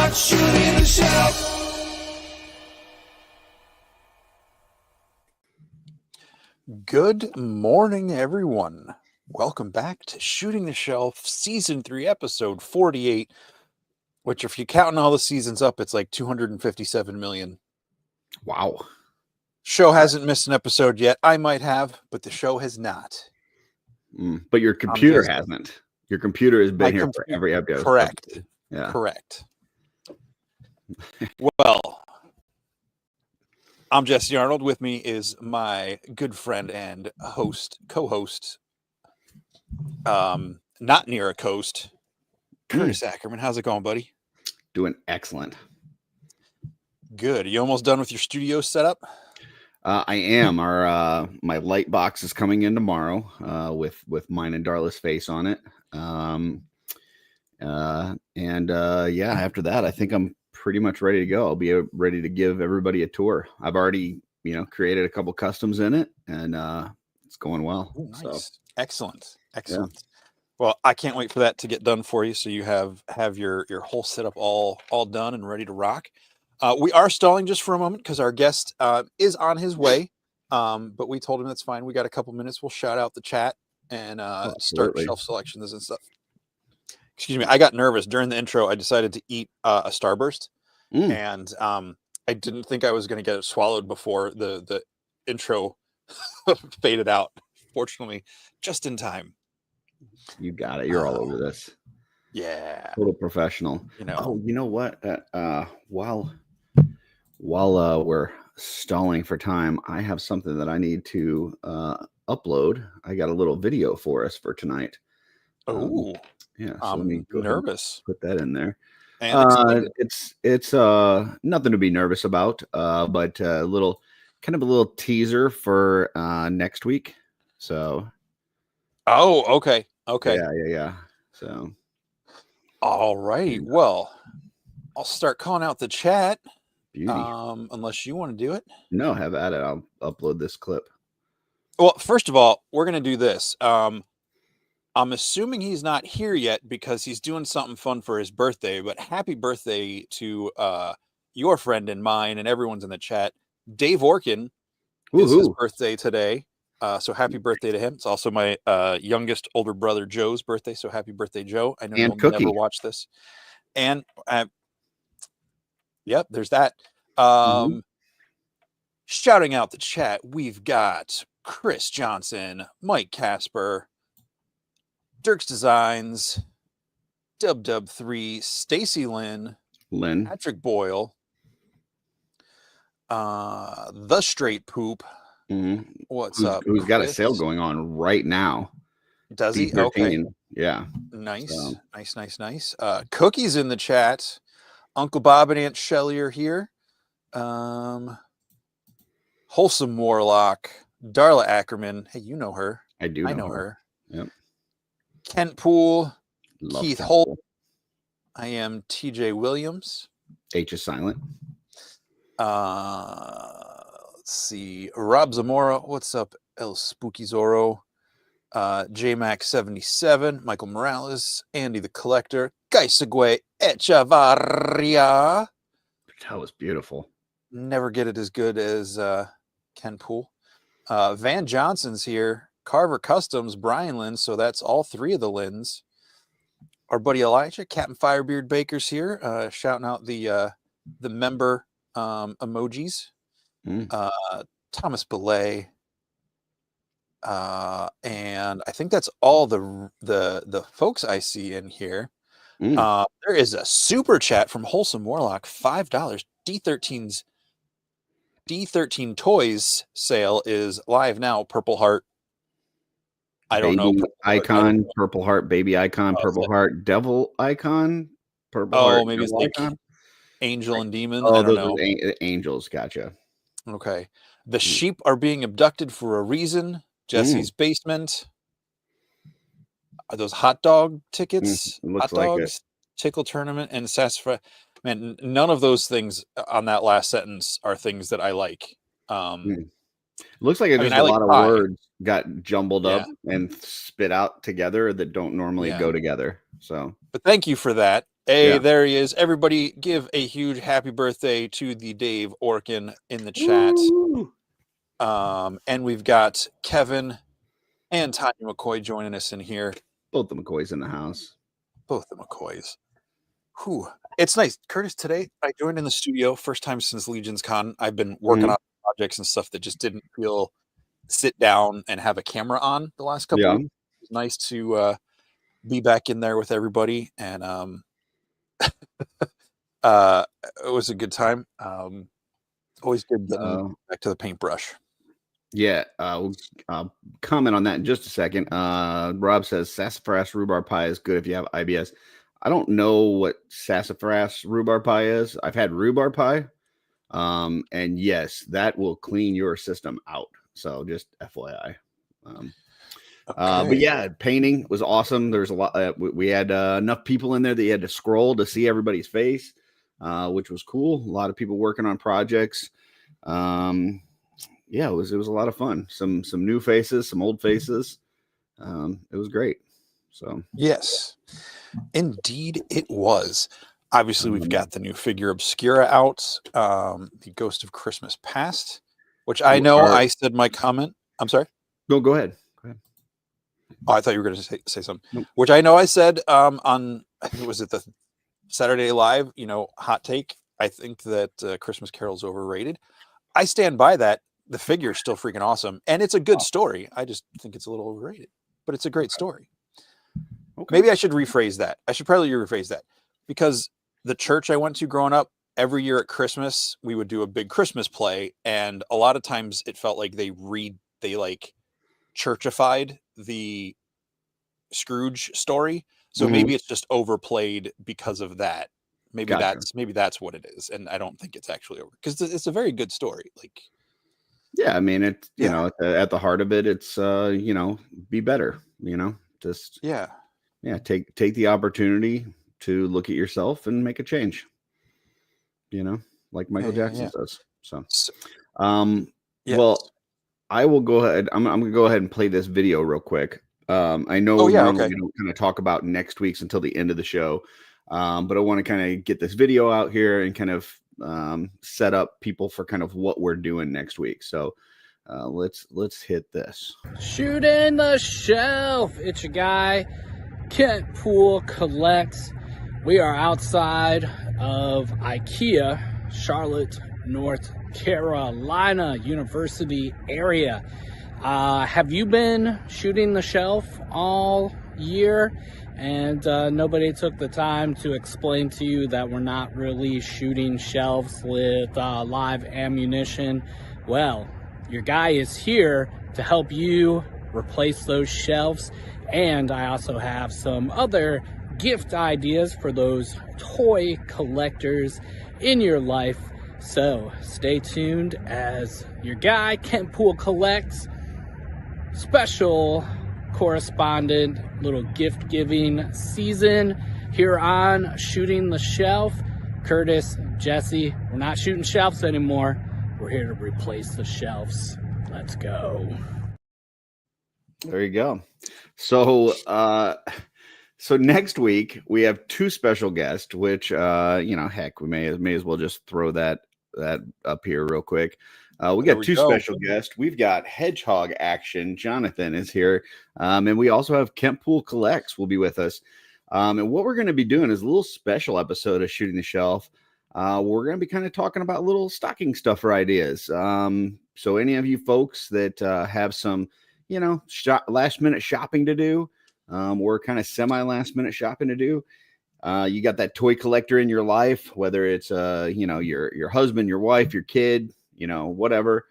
start shooting the shelf. Good morning, everyone. Welcome back to Shooting the Shelf, Season 3, Episode 48, which, if you're counting all the seasons up, it's like 257 million. Wow. Show hasn't missed an episode yet. I might have, but the show has not. But your computer hasn't. Your computer has been here for every episode. Correct. Yeah. Correct. Well, I'm Jesse Arnold. With me is my good friend and co-host, not near a coast, Curtis Ackerman. How's it going, buddy? Doing excellent. Good. Are you almost done with your studio setup? I am. My light box is coming in tomorrow with mine and Darla's face on it. Yeah, after that, I think I'm pretty much ready to go. I'll be ready to give everybody a tour. I've already, created a couple customs in it, and it's going well. Ooh, nice. So, excellent. Yeah. Well, I can't wait for that to get done for you, so you have your whole setup all done and ready to rock. We are stalling just for a moment because our guest is on his way, but we told him that's fine. We got a couple minutes. We'll shout out the chat and start shelf selections and stuff. Excuse me. I got nervous during the intro. I decided to eat a Starburst, and I didn't think I was going to get it swallowed before the intro faded out. Fortunately, just in time. You got it. You're all over this. Yeah. Total professional. Oh, you know what? While we're stalling for time, I have something that I need to upload. I got a little video for us for tonight. Oh, yeah. So let me go nervous. Put that in there. And it's nothing to be nervous about, but a little teaser for next week. So. Oh, okay. Yeah. So. All right. Well, I'll start calling out the chat. Beauty. Unless you want to do it. No, have at it. I'll upload this clip. Well, first of all, we're going to do this. I'm assuming he's not here yet because he's doing something fun for his birthday, but happy birthday to your friend and mine and everyone's in the chat. Dave Orkin is his birthday today. So happy birthday to him. It's also my youngest older brother Joe's birthday. So happy birthday, Joe. I know you'll never watch this. And yep, there's that. Shouting out the chat, we've got Chris Johnson, Mike Gaspar, Dirk's Designs, Dub3, Stacy Lynn, Patrick Boyle, The Straight Poop. What's up? Who's got a sale going on right now? Does he? B13. Okay. Yeah. Nice. So. Nice. Cookies in the chat. Uncle Bob and Aunt Shelly are here. Wholesome Warlock. Darla Ackerman. Hey, you know her. I do. I know her. Yep. Kent Poole. Love Keith Kent Holt. Poole. I am TJ Williams. H is silent. Let's see. Rob Zamora. What's up? El Spooky Zorro. JMax77. Michael Morales. Andy the Collector. Gaisagwe Echavarria. That was beautiful. Never get it as good as Ken Poole. Van Johnson's here. Carver Customs. Brian Lynn. So that's all three of the Lyns. Our buddy Elijah. Captain Firebeard Baker's here. Shouting out the member emojis. Thomas Belay. And I think that's all the folks I see in here. There is a super chat from Wholesome Warlock, $5. D13 Toys sale is live now. Purple Heart. I don't know. Icon, Purple Heart, Baby Icon, Purple Heart, Devil Icon, Purple Heart. Oh, maybe it's like Angel and Demon. Oh, I don't know. Angels. Gotcha. Okay. The sheep are being abducted for a reason. Jesse's basement. Are those hot dog tickets? Looks hot like dogs, tickle tournament, and sassafras. Man, none of those things on that last sentence are things that I like. Looks like a lot of words got jumbled up and spit out together that don't normally go together. So, but thank you for that. Hey, Yeah. there he is. Everybody give a huge happy birthday to the Dave Orkin in the chat. Woo! And we've got Kevin and Tanya McCoy joining us in here. Both the McCoys in the house. Both the McCoys. Whew. It's nice. Curtis, today I joined in the studio. First time since Legion's Con. I've been working on projects and stuff that just didn't feel sit down and have a camera on the last couple of weeks. It was nice to be back in there with everybody. And it was a good time. Always good getting back to the paintbrush. Yeah, we'll comment on that in just a second. Rob says sassafras rhubarb pie is good if you have IBS. I don't know what sassafras rhubarb pie is. I've had rhubarb pie, and yes, that will clean your system out. So just FYI. But yeah, painting was awesome. There's a lot. We had enough people in there that you had to scroll to see everybody's face, which was cool. A lot of people working on projects. Yeah, it was a lot of fun. Some new faces, some old faces. It was great. So yes, indeed it was. Obviously, we've got the new figure Obscura out, the Ghost of Christmas Past, which I know I said my comment. I'm sorry. No, go ahead. Oh, I thought you were going to say something. Nope. Which I know I said on, I think it was at the Saturday Live, hot take. I think that Christmas Carol's overrated. I stand by that. The figure is still freaking awesome, and it's a good story. I just think it's a little overrated, but it's a great story. Okay. Maybe I should rephrase that. I should probably rephrase that, because the church I went to growing up, every year at Christmas, we would do a big Christmas play, and a lot of times it felt like they like churchified the Scrooge story. So maybe it's just overplayed because of that. Maybe that's what it is, and I don't think it's actually over, because it's a very good story. Like. Yeah, I mean, it's at the heart of it, it's be better, just take the opportunity to look at yourself and make a change, like Michael Jackson does. So well, I will go ahead. I'm gonna go ahead and play this video real quick. I know normally we don't kind of talk about next week's until the end of the show, but I want to kind of get this video out here and kind of set up people for kind of what we're doing next week. So let's hit this. Shooting the Shelve. It's your guy Kent Poole Collects. We are outside of IKEA, Charlotte, North Carolina University area. Have you been shooting the Shelve all year? And nobody took the time to explain to you that we're not really shooting shelves with live ammunition. Well, your guy is here to help you replace those shelves. And I also have some other gift ideas for those toy collectors in your life. So stay tuned as your guy, Kent Poole Collects, special correspondent little gift giving season here on Shooting the Shelve. Curtis, Jesse, we're not shooting shelves anymore. We're here to replace the shelves. Let's go. There you go. So next week we have two special guests, which heck, we may as well just throw that up here real quick. We got two special guests. We've got Hedgehog Action. Jonathan is here. And we also have Kent Poole Collects will be with us. And what we're going to be doing is a little special episode of Shooting the Shelf. We're going to be kind of talking about little stocking stuffer ideas. So any of you folks that have some, last minute shopping to do, or kind of semi last minute shopping to do, you got that toy collector in your life, whether it's, your husband, your wife, your kid, whatever,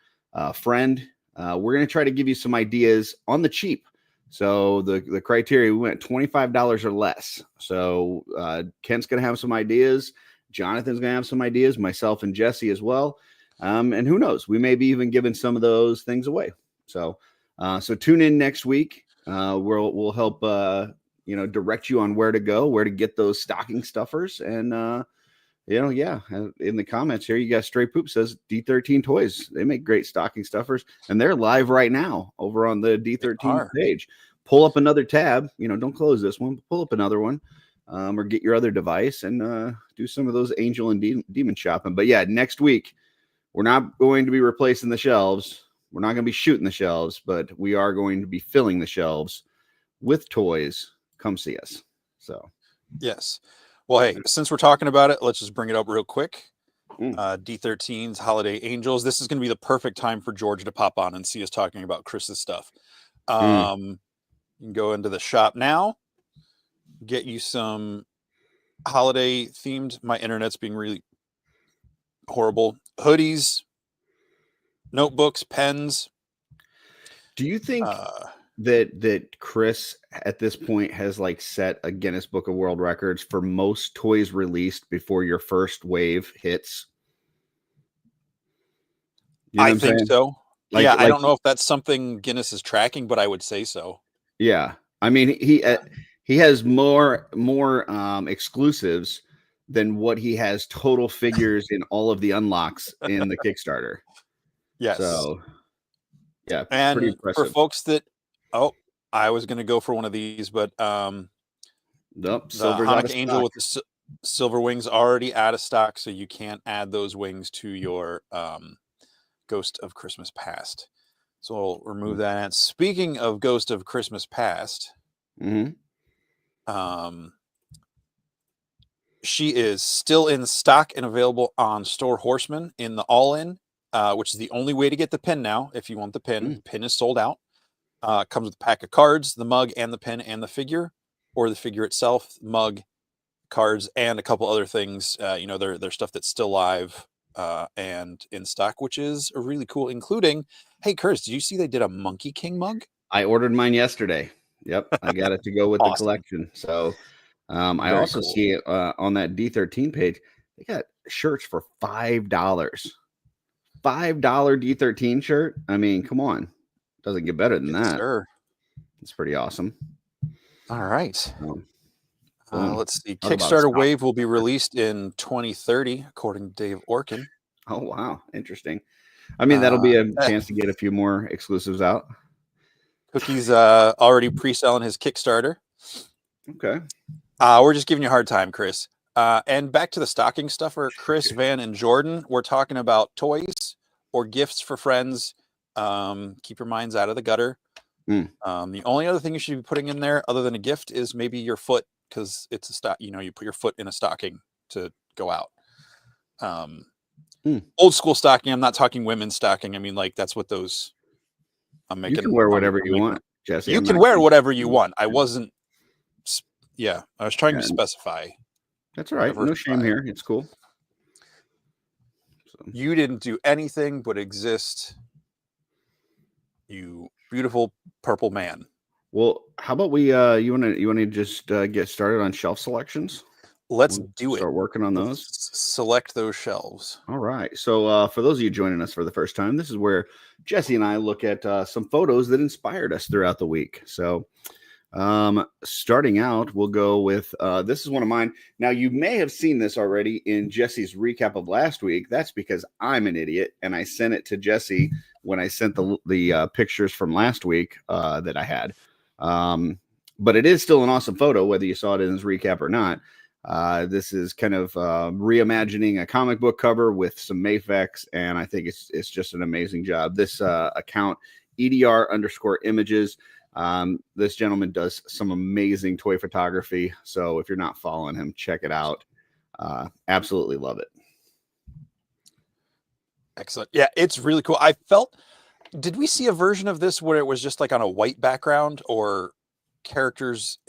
friend, we're going to try to give you some ideas on the cheap. So the criteria, we went $25 or less. So Kent's going to have some ideas. Jonathan's going to have some ideas, myself and Jesse as well. And who knows, we may be even giving some of those things away. So tune in next week. We'll help, direct you on where to go, where to get those stocking stuffers. And, in the comments here, you got Straight Poop says D13 Toys. They make great stocking stuffers, and they're live right now over on the D13 page. Pull up another tab. Don't close this one. Pull up another one. or get your other device and do some of those angel and demon shopping. But yeah, next week, we're not going to be replacing the shelves. We're not going to be shooting the shelves, but we are going to be filling the shelves with toys. Come see us. So, yes. Well, hey, since we're talking about it, let's just bring it up real quick. D13's Holiday Angels. This is going to be the perfect time for George to pop on and see us talking about Chris's stuff. You can go into the shop now, get you some holiday themed. My internet's being really horrible. Hoodies, notebooks, pens. do you think that Chris at this point has like set a Guinness Book of World Records for most toys released before your first wave hits? You know I think so. Like, yeah, I don't know if that's something Guinness is tracking, but I would say so. Yeah, I mean he has more exclusives than what he has total figures in all of the unlocks in the Kickstarter. Yes. So yeah, and pretty impressive. For folks that I was going to go for one of these, but nope, the Silver's out of Hanukkah Angel stock. with the silver wings already out of stock, so you can't add those wings to your Ghost of Christmas Past. So we'll remove that. And speaking of Ghost of Christmas Past, she is still in stock and available on Store Horseman in the all-in, which is the only way to get the pin now. If you want the pin, the pin is sold out. Comes with a pack of cards, the mug, and the pin, and the figure, or the figure itself, mug, cards, and a couple other things. They're stuff that's still live and in stock, which is really cool, including, hey, Curtis, did you see they did a Monkey King mug? I ordered mine yesterday. Yep, I got it to go with Awesome. the collection. So I Very also cool. see it on that D13 page. They got shirts for $5. $5 D13 shirt. I mean, come on. Doesn't get better than that. Sure. It's pretty awesome. All right. Let's see. Talk about Kickstarter stock. Wave will be released in 2030, according to Dave Orkin. Oh, wow. Interesting. I mean, that'll be a chance to get a few more exclusives out. Cookie's already pre-selling his Kickstarter. Okay. We're just giving you a hard time, Chris. And back to the stocking stuffer, Chris, Van, and Jordan. We're talking about toys or gifts for friends. Keep your minds out of the gutter. The only other thing you should be putting in there other than a gift is maybe your foot, because it's a stock. You put your foot in a stocking to go out. Old school stocking. I'm not talking women's stocking. I mean, like, that's what those I'm making. You can wear whatever you want, Jesse. You can wear whatever you want. I wasn't. Yeah, I was trying to specify. That's all right. No shame here. It's cool. So. You didn't do anything but exist. You beautiful purple man. Well, how about we you want to just get started on shelf selections? Let's do it. Start working on those. Select those shelves. All right. So for those of you joining us for the first time, this is where Jesse and I look at some photos that inspired us throughout the week. So starting out, we'll go with this is one of mine. Now, you may have seen this already in Jesse's recap of last week. That's because I'm an idiot and I sent it to Jesse when I sent the pictures from last week that I had. But it is still an awesome photo, whether you saw it in his recap or not. This is kind of reimagining a comic book cover with some Mafex, and I think it's just an amazing job. This account, EDR_images. This gentleman does some amazing toy photography. So if you're not following him, check it out. Absolutely love it. Excellent. Yeah, it's really cool. Did we see a version of this where it was just like on a white background or characters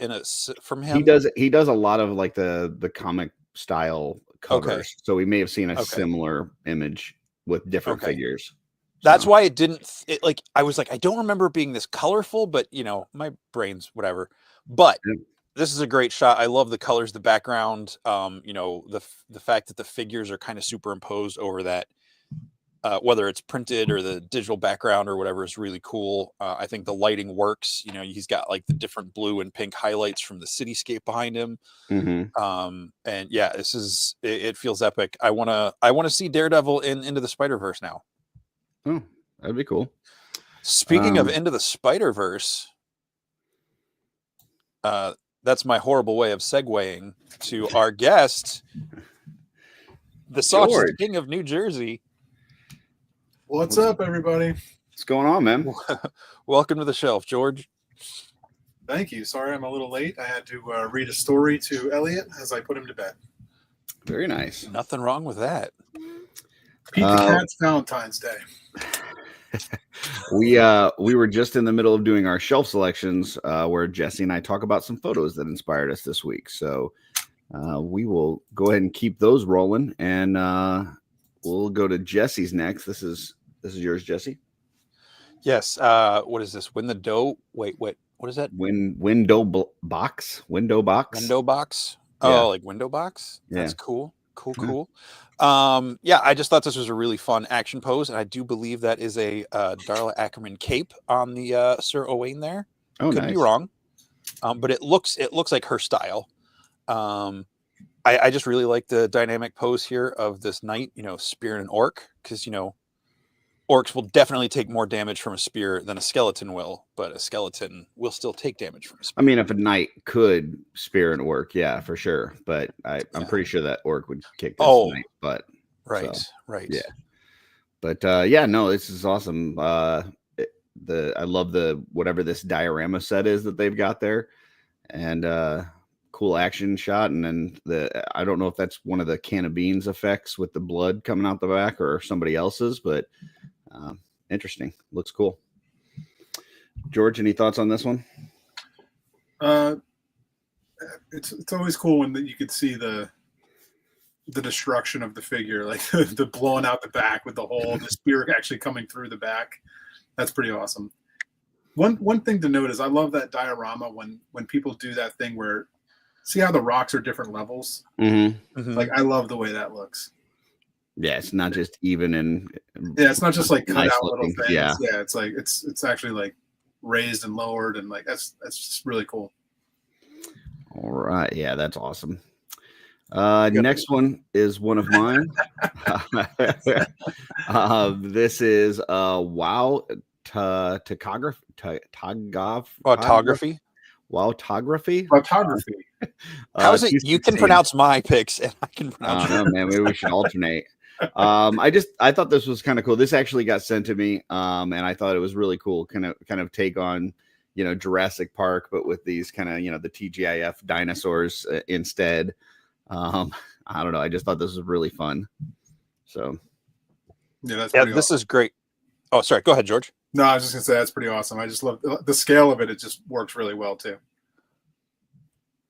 from him? He does a lot of like the comic style covers. Okay. So we may have seen a similar image with different figures. That's why I was like, I don't remember it being this colorful, but my brain's whatever. But this is a great shot. I love the colors, the background, the fact that the figures are kind of superimposed over that, whether it's printed or the digital background or whatever, is really cool. I think the lighting works. He's got like the different blue and pink highlights from the cityscape behind him. And yeah, it feels epic. I want to see Daredevil Into the Spider-Verse now. Oh, that'd be cool. Speaking of Into the Spider-Verse, that's my horrible way of segueing to our guest, the sausage George. king of New Jersey. What's up, everybody? What's going on, man? Welcome to the shelf, George. Thank you. Sorry I'm a little late. I had to read a story to Elliot as I put him to bed. Very nice. Nothing wrong with that. Pete the Cat's Valentine's Day. We were just in the middle of doing our shelf selections where Jesse and I talk about some photos that inspired us this week. So we will go ahead and keep those rolling, and we'll go to Jesse's next. This is yours, Jesse. Yes. What is this? Win the dough. Wait. What is that? Window box. Window box. Oh, Yeah. like window box. That's Yeah. cool. Cool. Yeah, I just thought this was a really fun action pose, and I do believe that is a Darla Ackerman cape on the Sir Owain there. Oh, Could nice. be wrong, but it looks like her style. I just really like the dynamic pose here of this knight, spearing an orc, because orcs will definitely take more damage from a spear than a skeleton will, but a skeleton will still take damage from a spear. I mean, if a knight could spear an orc, yeah, for sure. But I'm pretty sure that orc would kick this knight. But right. yeah. But no, this is awesome. I love the whatever this diorama set is that they've got there, and cool action shot. And then I don't know if that's one of the can of beans effects with the blood coming out the back or somebody else's, but interesting. Looks cool. George, any thoughts on this one? It's always cool when you could see the destruction of the figure, like the blowing out the back with the spear actually coming through the back. That's pretty awesome. One thing to note is I love that diorama when people do that thing where see how the rocks are different levels. Mm-hmm. Like I love the way that looks. Yeah, it's not just even and it's not just like cut nice out little looking. things. Yeah, it's like it's actually like raised and lowered, and like that's just really cool. All right, yeah, that's awesome. Next one is one of mine. This is Wow Photography. Photography. How is it? You can pronounce my picks, and I can pronounce. I don't know, man. Maybe we should alternate. I thought this was kind of cool. This actually got sent to me, and I thought it was really cool. Kind of take on, Jurassic Park, but with these kind of, the TGIF dinosaurs instead. I don't know. I just thought this was really fun. So, yeah, this is great. Oh, sorry. Go ahead, George. No, I was just gonna say that's pretty awesome. I just love the scale of it. It just works really well too.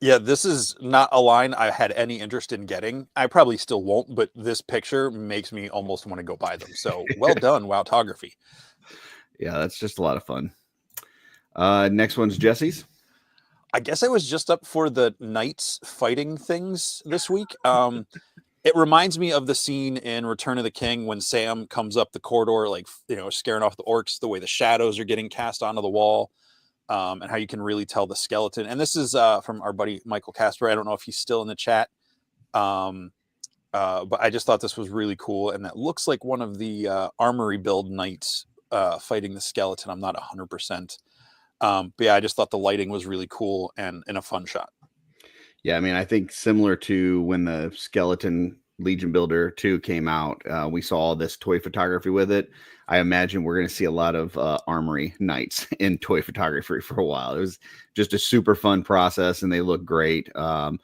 Yeah, this is not a line I had any interest in getting. I probably still won't, but this picture makes me almost want to go buy them. So well done, Wowtography. Yeah, that's just a lot of fun. Next one's Jesse's. I guess I was just up for the knights fighting things this week. It reminds me of the scene in Return of the King when Sam comes up the corridor, like, scaring off the orcs, the way the shadows are getting cast onto the wall. And how you can really tell the skeleton. And this is from our buddy Michael Gaspar. I don't know if he's still in the chat, but I just thought this was really cool. And that looks like one of the armory build knights fighting the skeleton. I'm not 100%. But yeah, I just thought the lighting was really cool and a fun shot. Yeah, I mean, I think similar to when the Skeleton Legion Builder 2 came out, we saw all this toy photography with it. I imagine we're going to see a lot of armory knights in toy photography for a while. It was just a super fun process, and they look great. And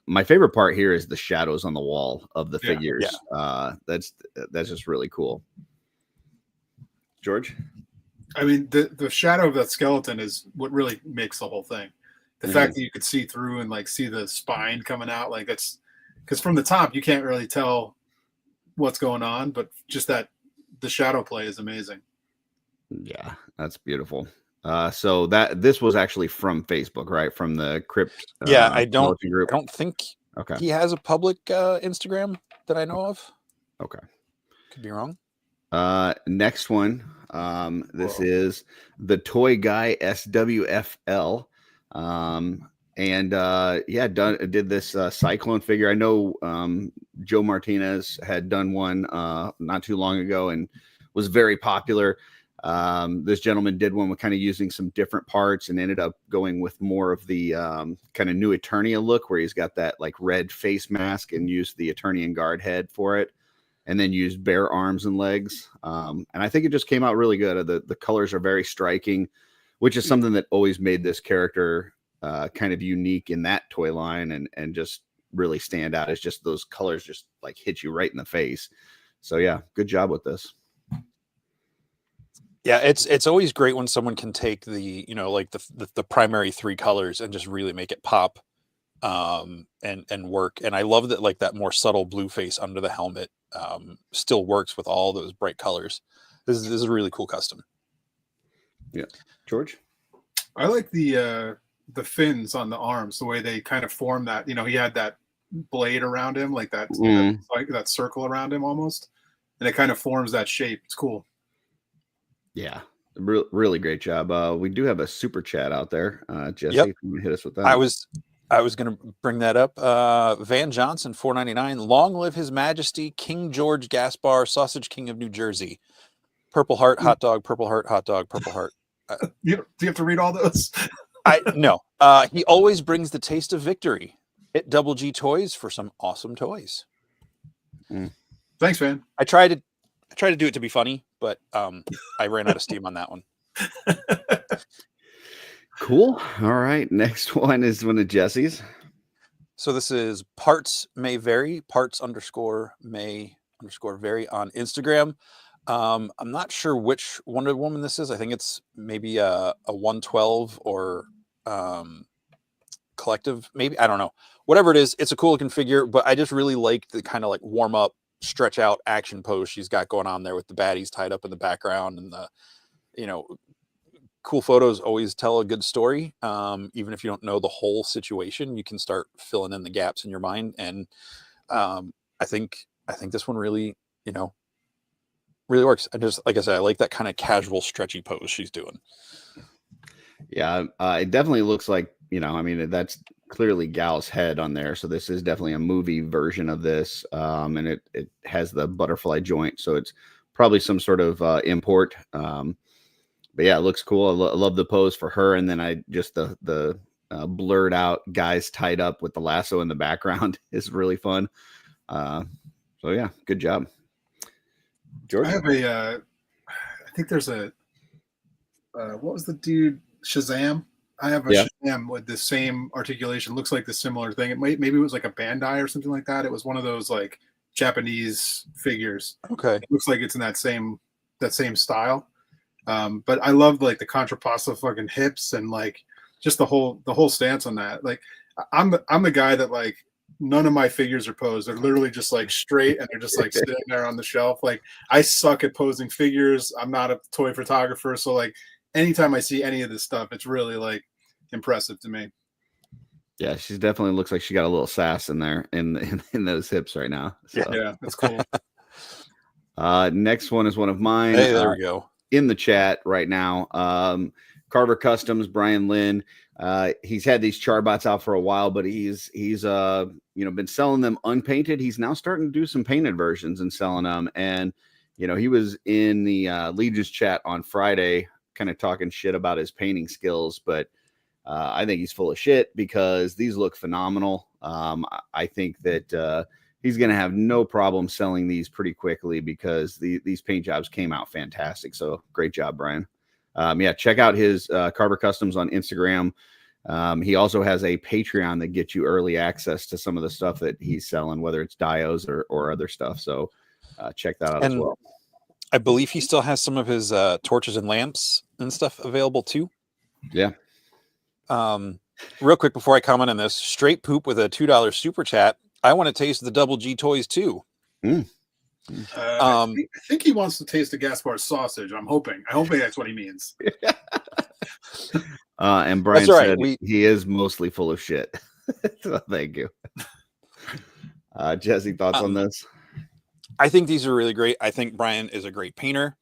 my favorite part here is the shadows on the wall of the figures. Yeah. That's just really cool. George? I mean, the shadow of that skeleton is what really makes the whole thing. The fact that you could see through and like see the spine coming out, like that's because from the top you can't really tell what's going on, but just that the shadow play is amazing. Yeah, that's beautiful. So this was actually from Facebook, right? From the Crypt. I don't think he has a public Instagram that I know of. Okay, could be wrong. Next one. This is the Toy Guy SWFL. Did this Cyclone figure. I know Joe Martinez had done one not too long ago and was very popular. This gentleman did one with kind of using some different parts and ended up going with more of the kind of new Eternia look, where he's got that like red face mask and used the Eternian guard head for it, and then used bare arms and legs. And I think it just came out really good. The colors are very striking, which is something that always made this character kind of unique in that toy line, and just really stand out. It's just those colors just like hit you right in the face. So yeah, good job with this. Yeah, it's always great when someone can take the, you know, like the primary three colors and just really make it pop, and work. And I love that, like, that more subtle blue face under the helmet still works with all those bright colors. This is a really cool custom. Yeah, George, I like the fins on the arms, the way they kind of form that. You know, he had that blade around him, like that, like that circle around him almost, and it kind of forms that shape. It's cool. Yeah, really great job. We do have a super chat out there. Jesse, Yep. if you can hit us with that. I was going to bring that up. Van Johnson, 499. Long live His Majesty King George Gaspar, Sausage King of New Jersey. Purple heart, hot dog. Purple heart, hot dog. Purple heart. Do you have to read all those? No. He always brings the taste of victory. Hit Double G Toys for some awesome toys. Thanks, man. I tried to do it to be funny, but I ran out of steam on that one. Cool. All right. Next one is one of Jesse's. So this is Parts May Vary, parts_may_vary on Instagram. I'm not sure which Wonder Woman this is. I think it's maybe a 112 or collective, maybe. I don't know. Whatever it is, it's a cool looking figure, but I just really like the kind of like warm up, stretch out action pose she's got going on there with the baddies tied up in the background, and the, you know, cool photos always tell a good story. Even if you don't know the whole situation, you can start filling in the gaps in your mind. And I think this one really, you know, really works. Like I said, I like that kind of casual, stretchy pose she's doing. Yeah, it definitely looks like, you know, I mean, that's clearly Gal's head on there. So this is definitely a movie version of this. And it has the butterfly joint. So it's probably some sort of import. But yeah, it looks cool. I love the pose for her. And then I just the blurred out guys tied up with the lasso in the background is really fun. So yeah, good job. George? I have I think there's a, what was the dude? Shazam. I have a Shazam with the same articulation. Looks like the similar thing. Maybe it was like a Bandai or something like that. It was one of those like Japanese figures. Okay. It looks like it's in that same style. But I love like the contrapposto fucking hips and like just the whole stance on that. Like I'm the guy that like none of my figures are posed. They're literally just like straight and they're just like sitting there on the shelf. Like I suck at posing figures. I'm not a toy photographer, so like anytime I see any of this stuff, it's really like impressive to me. Yeah, she definitely looks like she got a little sass in there in those hips right now. So. Yeah, that's cool. Next one is one of mine. Hey, there we go. In the chat right now. Carver Customs, Brian Lynn. He's had these Charbots out for a while, but he's been selling them unpainted. He's now starting to do some painted versions and selling them. And he was in the Legion's chat on Friday, kind of talking shit about his painting skills, but I think he's full of shit because these look phenomenal. I think that he's going to have no problem selling these pretty quickly because these paint jobs came out fantastic. So great job, Brian. Check out his Carver Customs on Instagram. He also has a Patreon that gets you early access to some of the stuff that he's selling, whether it's dios or other stuff. So check that out as well. I believe he still has some of his torches and lamps and stuff available too. Yeah. Real quick before I comment on this, Straight Poop with a $2 super chat. I want to taste the Double G toys too. I think he wants to taste the Gaspar sausage. I hope that's what he means. And Brian That's right. said he is mostly full of shit. So thank you. Jesse, thoughts on this? I think these are really great. I think Brian is a great painter.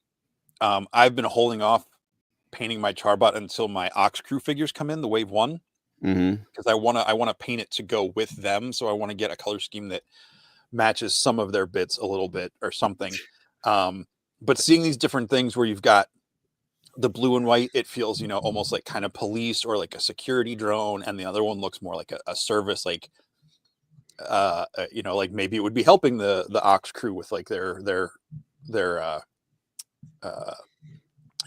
I've been holding off painting my Charbot until my Ox Crew figures come in, the Wave 1. Because I want to paint it to go with them. So I want to get a color scheme that matches some of their bits a little bit or something. But seeing these different things where you've got the blue and white, it feels, almost like kind of police or like a security drone, and the other one looks more like a service, like like maybe it would be helping the Ox crew with like their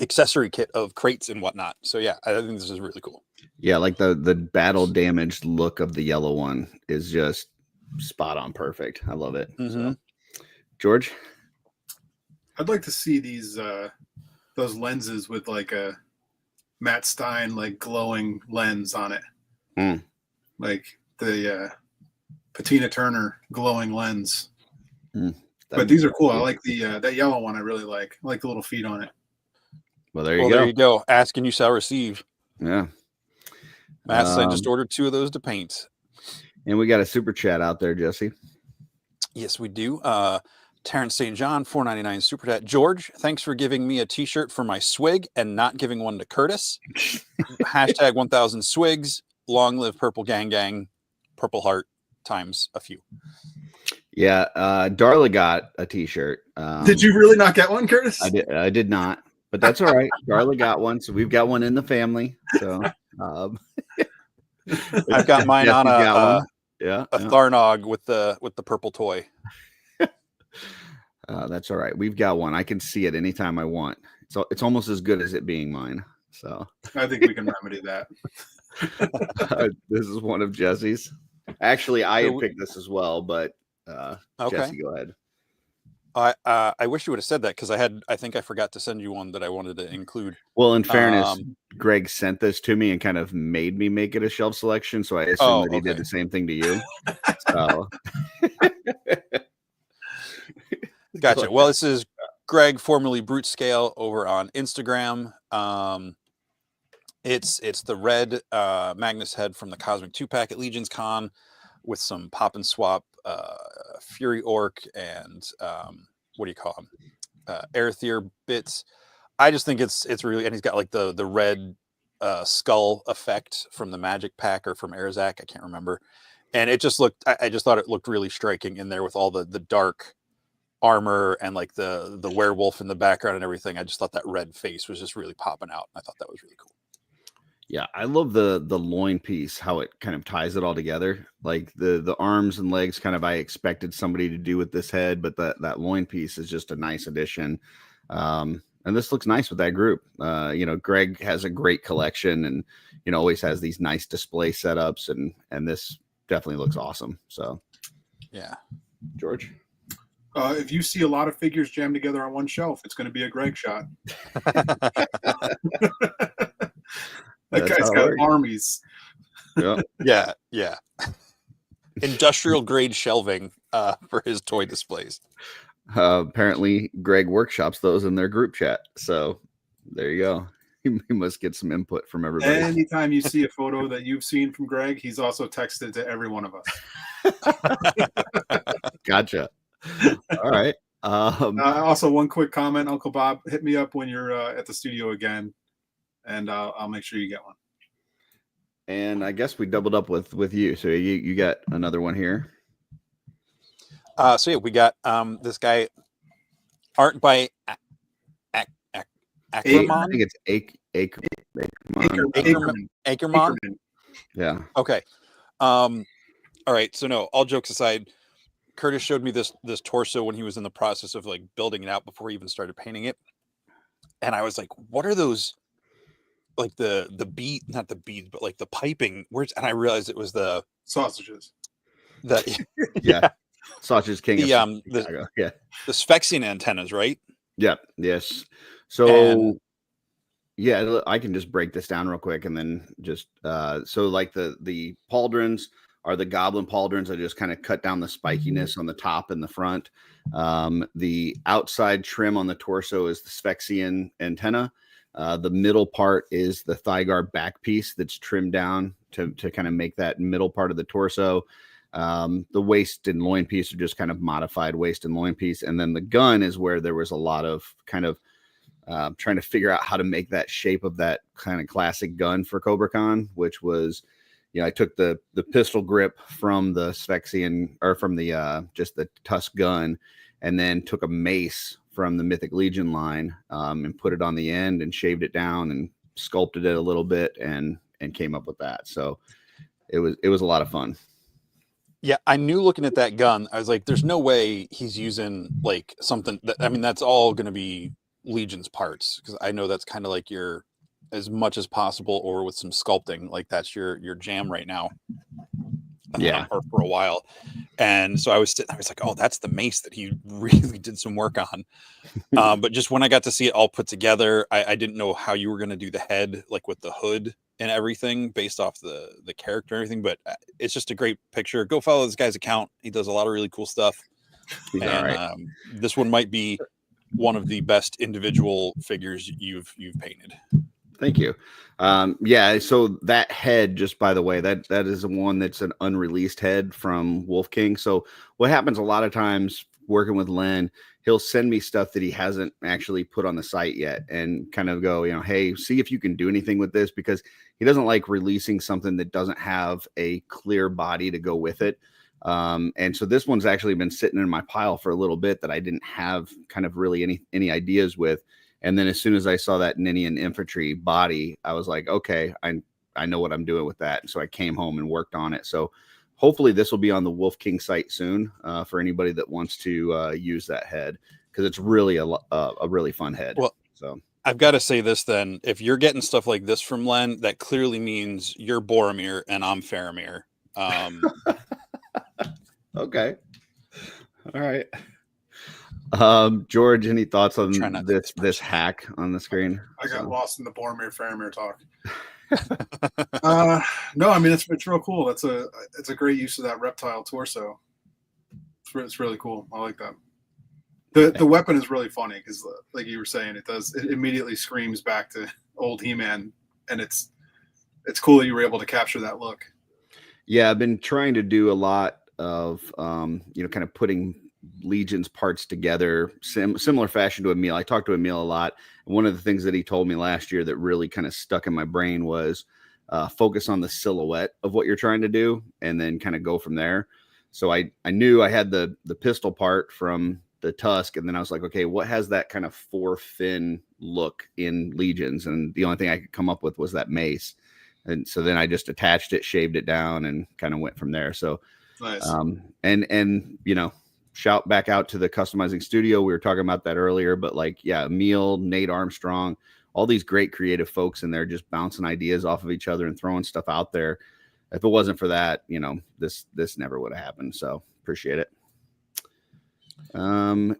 accessory kit of crates and whatnot. So yeah, I think this is really cool. Yeah, like the battle damaged look of the yellow one is just spot on perfect. I love it. So, George, I'd like to see those lenses with like a Matt Stein like glowing lens on it, like the Patina Turner glowing lens. But these are cool. I like the that yellow one. I really like. I like the little feet on it. Well, there you go. Ask and you shall receive. Yeah. Matt said just ordered 2 of those to paint. And we got a super chat out there, Jesse. Yes, we do. Terrence St. John, $4.99 super chat. George, thanks for giving me a t-shirt for my swig and not giving one to Curtis. Hashtag 1000 swigs. Long live Purple Gang Gang. Purple Heart times a few. Yeah. Darla got a t-shirt. Did you really not get one, Curtis? I did not, but that's all right. Darla got one. So we've got one in the family. So I've got mine on a Tharnog with the purple toy. That's all right. We've got one. I can see it anytime I want. So it's almost as good as it being mine. So I think we can remedy that. This is one of Jesse's. Actually, I had picked this as well, but okay. Jesse, go ahead. I wish you would have said that, because I think I forgot to send you one that I wanted to include. Well, in fairness, Greg sent this to me and kind of made me make it a shelf selection, so I assume that he did the same thing to you. So. Gotcha. Well, this is Greg, formerly Brute Scale, over on Instagram. It's the red Magnus head from the Cosmic 2-pack at Legion's Con with some pop and swap Fury Orc and what do you call them? Aether bits. I just think it's really, and he's got like the red skull effect from the Magic pack or from Arzak, I can't remember. And it just looked, I just thought it looked really striking in there with all the dark armor and like the werewolf in the background and everything. I just thought that red face was just really popping out. I thought that was really cool. Yeah, I love the loin piece, how it kind of ties it all together. Like the arms and legs kind of I expected somebody to do with this head, but that loin piece is just a nice addition. And this looks nice with that group. Greg has a great collection and always has these nice display setups, and this definitely looks awesome. So yeah. George? If you see a lot of figures jammed together on one shelf, it's going to be a Greg shot. That guy's got armies. Yeah. Yeah. Industrial grade shelving for his toy displays. Apparently, Greg workshops those in their group chat. So there you go. He must get some input from everybody. Anytime you see a photo that you've seen from Greg, he's also texted to every one of us. Gotcha. All right. Also, one quick comment, Uncle Bob, hit me up when you're at the studio again, and I'll make sure you get one. And I guess we doubled up with you, so you got another one here. So yeah, we got this guy, art by Ackerman. I think it's Ackerman. Yeah. Okay. All right. So no, all jokes aside, Curtis showed me this torso when he was in the process of like building it out before he even started painting it. And I was like, what are those, like the bead, not the beads, but like the piping words? And I realized it was the sausages. Yeah. Sausage King. The Sphexian antennas, right? Yeah. Yes. So yeah, I can just break this down real quick and then just so like the pauldrons are the goblin pauldrons that just kind of cut down the spikiness on the top and the front. The outside trim on the torso is the Sphexian antenna. The middle part is the thigh guard back piece that's trimmed down to kind of make that middle part of the torso. The waist and loin piece are just kind of modified waist and loin piece. And then the gun is where there was a lot of kind of trying to figure out how to make that shape of that kind of classic gun for CobraCon, which was, I took the pistol grip from the Sphexian or from the just the Tusk gun, and then took a mace from the Mythic Legion line, and put it on the end and shaved it down and sculpted it a little bit and came up with that. So it was a lot of fun. Yeah, I knew looking at that gun, I was like, there's no way he's using like something that, I mean, that's all going to be Legion's parts, because I know that's kind of like your, as much as possible, or with some sculpting, like that's your jam right now. Yeah. For a while. And so I was like, oh, that's the mace that he really did some work on. But just when I got to see it all put together, I didn't know how you were going to do the head, like with the hood and everything based off the character and everything. But it's just a great picture. Go follow this guy's account. He does a lot of really cool stuff. He's and all right. This one might be one of the best individual figures you've painted. Thank you. Yeah, so that head, just by the way, that is the one that's an unreleased head from Wolf King. So what happens a lot of times working with Len, he'll send me stuff that he hasn't actually put on the site yet and kind of go, hey, see if you can do anything with this, because he doesn't like releasing something that doesn't have a clear body to go with it. And so this one's actually been sitting in my pile for a little bit that I didn't have kind of really any ideas with. And then as soon as I saw that Ninian infantry body, I was like, okay, I know what I'm doing with that. And so I came home and worked on it. So hopefully this will be on the Wolf King site soon, for anybody that wants to use that head, because it's really a really fun head. Well, so I've got to say this then. If you're getting stuff like this from Len, that clearly means you're Boromir and I'm Faramir. Okay. All right. George, any thoughts on this hack on the screen? I got lost in the Boromir Faramir talk. No, I mean it's real cool. It's a great use of that reptile torso. It's really cool. I like that. The weapon is really funny because, like you were saying, it immediately screams back to old He-Man, and it's cool that you were able to capture that look. Yeah, I've been trying to do a lot of kind of putting Legion's parts together, similar fashion to Emil. I talked to Emil a lot. One of the things that he told me last year that really kind of stuck in my brain was focus on the silhouette of what you're trying to do and then kind of go from there. So I knew I had the pistol part from the tusk, and then I was like, okay, what has that kind of four fin look in Legions? And the only thing I could come up with was that mace. And so then I just attached it, shaved it down, and kind of went from there. So nice. And shout back out to the customizing studio. We were talking about that earlier, but Emil, Nate Armstrong, all these great creative folks in there just bouncing ideas off of each other and throwing stuff out there. If it wasn't for that, this never would have happened. So appreciate it.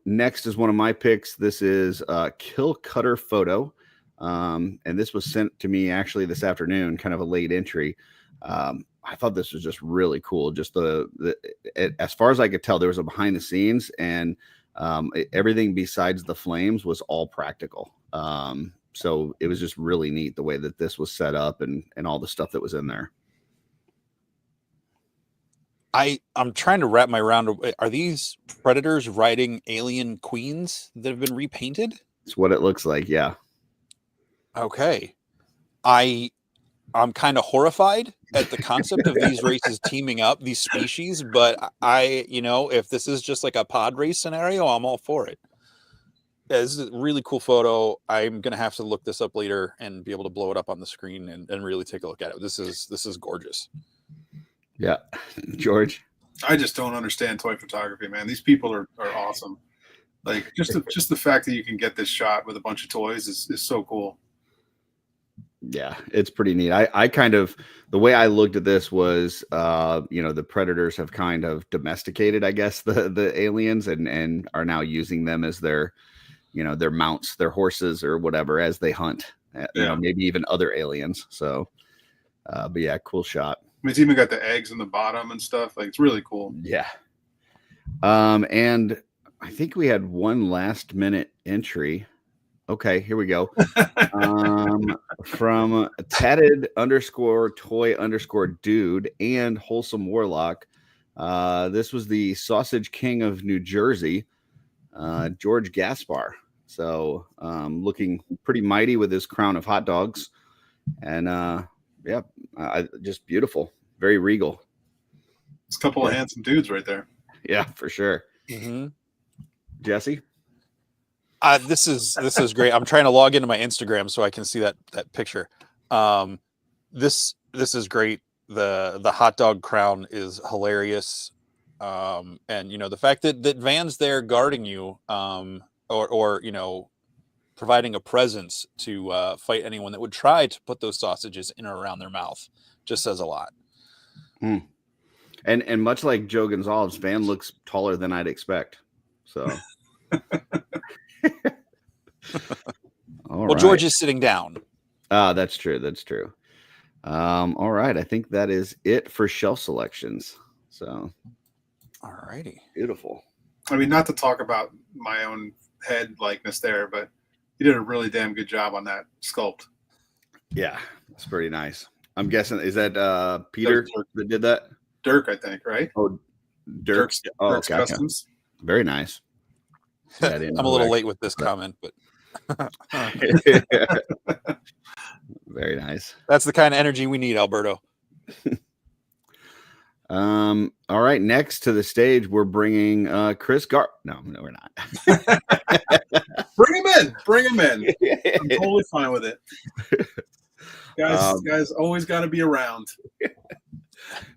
Next is one of my picks. This is a Kill Cutter photo. And this was sent to me actually this afternoon, kind of a late entry. I thought this was just really cool. Just as far as I could tell, there was a behind the scenes, and everything besides the flames was all practical. So it was just really neat the way that this was set up and all the stuff that was in there. I'm trying to wrap my round. Are these Predators riding alien queens that have been repainted? It's what it looks like. Yeah. Okay. I'm kind of horrified at the concept of these races teaming up, these species, but if this is just like a pod race scenario, I'm all for it. This is a really cool photo. I'm going to have to look this up later and be able to blow it up on the screen and really take a look at it. This is gorgeous. Yeah. George? I just don't understand toy photography, man. These people are awesome. Like just the fact that you can get this shot with a bunch of toys is so cool. Yeah, it's pretty neat. I kind of, the way I looked at this was, the Predators have kind of domesticated, I guess, the aliens and are now using them as their mounts, their horses or whatever, as they hunt, maybe even other aliens. So, but yeah, cool shot. I mean, it's even got the eggs in the bottom and stuff. Like, it's really cool. Yeah. And I think we had one last minute entry. Okay, here we go. From tatted _toy_dude and wholesome warlock. This was the Sausage King of New Jersey, George Gaspar. So looking pretty mighty with his crown of hot dogs. And just beautiful. Very regal. It's a couple of handsome dudes right there. Yeah, for sure. Mm-hmm. Jesse? This is great. I'm trying to log into my Instagram so I can see that picture. This is great. The hot dog crown is hilarious. And you know, the fact that Van's there guarding you, or you know, providing a presence to fight anyone that would try to put those sausages in or around their mouth, just says a lot. Mm. And much like Joe Gonzalez, Van looks taller than I'd expect. So, well, George is sitting down. That's true. That's true. All right. I think that is it for shelf selections. So, all righty. Beautiful. I mean, not to talk about my own head likeness there, but you did a really damn good job on that sculpt. Yeah, it's pretty nice. I'm guessing, is that Peter that did that? Dirk, I think, right? Oh, Dirk's okay. Customs. Very nice. I'm a little late with this comment, but very nice. That's the kind of energy we need, Alberto. All right, next to the stage, we're bringing Chris No, we're not. Bring him in. I'm totally fine with it. Guys always got to be around.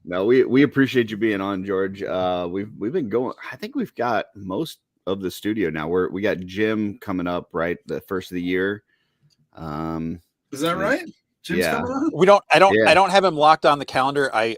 No, we appreciate you being on, George. We've been going. I think we've got most of the studio now. We got Jim coming up, right? The first of the year. Is that right? Jim's coming on? I don't have him locked on the calendar. I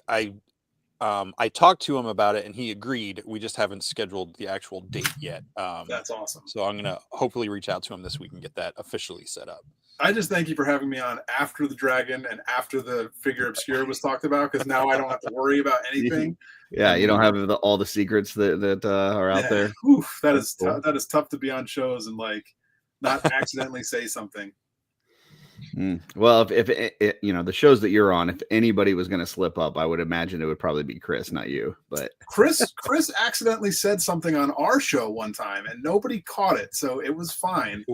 talked to him about it and he agreed. We just haven't scheduled the actual date yet. That's awesome. So I'm gonna hopefully reach out to him this week and get that officially set up. I just thank you for having me on after the dragon and after the figure obscure was talked about, because now I don't have to worry about anything. Yeah, you don't have all the secrets that are out there. Oof, that is tough to be on shows and like not accidentally say something. Well, if you know the shows that you're on, if anybody was going to slip up, I would imagine it would probably be Chris, not you. But Chris accidentally said something on our show one time, and nobody caught it, so it was fine.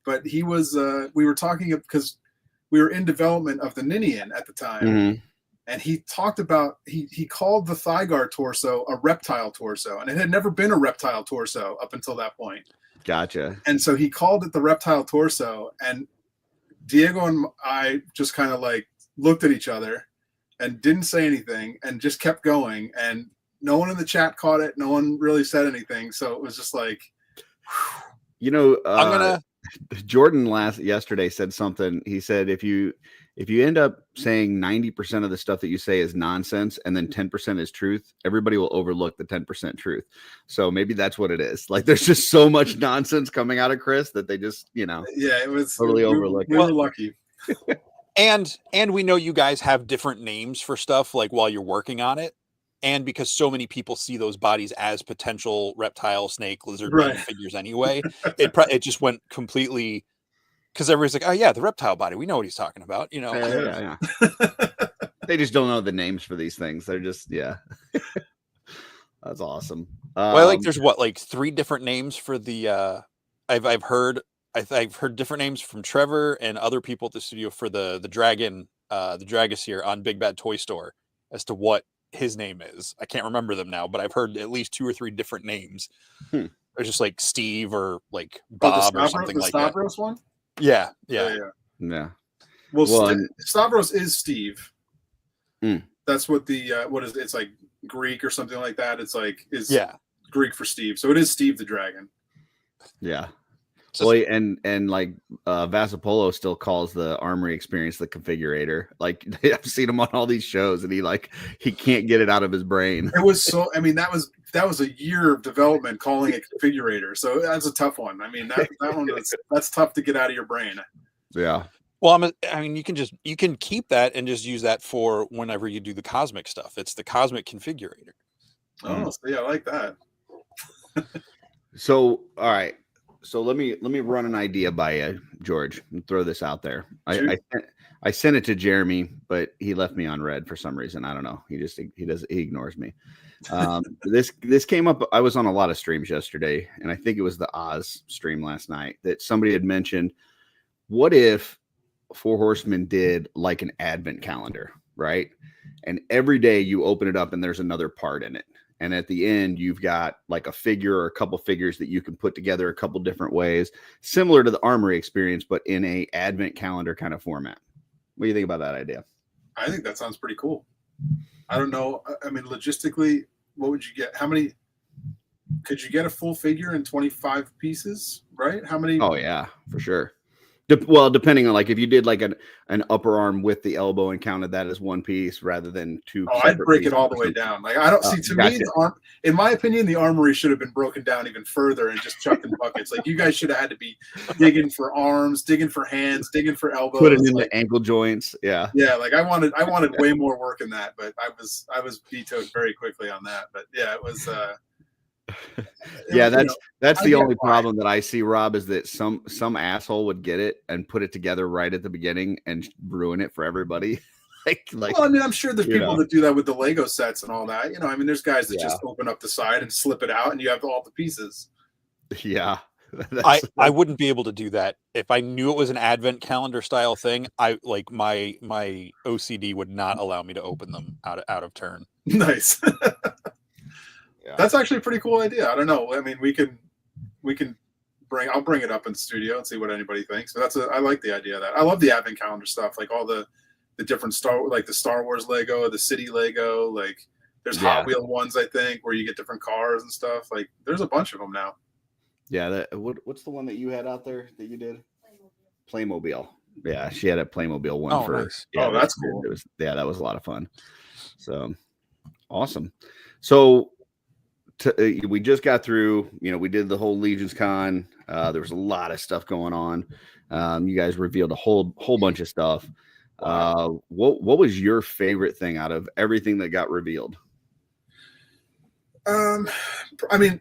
But he was. We were talking because we were in development of the Ninian at the time, and he talked about he called the thigh guard torso a reptile torso, and it had never been a reptile torso up until that point. Gotcha. And so he called it the reptile torso, and Diego and I just kind of like looked at each other and didn't say anything and just kept going. And no one in the chat caught it. No one really said anything. So it was just like, you know, Jordan yesterday said something. He said, if you end up saying 90% of the stuff that you say is nonsense and then 10% is truth, everybody will overlook the 10% truth. So maybe that's what it is. Like there's just so much nonsense coming out of Chris that they just, you know, it was totally overlooked. We were lucky. And we know you guys have different names for stuff like while you're working on it. And because so many people see those bodies as potential reptile, snake, lizard figures anyway, it just went completely. Because everybody's like, oh yeah, the reptile body. We know what he's talking about, you know. Yeah. They just don't know the names for these things. They're just That's awesome. Well, like there's like 3 different names for the. I've heard different names from Trevor and other people at the studio for the dragon, the Dragosaur on Big Bad Toy Store as to what his name is. I can't remember them now, but I've heard at least 2 or 3 different names. They're just like Steve or like Bob or something like that. Stavros one. Yeah. Well, Stavros is Steve. That's what what is it? It's like Greek or something like that. It's like Greek for Steve. So it is Steve the Dragon. Yeah. Well, and like Vasapolo still calls the Armory experience the configurator. Like I've seen him on all these shows, and he can't get it out of his brain. It was so. I mean, that was a year of development calling it configurator. So that's a tough one. I mean, that one that's tough to get out of your brain. Yeah. Well, I mean, you can keep that and just use that for whenever you do the cosmic stuff. It's the cosmic configurator. Oh, yeah, I like that. So, all right. So let me run an idea by you, George, and throw this out there. I sent it to Jeremy, but he left me on red for some reason. I don't know. He ignores me. This came up. I was on a lot of streams yesterday, and I think it was the Oz stream last night that somebody had mentioned. What if Four Horsemen did like an advent calendar, right? And every day you open it up and there's another part in it. and at the end you've got like a figure or a couple figures that you can put together a couple different ways, similar to the Armory experience, but in a advent calendar kind of format. What do you think about that idea? I think that sounds pretty cool. I don't know. I mean, logistically, what would you get? How many could you get a full figure in 25 pieces, right? How many? Oh yeah, for sure. Well, depending on like if you did like an upper arm with the elbow and counted that as one piece rather than two. Oh, I'd break it all the way down. Like I don't see. To me, in my opinion, the Armory should have been broken down even further and just chucked in buckets. Like you guys should have had to be digging for arms, digging for hands, digging for elbows, put it in like, the ankle joints. Yeah, yeah. Like I wanted way more work in that, but I was vetoed very quickly on that. But yeah, it was. Yeah, that's the only problem that I see, Rob, is that some asshole would get it and put it together right at the beginning and ruin it for everybody. like well, I mean, I'm sure there's people that do that with the Lego sets and all that. You know, I mean, there's guys that just open up the side and slip it out, and you have all the pieces. Yeah, I wouldn't be able to do that if I knew it was an advent calendar style thing. I like my OCD would not allow me to open them out of turn. Nice. That's actually a pretty cool idea. I don't know. I mean, I'll bring it up in the studio and see what anybody thinks. But I like the idea of that. I love the advent calendar stuff, like all the different the Star Wars Lego, the city Lego, like there's Hot Wheel ones, I think, where you get different cars and stuff. Like there's a bunch of them now. Yeah. What's the one that you had out there that you did? Playmobil. Yeah. She had a Playmobil one nice. Yeah, oh, that's cool. That was a lot of fun. So awesome. So we just got through, we did the whole Legions Con. There was a lot of stuff going on. You guys revealed a whole bunch of stuff. Wow. What was your favorite thing out of everything that got revealed? I mean,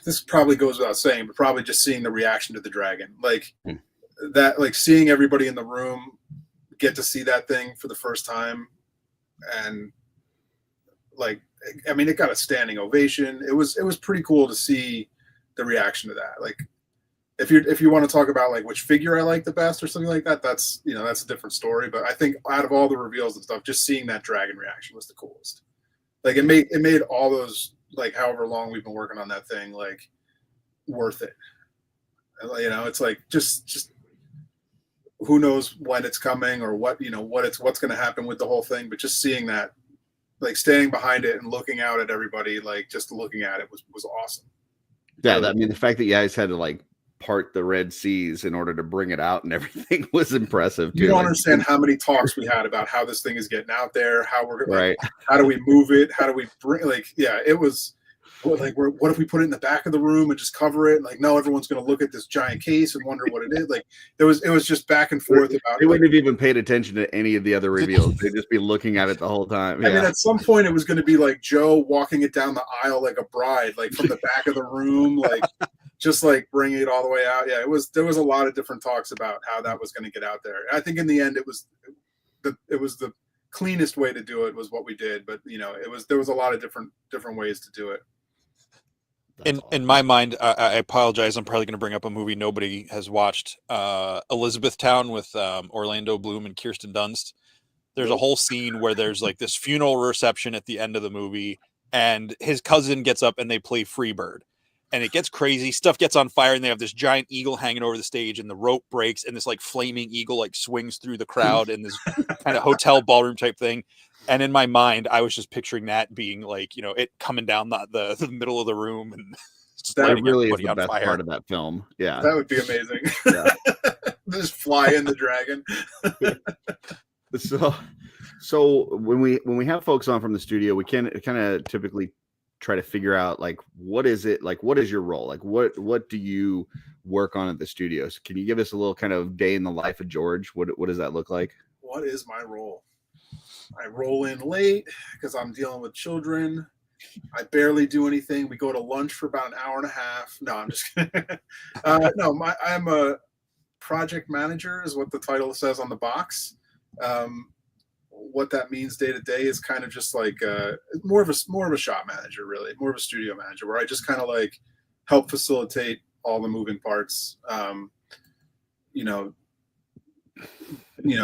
this probably goes without saying, but probably just seeing the reaction to the dragon, like that, like seeing everybody in the room get to see that thing for the first time. And like, I mean, it got a standing ovation. It was pretty cool to see the reaction to that. Like, if you want to talk about like which figure I like the best or something like that, that's a different story. But I think out of all the reveals and stuff, just seeing that dragon reaction was the coolest. Like it made all those, like however long we've been working on that thing, like worth it. It's like just who knows when it's coming or what's going to happen with the whole thing, but just seeing that. Like standing behind it and looking out at everybody, like just looking at it was awesome. Yeah, I mean the fact that you guys had to like part the Red Seas in order to bring it out and everything was impressive. You don't understand how many talks we had about how this thing is getting out there, how we're right. How do we move it? How do we bring it was like what if we put it in the back of the room and just cover it? Like no, everyone's going to look at this giant case and wonder what it is. Like it was just back and forth about. They wouldn't have even paid attention to any of the other reveals. They'd just be looking at it the whole time. I mean, at some point it was going to be like Joe walking it down the aisle like a bride, like from the back of the room, like just like bringing it all the way out. Yeah, there was a lot of different talks about how that was going to get out there. And I think in the end it was the cleanest way to do it was what we did, but there was a lot of different ways to do it. In my mind, I apologize. I'm probably going to bring up a movie nobody has watched, Elizabethtown with Orlando Bloom and Kirsten Dunst. There's a whole scene where there's like this funeral reception at the end of the movie, and his cousin gets up and they play Freebird. And it gets crazy. Stuff gets on fire, and they have this giant eagle hanging over the stage, and the rope breaks, and this like flaming eagle like swings through the crowd in this kind of hotel ballroom type thing. And in my mind, I was just picturing that being like, it coming down the middle of the room and just that really is the best part of that film. Yeah, that would be amazing. Yeah. Just fly in the dragon. So when we have folks on from the studio, we can kind of typically try to figure out like what is your role, like what do you work on at the studios? Can you give us a little kind of day in the life of George? What does that look like? What is my role? I roll in late because I'm dealing with children. I barely do anything. We go to lunch for about an hour and a half. No, I'm just kidding. I'm a project manager is what the title says on the box. What that means day to day is kind of just like more of a shop manager, really, more of a studio manager, where I just kind of like help facilitate all the moving parts.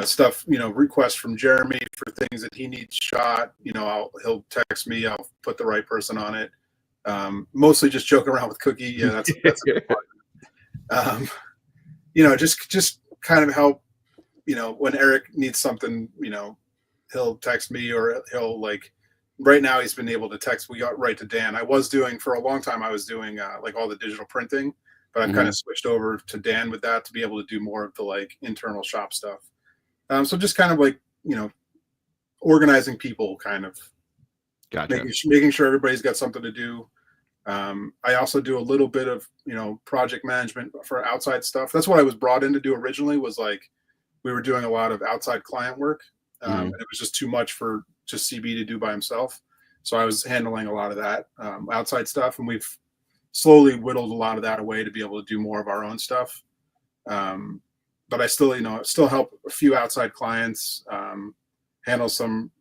stuff, requests from Jeremy for things that he needs shot. He'll text me. I'll put the right person on it. Mostly just joking around with Cookie. Yeah, that's just kind of help. When Eric needs something, he'll text me, or he'll right now he's been able to text. We got right to Dan. For a long time, I was doing all the digital printing, but I've kind of switched over to Dan with that to be able to do more of the internal shop stuff. So just kind of organizing people, kind of Gotcha. making sure everybody's got something to do. I also do a little bit of, project management for outside stuff. That's what I was brought in to do originally, was we were doing a lot of outside client work. And it was just too much for just CB to do by himself. So I was handling a lot of that outside stuff, and we've slowly whittled a lot of that away to be able to do more of our own stuff. But I still help a few outside clients, handle some,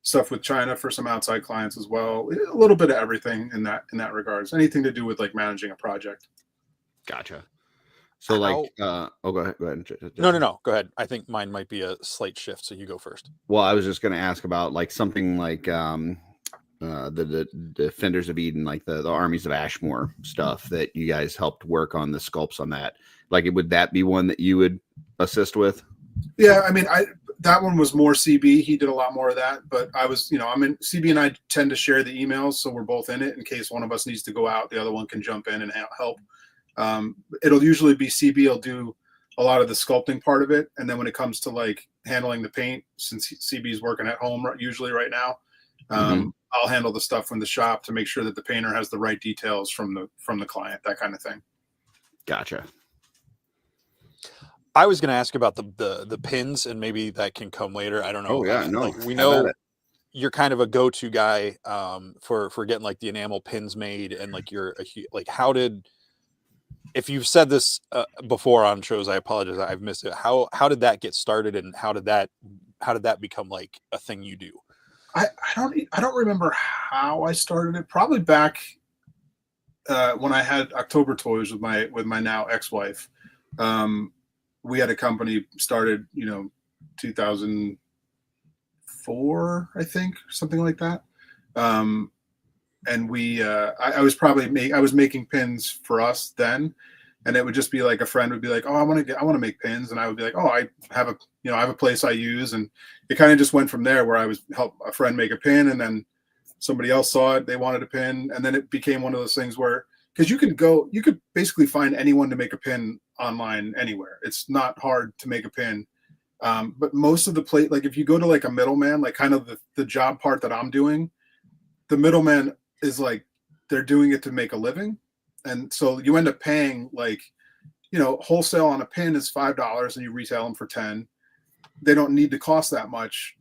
stuff with China for some outside clients as well. A little bit of everything in that regards. Anything to do with managing a project. Gotcha. So go ahead. No. Go ahead. I think mine might be a slight shift, so you go first. Well, I was just going to ask about something the Defenders of Eden, the Armies of Ashmore stuff that you guys helped work on the sculpts on that. Would that be one that you would assist with? Yeah, I mean, that one was more CB. He did a lot more of that, but I was, CB and I tend to share the emails, so we're both in it in case one of us needs to go out. The other one can jump in and help. It'll usually be CB will do a lot of the sculpting part of it, and then when it comes to handling the paint, since CB's working at home usually right now, I'll handle the stuff from the shop to make sure that the painter has the right details from the client, that kind of thing. Gotcha. I was going to ask about the pins, and maybe that can come later. I don't know. Oh yeah, no. We know you're kind of a go-to guy for getting the enamel pins made, and if you've said this before on shows, I apologize, I've missed it. How did that get started, and how did that become a thing you do? I don't remember how I started it. Probably back when I had October Toys with my now ex-wife. We had a company started, 2004, I think, something like that. And I was making pins for us then, and it would just be a friend would be like, oh, I want to make pins, and I would be like, oh, I have a place I use, and it kind of just went from there, where I was help a friend make a pin, and then somebody else saw it, they wanted a pin, and then it became one of those things where, because you could basically find anyone to make a pin online anywhere. It's not hard to make a pin. But most of the if you go to a middleman, kind of the job part that I'm doing, the middleman is they're doing it to make a living. And so you end up paying wholesale on a pin is $5 and you retail them for 10. They don't need to cost that much.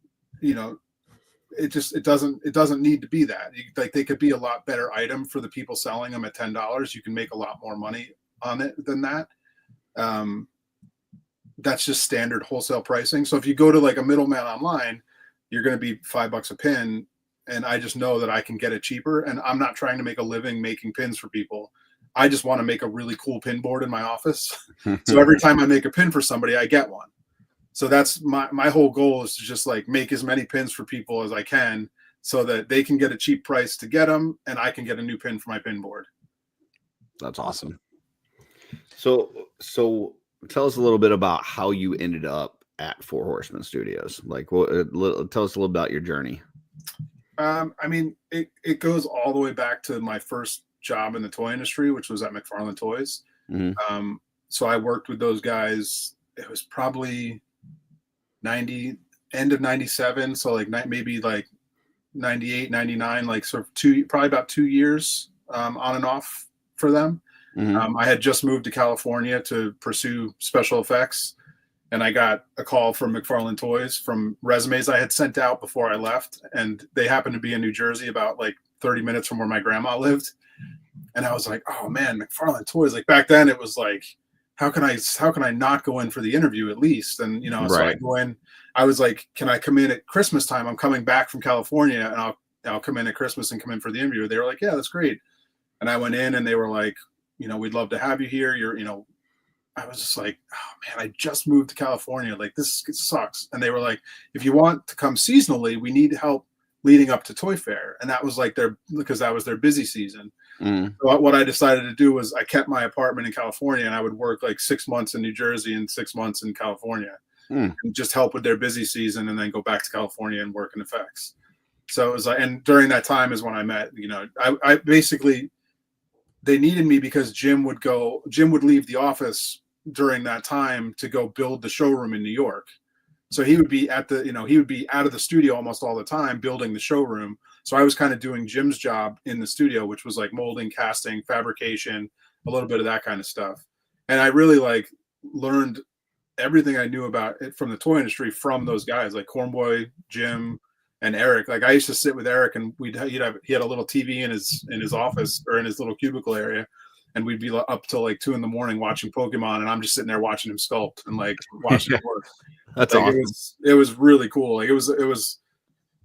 It doesn't need to be that. They could be a lot better item for the people selling them at $10. You can make a lot more money on it than that. That's just standard wholesale pricing. So if you go to a middleman online, you're going to be $5 a pin, and I just know that I can get it cheaper. And I'm not trying to make a living making pins for people. I just want to make a really cool pin board in my office. So every time I make a pin for somebody, I get one. So that's my whole goal, is to just make as many pins for people as I can, so that they can get a cheap price to get them, and I can get a new pin for my pin board. That's awesome. So tell us a little bit about how you ended up at Four Horsemen Studios. Tell us a little about your journey. I mean, it goes all the way back to my first job in the toy industry, which was at McFarlane Toys. So I worked with those guys. It was probably end of 97. So maybe 98, 99, probably about 2 years on and off for them. I had just moved to California to pursue special effects, and I got a call from McFarlane Toys from resumes I had sent out before I left, and they happened to be in New Jersey, about 30 minutes from where my grandma lived. And I was like, oh man, McFarlane Toys. Back then it was how can I not go in for the interview at least? And so I go in. I was like, can I come in at Christmas time? I'm coming back from California, and I'll come in at Christmas and come in for the interview. They were like, yeah, that's great. And I went in, and they were like, we'd love to have you here. You're, I was just like, oh man, I just moved to California. Like this sucks. And they were like, if you want to come seasonally, we need help leading up to Toy Fair. And that was like because that was their busy season. So what I decided to do was I kept my apartment in California, and I would work like 6 months in New Jersey and 6 months in California and just help with their busy season, and then go back to California and work in effects. So it was like, and during that time is when I met, I basically, they needed me because Jim would leave the office during that time to go build the showroom in New York. So he would be out of the studio almost all the time building the showroom. So I was kind of doing Jim's job in the studio, which was like molding, casting, fabrication, a little bit of that kind of stuff. And I really like learned everything I knew about it from the toy industry from those guys like Cornboy, Jim, and Eric. Like I used to sit with Eric, and he had a little TV in his office or in his little cubicle area, and we'd be up till like 2 a.m. watching Pokemon, and I'm just sitting there watching him sculpt and like watching him work. That's like, awesome. It was really cool. Like it was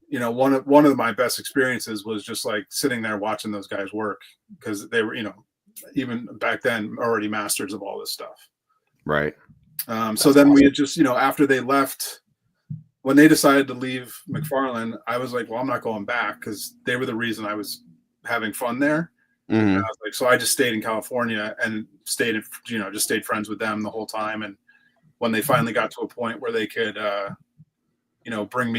one of my best experiences was just like sitting there watching those guys work, because they were even back then already masters of all this stuff. Right. So then we had just after they left, when they decided to leave McFarlane, I was like, well, I'm not going back, because they were the reason I was having fun there. And I was like, so I just stayed in California and just stayed friends with them the whole time. And when they finally got to a point where they could, bring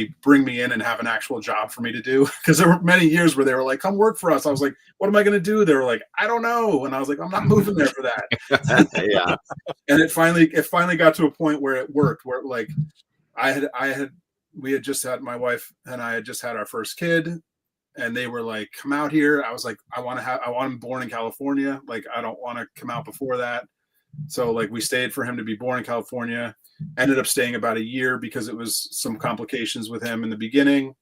me in and have an actual job for me to do, because there were many years where they were like, come work for us. I was like, what am I going to do? They were like, I don't know. And I was like, I'm not moving there for that. Yeah. And it finally got to a point where it worked, where like we had just had, my wife and I had just had our first kid, and they were like, come out here. I was like, I want him born in California. Like, I don't want to come out before that. So like we stayed for him to be born in California, ended up staying about a year because it was some complications with him in the beginning.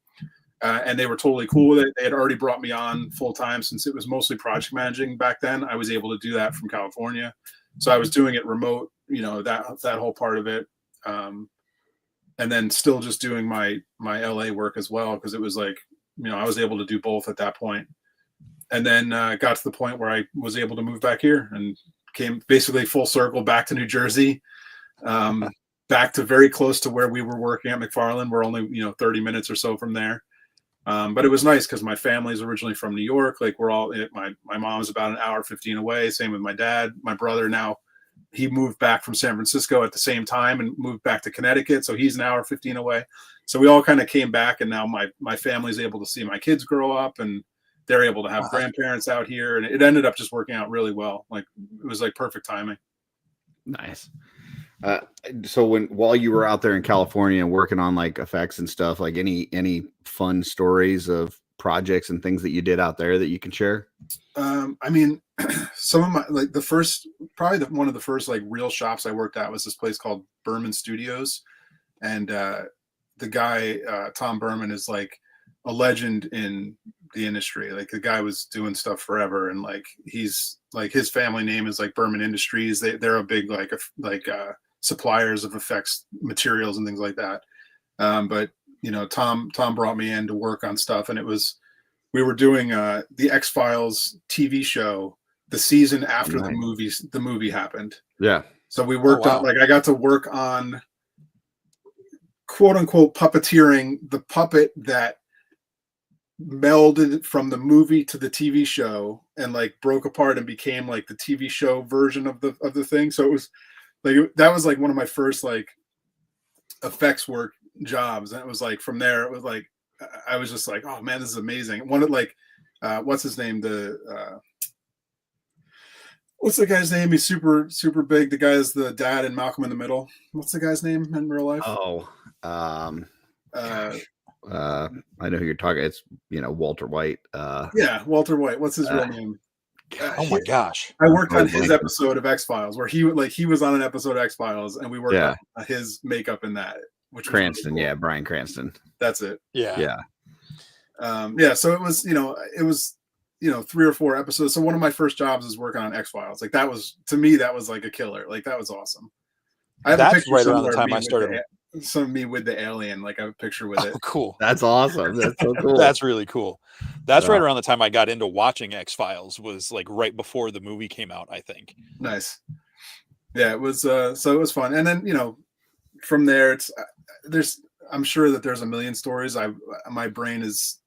And they were totally cool with it. They had already brought me on full time, since it was mostly project managing back then. I was able to do that from California. So I was doing it remote, that whole part of it. And then still just doing my LA work as well, because it was like, I was able to do both at that point. And then got to the point where I was able to move back here and came basically full circle back to New Jersey, back to very close to where we were working at McFarlane. We're only 30 minutes or so from there, but it was nice because my family's originally from New York. Like we're all, my mom's about an hour 15 away. Same with my dad. My brother now, he moved back from San Francisco at the same time and moved back to Connecticut, so he's an hour 15 away. So we all kind of came back, and now my family's able to see my kids grow up, and they're able to have grandparents out here, and it ended up just working out really well. Like it was like perfect timing. Nice. So while you were out there in California and working on like effects and stuff, like any fun stories of projects and things that you did out there that you can share? I mean, some of my like one of the first like real shops I worked at was this place called Berman Studios, and the guy Tom Berman is like a legend in the industry. Like the guy was doing stuff forever, and like he's like, his family name is like Berman Industries. They're a big like suppliers of effects materials and things like that. But Tom brought me in to work on stuff, and we were doing the X-Files TV show the season after the movie happened. Yeah. So we worked on, like, I got to work on quote unquote puppeteering the puppet that melded from the movie to the TV show and like broke apart and became like the TV show version of the thing. So it was like, that was like one of my first like effects work jobs. And it was like, from there, it was like, I was just like, oh man, this is amazing. One of like, what's his name? What's the guy's name? He's super, super big. The guy is the dad in Malcolm in the Middle. What's the guy's name in real life? I know who you're talking. It's Walter White. Yeah, Walter White. What's his real name? Oh my gosh! I worked on his episode of X-Files, where he was on an episode of X-Files, and we worked on his makeup in that. Which Cranston, really cool. Bryan Cranston. That's it. Yeah. So it was 3 or 4 episodes. So one of my first jobs is working on X-Files. Like that was, to me, that was like a killer. Like that was awesome. I have a picture right around the time I started. Some of me with the alien, like I have a picture with it. Oh, cool. That's awesome. That's so cool. That's really cool. That's right around the time I got into watching X-Files, was like right before the movie came out, I think. Nice. Yeah, it was so it was fun. And then, from there I'm sure that there's a million stories. My brain is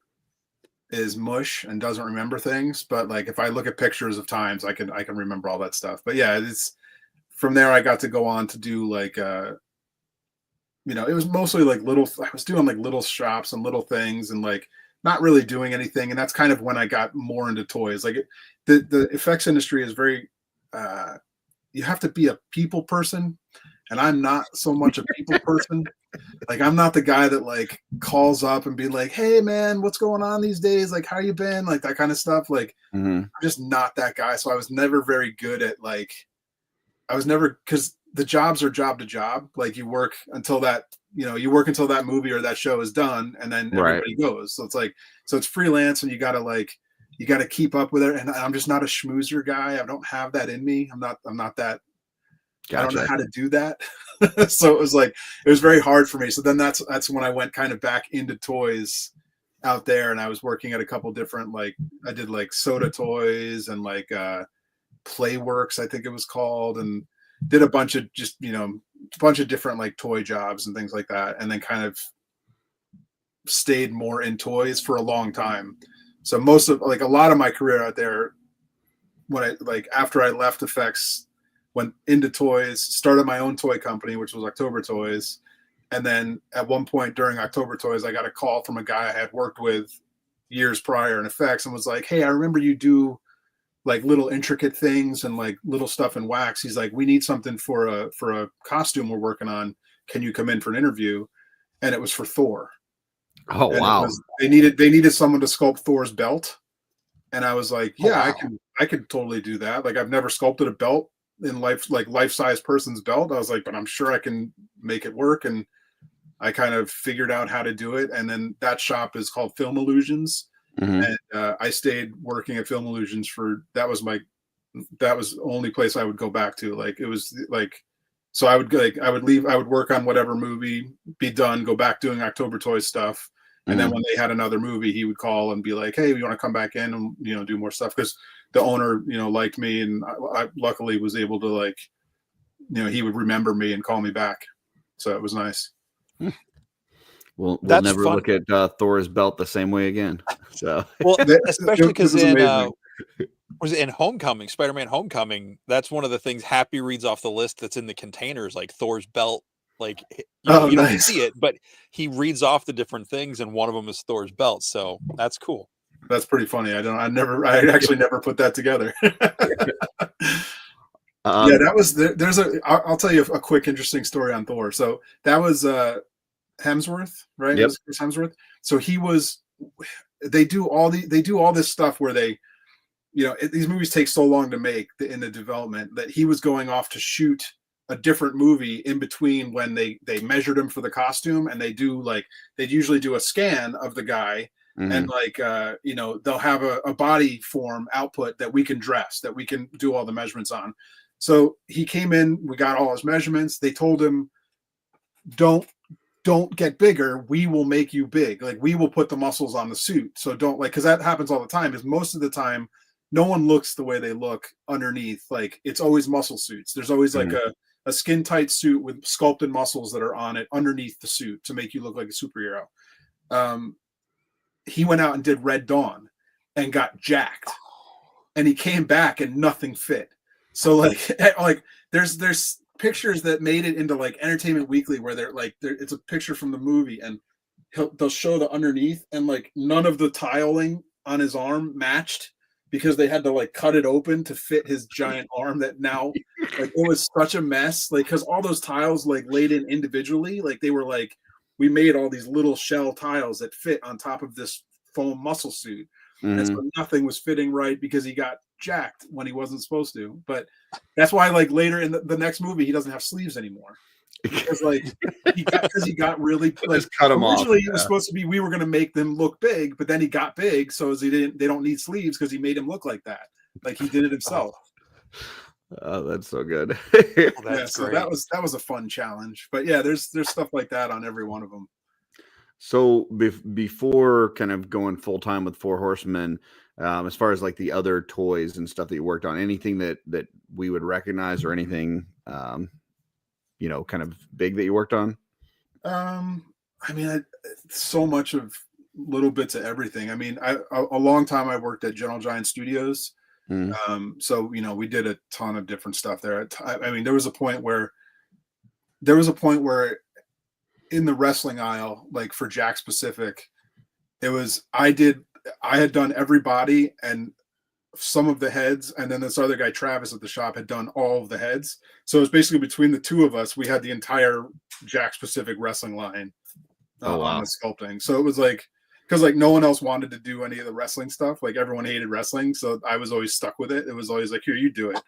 mush and doesn't remember things, but like if I look at pictures of times, I can remember all that stuff. But yeah, it's from there I got to go on to do like it was mostly like I was doing like little shops and little things and like not really doing anything. And that's kind of when I got more into toys. Like the effects industry is very you have to be a people person, and I'm not so much a people person. Like I'm not the guy that like calls up and be like, "Hey man, what's going on these days? Like how you been?" Like that kind of stuff. Like I'm just not that guy. So I was never very good at because the jobs are job to job. Like you work until that movie or that show is done, and then everybody goes. So it's freelance, and you gotta keep up with it. And I'm just not a schmoozer guy. I don't have that in me. I'm not that. Gotcha. I don't know how to do that. So it was very hard for me. So then that's when I went kind of back into toys out there, and I was working at a couple different, like I did like Soda Toys and like Playworks, I think it was called, and did a bunch of just, bunch of different like toy jobs and things like that. And then kind of stayed more in toys for a long time. So most of like a lot of my career out there, after I left effects, went into toys, started my own toy company, which was October Toys. And then at one point during October Toys, I got a call from a guy I had worked with years prior in effects and was like, "Hey, I remember you do like little intricate things and like little stuff in wax." He's like, "We need something for a costume we're working on. Can you come in for an interview?" And it was for Thor. Oh, and wow. They needed someone to sculpt Thor's belt. And I was like, "Yeah, I could totally do that. Like I've never sculpted a belt in life-size person's belt." I was like, "But I'm sure I can make it work." And I kind of figured out how to do it. And then that shop is called Film Illusions. And I stayed working at Film Illusions that was the only place I would go back to. Like it was like, so I would leave, I would work on whatever movie, be done, go back doing October Toys stuff. And then when they had another movie, he would call and be like, "Hey, you want to come back in and, do more stuff?" Because the owner, liked me, and I luckily was able to like, he would remember me and call me back. So it was nice. We'll never look at Thor's belt the same way again. So well, especially because in Homecoming, Spider-Man Homecoming, that's one of the things Happy reads off the list that's in the containers, like Thor's belt. Like you don't see it, but he reads off the different things, and one of them is Thor's belt. So that's cool. That's pretty funny. I actually never put that together. Yeah, that was I'll tell you a quick interesting story on Thor. So that was Hemsworth, right? Yep. It was Hemsworth. So they do all this stuff where they, these movies take so long to make in the development that he was going off to shoot a different movie in between when they measured him for the costume, and they'd usually do a scan of the guy. And they'll have a body form output that we can dress, that we can do all the measurements on. So he came in, we got all his measurements. They told him, don't get bigger. We will make you big. Like we will put the muscles on the suit. So don't because that happens all the time, is most of the time, no one looks the way they look underneath. Like it's always muscle suits. There's always like a skin tight suit with sculpted muscles that are on it underneath the suit to make you look like a superhero. He went out and did Red Dawn and got jacked, and he came back and nothing fit. So like there's pictures that made it into like Entertainment Weekly where it's a picture from the movie, and they'll show the underneath, and like none of the tiling on his arm matched because they had to like cut it open to fit his giant arm. That now like it was such a mess, like because all those tiles like laid in individually, like they were like, we made all these little shell tiles that fit on top of this foam muscle suit. And so nothing was fitting right because he got jacked when he wasn't supposed to. But that's why like later in the next movie, he doesn't have sleeves anymore. Because like he got really like just cut him off. Originally it was supposed to be, we were going to make them look big, but then he got big, so they don't need sleeves because he made him look like that. Like he did it himself. Oh, that's so good. So that was a fun challenge. But yeah, there's stuff like that on every one of them. So before kind of going full time with Four Horsemen, as far as like the other toys and stuff that you worked on, anything that we would recognize, or anything, you know, kind of big that you worked on? I mean, so much of little bits of everything. I mean, a long time I worked at Gentle Giant Studios. So, you know, we did a ton of different stuff there. I mean, there was a point where in the wrestling aisle, like for Jack Specific, it was, I had done everybody and some of the heads, and then this other guy, Travis, at the shop had done all of the heads. So it was basically between the two of us, we had the entire Jack Specific wrestling line on the sculpting. So it was like, because like no one else wanted to do any of the wrestling stuff. Like everyone hated wrestling, so I was always stuck with it. It was always like, here, you do it.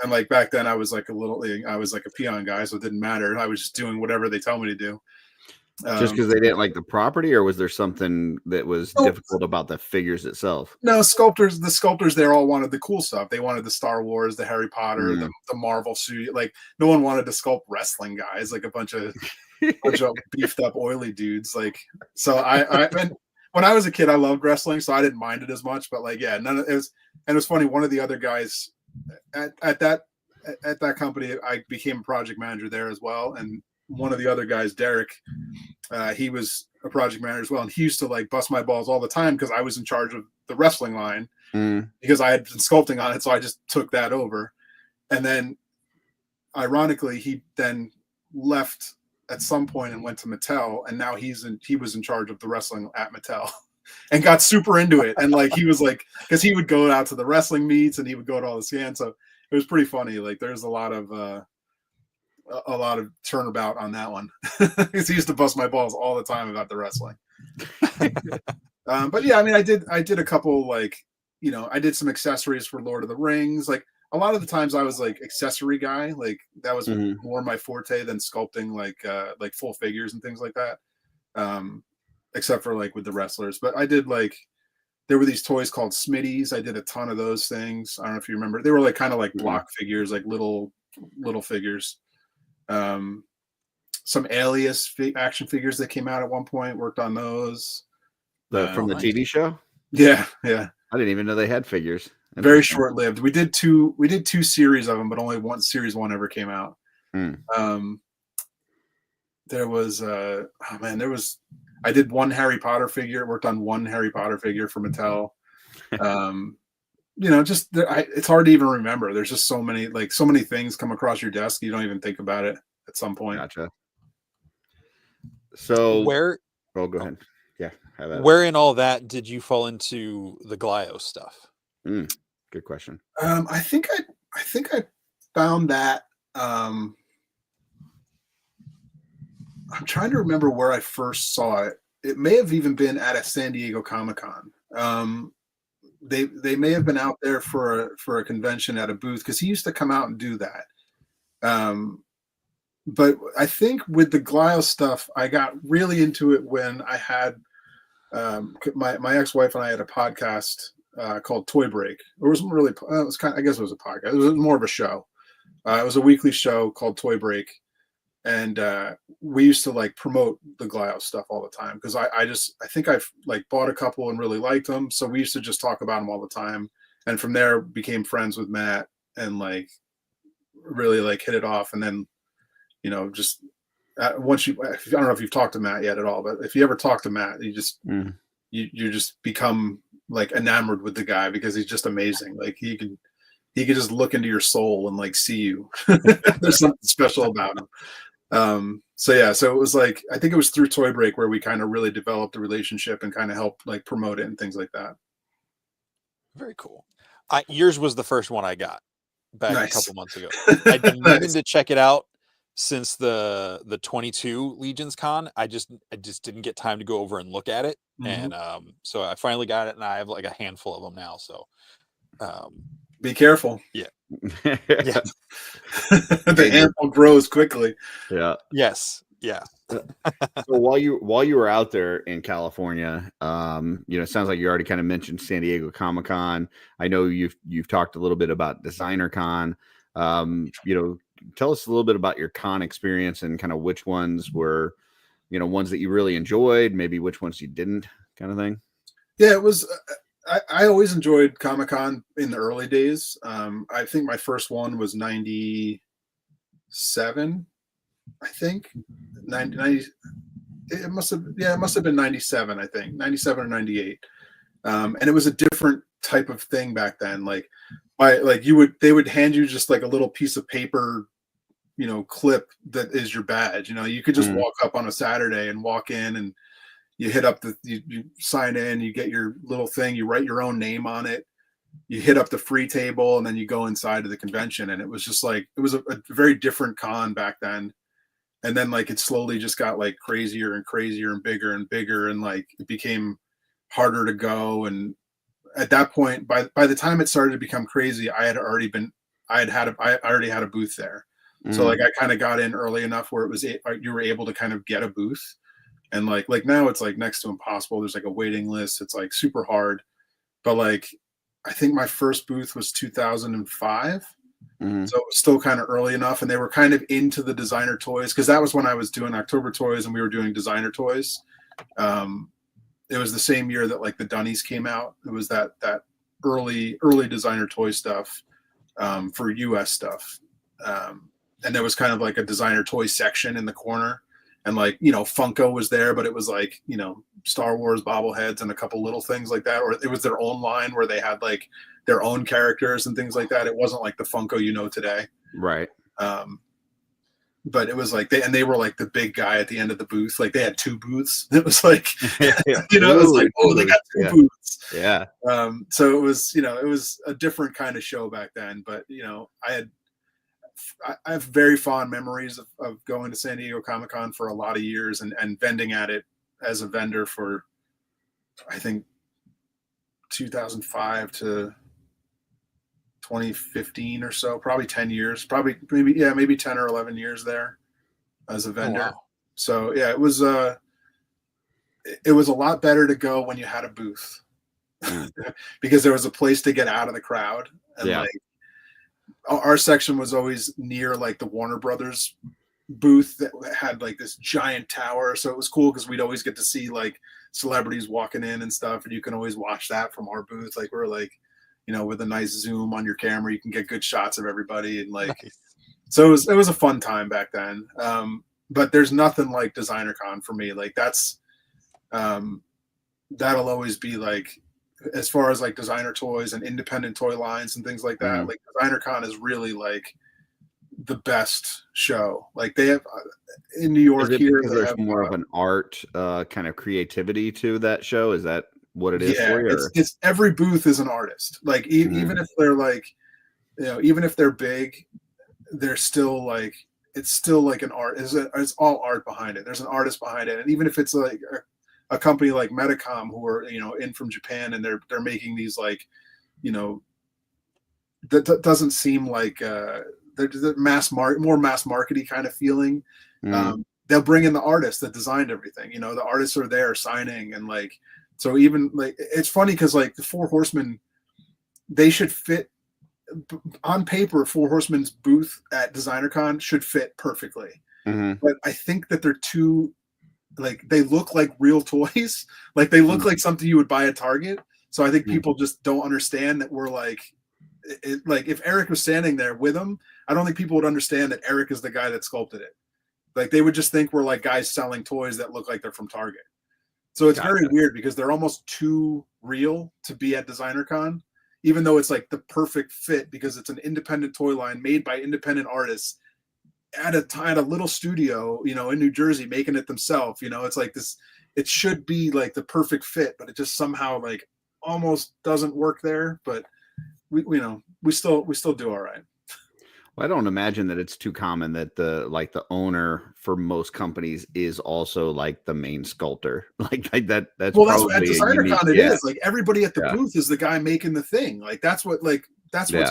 And like back then, I was like a peon guy, so it didn't matter. I was just doing whatever they tell me to do. Just because they didn't like the property, or was there something that was difficult about the figures itself? No, the sculptors there all wanted the cool stuff. They wanted the Star Wars, the Harry Potter, the Marvel suit. Like no one wanted to sculpt wrestling guys, like a bunch of beefed up oily dudes. Like, so I when I was a kid, I loved wrestling, so I didn't mind it as much. But like, yeah, none of it was. And it was funny. One of the other guys at that company, I became a project manager there as well. And one of the other guys, Derek, he was a project manager as well, and he used to like bust my balls all the time because I was in charge of the wrestling line because I had been sculpting on it, so I just took that over. And then, ironically, he then left at some point and went to Mattel, and now he was in charge of the wrestling at Mattel, and got super into it. And like he was like, because he would go out to the wrestling meets and he would go to all the scans, so it was pretty funny. Like there's a lot of turnabout on that one because he used to bust my balls all the time about the wrestling. But yeah, I mean, I did a couple, like, you know, I did some accessories for Lord of the Rings. Like a lot of the times I was like accessory guy, like that was more my forte than sculpting like full figures and things like that. Except for like with the wrestlers. But I did like, there were these toys called Smitties. I did a ton of those things. I don't know if you remember. They were like kind of like block figures, like little figures. Some Alias action figures that came out at one point, worked on those. From the TV show? Yeah. I didn't even know they had figures. Very short-lived. We did two series of them, but only series one ever came out. There was I did one Harry Potter figure, worked on one Harry Potter figure for Mattel. You know, just it's hard to even remember. There's just so many things come across your desk, you don't even think about it at some point. Gotcha. So go ahead. Yeah. Where in all that did you fall into the Glio stuff? Good question. I think I found that. I'm trying to remember where I first saw it. It may have even been at a San Diego Comic-Con. They may have been out there for a convention at a booth, because he used to come out and do that. But I think with the Glio stuff, I got really into it when I had my ex-wife and I had a podcast called Toy Break. It wasn't really, it was kind of, I guess it was a podcast. It was more of a show. It was a weekly show called Toy Break. And we used to like promote the Glio stuff all the time, because I think I've like bought a couple and really liked them. So we used to just talk about them all the time. And from there became friends with Matt and like really like hit it off. And then, you know, just once I don't know if you've talked to Matt yet at all, but if you ever talk to Matt, you just, you just become like enamored with the guy, because he's just amazing. Like he could just look into your soul and like see you. There's something special about him. So it was like, I think it was through Toy Break where we kind of really developed a relationship and kind of helped like promote it and things like that. Very cool. Yours was the first one I got back a couple months ago. I've been meaning to check it out since the 22 Legions Con. I just didn't get time to go over and look at it. And so I finally got it, and I have like a handful of them now. So be careful. Yeah. Yeah. The handful grows quickly. Yeah. Yes. Yeah. So while you were out there in California, you know, it sounds like you already kind of mentioned San Diego Comic-Con. I know you've talked a little bit about Designer Con. You know, tell us a little bit about your con experience and kind of which ones were, you know, ones that you really enjoyed, maybe which ones you didn't, kind of thing. Yeah, it was I always enjoyed Comic-Con in the early days. I think my first one was 97, I think. 90, it must have been 97, I think. 97 or 98. And it was a different type of thing back then. Like they would hand you just like a little piece of paper, clip that is your badge. You could just walk up on a Saturday and walk in and you hit up you sign in, you get your little thing, you write your own name on it, you hit up the free table, and then you go inside of the convention. And it was just like, it was a very different con back then. And then like it slowly just got like crazier and crazier and bigger, and like it became harder to go. And at that point, by the time it started to become crazy, I already had a booth there. So like I kind of got in early enough where you were able to kind of get a booth. And like now it's like next to impossible. There's like a waiting list. It's like super hard. But like I think my first booth was 2005. So it was still kind of early enough, and they were kind of into the designer toys, because that was when I was doing October Toys and we were doing designer toys. It was the same year that like the Dunnies came out. It was that early designer toy stuff for US stuff. And there was kind of like a designer toy section in the corner. And like, Funko was there, but it was like, Star Wars bobbleheads and a couple little things like that. Or it was their own line where they had like their own characters and things like that. It wasn't like the Funko today. Right. But it was like they were like the big guy at the end of the booth. Like they had two booths. It was like, it was like, oh, they got two booths. Yeah. So it was, it was a different kind of show back then. But, I have very fond memories of going to San Diego Comic-Con for a lot of years and vending at it as a vendor for, I think, 2005 to 2015 or so, probably 10 years, maybe 10 or 11 years there as a vendor. Oh, wow. So yeah, it was a lot better to go when you had a booth because there was a place to get out of the crowd. And like our section was always near like the Warner Brothers booth that had like this giant tower. So it was cool because we'd always get to see like celebrities walking in and stuff. And you can always watch that from our booth. Like we're like, with a nice zoom on your camera, you can get good shots of everybody. And like, so it was a fun time back then. But there's nothing like Designer Con for me. Like that'll always be like, as far as like designer toys and independent toy lines and things like that, like Designer Con is really like the best show. Like they have in New York here, there's more of an art kind of creativity to that show. Is that what it is for you? It's every booth is an artist. Like even if they're like, even if they're big, they're still like, it's still like an art. It's all art behind it. There's an artist behind it. And even if it's like a company like Medicom who are in from Japan and they're making these like that doesn't seem like they're more mass markety kind of feeling. They'll bring in the artists that designed everything. The artists are there signing, and like, so even like it's funny because like the Four Horsemen, they should fit on paper. Four Horsemen's booth at Designer Con should fit perfectly, but I think that they're too. Like they look like real toys. Like they look like something you would buy at Target. So I think people just don't understand that we're like, like if Eric was standing there with them, I don't think people would understand that Eric is the guy that sculpted it. Like they would just think we're like guys selling toys that look like they're from Target. So it's very weird because they're almost too real to be at Designer Con, even though it's like the perfect fit because it's an independent toy line made by independent artists at a little studio, in New Jersey, making it themselves. It's like this, it should be like the perfect fit, but it just somehow like almost doesn't work there. But we still do all right. Well, I don't imagine that it's too common that the owner for most companies is also like the main sculptor. Like that. That's well, probably that's what at Designer Con it is. Like everybody at the booth is the guy making the thing. Like that's what's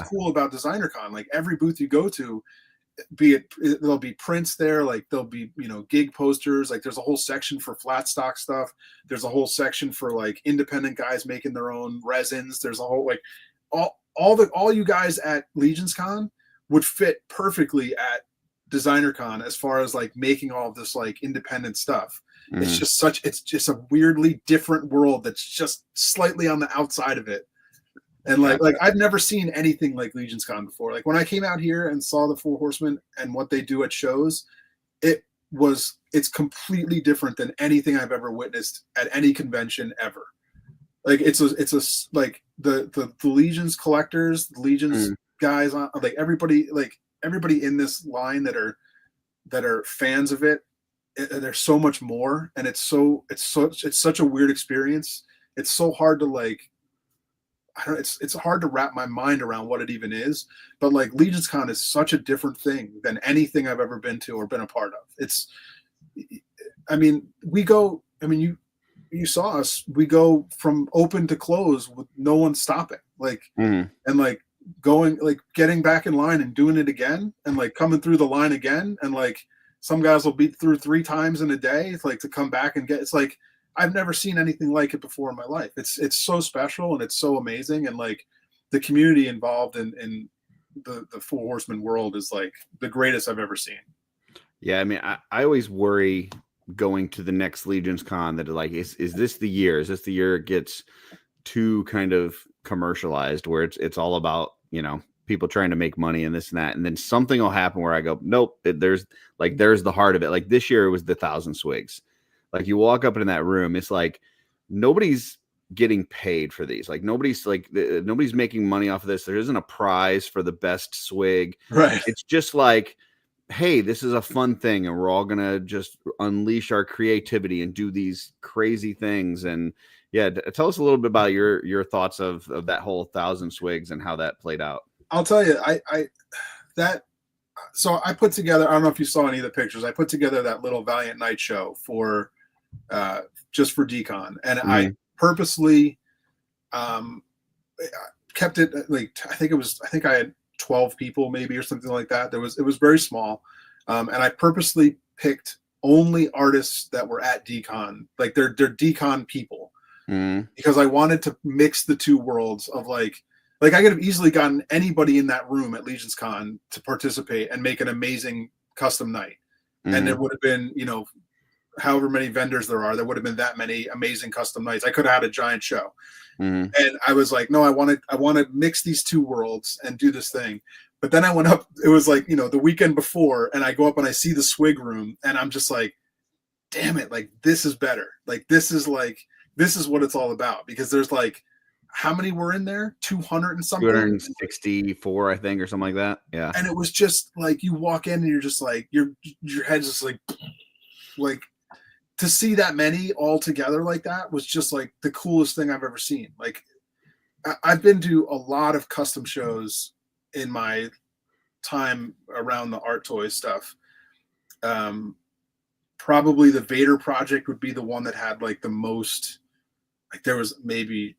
cool about Designer Con. Like every booth you go to, there'll be prints there, like there'll be gig posters, like there's a whole section for flat stock stuff, there's a whole section for like independent guys making their own resins, there's a whole like all you guys at Legions Con would fit perfectly at designer con as far as like making all of this like independent stuff. Mhm. It's just a weirdly different world that's just slightly on the outside of it. And like I've never seen anything like Legion's Con before. Like when I came out here and saw the Four Horsemen and what they do at shows, it's completely different than anything I've ever witnessed at any convention ever. Like it's like the Legion's collectors, the Legion's guys on, like everybody in this line that are fans of it. There's so much more, and it's such a weird experience. It's so hard to like. It's hard to wrap my mind around what it even is, but like Legion's Con is such a different thing than anything I've ever been to or been a part of. You saw us, we go from open to close with no one stopping, like, and like going, like getting back in line and doing it again and like coming through the line again. And like some guys will beat through 3 times in a day. It's like to come back and it's like, I've never seen anything like it before in my life. It's so special and it's so amazing. And like the community involved in the Four Horsemen world is like the greatest I've ever seen. Yeah. I mean, I always worry going to the next Legion's Con that like, is this the year? Is this the year it gets too kind of commercialized where it's all about, you know, people trying to make money and this and that. And then something will happen where I go, nope, there's the heart of it. Like this year it was the 1,000 Swigs. Like you walk up in that room, it's like nobody's getting paid for these. Like nobody's making money off of this. There isn't a prize for the best swig. Right. It's just like, hey, this is a fun thing, and we're all gonna just unleash our creativity and do these crazy things. And yeah, tell us a little bit about your thoughts of that whole 1,000 Swigs and how that played out. I'll tell you, so I put together, I don't know if you saw any of the pictures. I put together that little Valiant Night show for just for Decon, and I purposely kept it like I think I had 12 people maybe or something like that. It was very small, and I purposely picked only artists that were at Decon, like they're Decon people, because I wanted to mix the two worlds of like I could have easily gotten anybody in that room at Legion's Con to participate and make an amazing custom night, and there would have been, you know, however many vendors there would have been that many amazing custom nights. I could have had a giant show. And I was like, no, I want to mix these two worlds and do this thing. But then I went up, it was like, you know, the weekend before, and I go up and I see the swig room, and I'm just like, damn it, like this is better. Like this is what it's all about, because there's like, how many were in there? 200 and something? 264, I think, or something like that. Yeah. And it was just like, you walk in and you're just like, your head's just like to see that many all together like that was just like the coolest thing I've ever seen. Like I've been to a lot of custom shows in my time around the art toys stuff. Probably the Vader project would be the one that had like the most, like there was maybe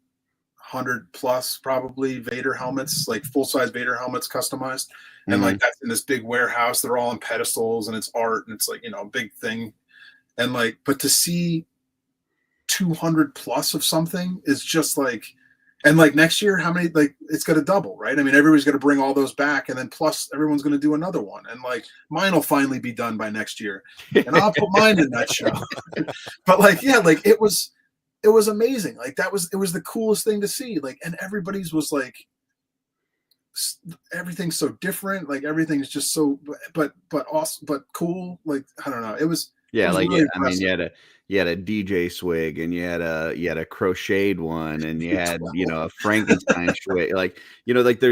100 plus probably Vader helmets, like full-size Vader helmets customized. And like that's in this big warehouse. They're all on pedestals and it's art and it's like, you know, a big thing. And like, but to see 200 plus of something is just like, and like next year, how many, like it's going to double, right? I mean, everybody's going to bring all those back, and then plus everyone's going to do another one. And like mine will finally be done by next year, and I'll put mine in that show. But like, yeah, like it was amazing. Like it was the coolest thing to see. Like, and everybody's was like, everything's so different. Like everything's just so, but awesome, but cool. Like, I don't know. It was, yeah, was like really I mean, you had a DJ swig, and you had a crocheted one, and you had, you know, a Frankenstein swig. Like, you know, like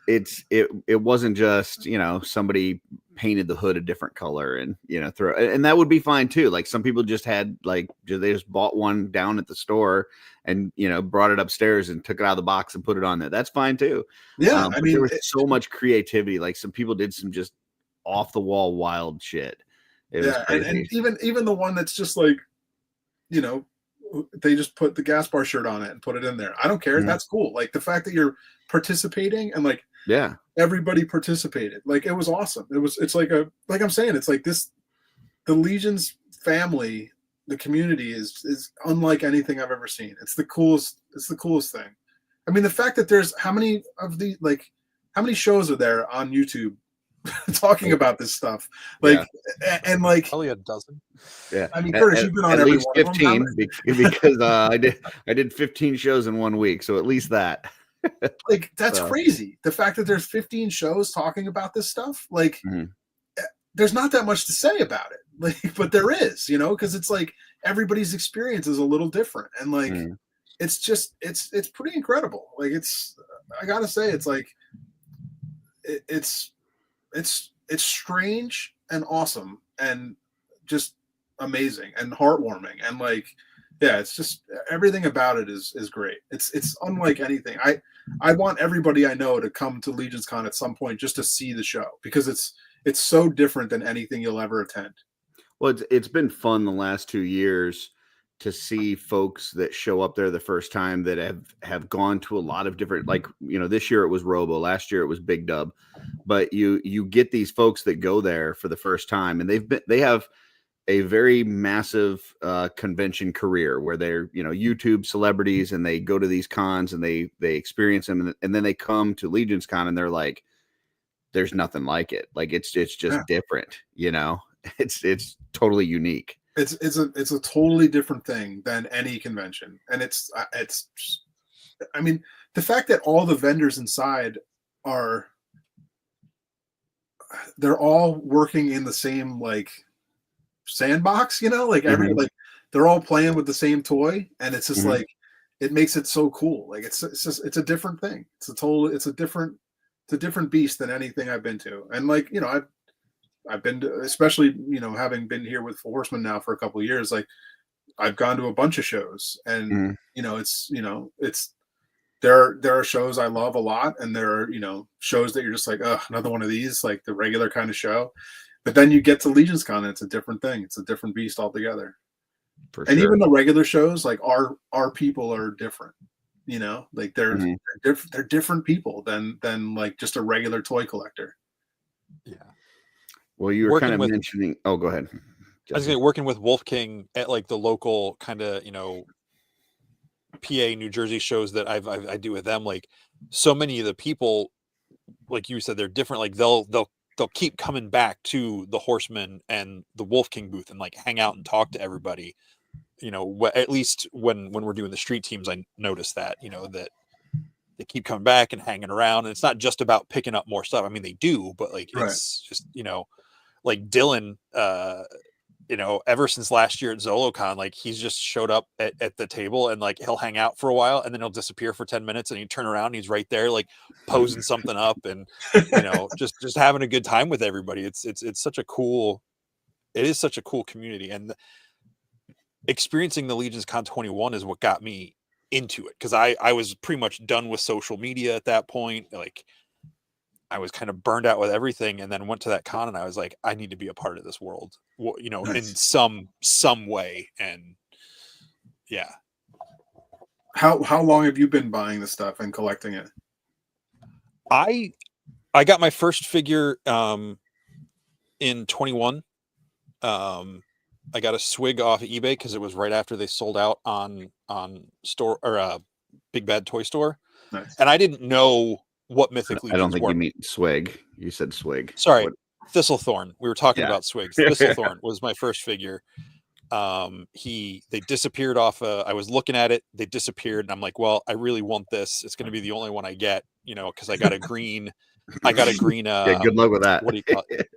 it wasn't just, you know, somebody painted the hood a different color and, you know, and that would be fine too. Like some people just had like, they just bought one down at the store and, you know, brought it upstairs and took it out of the box and put it on there. That's fine too. Yeah. I mean, there was so much creativity. Like some people did some just off the wall wild shit. Yeah, and even the one that's just like, you know, they just put the Gaspar shirt on it and put it in there. I don't care. That's cool. Like the fact that you're participating and like, yeah, everybody participated. Like it was awesome. It's like I'm saying, it's like this, the Legion's family, the community is unlike anything I've ever seen. It's the coolest thing. I mean, the fact that there's how many shows are there on YouTube talking about this stuff. Like, and like, probably a dozen. Yeah, I mean, Curtis, you've been on at every least one of them. 15 because I did 15 shows in 1 week, so at least that. Like, that's crazy. The fact that there's 15 shows talking about this stuff, like, there's not that much to say about it. Like, but there is, you know, because it's like everybody's experience is a little different, and like, it's just it's pretty incredible. Like, it's, I gotta say, it's like it's strange and awesome and just amazing and heartwarming, and like, yeah, it's just everything about it is great. It's unlike anything. I want everybody I know to come to Legion's Con at some point just to see the show, because it's so different than anything you'll ever attend. Well, it's been fun the last 2 years to see folks that show up there the first time that have gone to a lot of different, like, you know, this year it was Robo, last year it was Big Dub, but you get these folks that go there for the first time, and they have a very massive convention career where they're, you know, YouTube celebrities, and they go to these cons and they experience them, and then they come to Legion's Con and they're like, there's nothing like it. Like, it's just different, you know. It's totally unique. It's a totally different thing than any convention, and it's I mean, the fact that all the vendors inside they're all working in the same, like, sandbox, you know, like like they're all playing with the same toy, and it's just like, it makes it so cool. Like, it's a different thing. It's a different beast than anything I've been to. And like, you know, I've been to, especially, you know, having been here with Horseman now for a couple of years, like, I've gone to a bunch of shows, and you know, there are shows I love a lot, and there are, you know, shows that you're just like, oh, another one of these, like the regular kind of show. But then you get to Legion's Con, and it's a different thing. It's a different beast altogether. And even the regular shows, like, our people are different, you know, like they're different people than like just a regular toy collector. Yeah. Well, you were kind of mentioning. Oh, go ahead. I was working with Wolf King at like the local kind of, you know, PA New Jersey shows that I do with them. Like, so many of the people, like you said, they're different. Like, they'll keep coming back to the Horseman and the Wolf King booth and like hang out and talk to everybody. You know, at least when we're doing the street teams, I notice that, you know, that they keep coming back and hanging around, and it's not just about picking up more stuff. I mean, they do, but like, it's just, you know, like Dylan, you know, ever since last year at ZoloCon, like, he's just showed up at the table, and like, he'll hang out for a while, and then he'll disappear for 10 minutes, and he'd turn around and he's right there, like, posing something up, and, you know, just having a good time with everybody. It's such a cool, it is such a cool community. And experiencing the Legion's Con 21 is what got me into it, because I was pretty much done with social media at that point. Like, I was kind of burned out with everything, and then went to that con, and I was like, I need to be a part of this world, you know, in some way. And yeah. How long have you been buying the stuff and collecting it? I got my first figure in 21. I got a Swig off of eBay because it was right after they sold out on store, or Big Bad Toy Store. Nice. And I didn't know what Mythic Legions I don't think were. you mean Swig. You said Swig. Sorry, Thistlethorn. We were talking about Swigs. Thistlethorn was my first figure. They disappeared off. I was looking at it. They disappeared, and I'm like, well, I really want this. It's going to be the only one I get, you know, because I got a green. Yeah, good luck with that. What do you call it?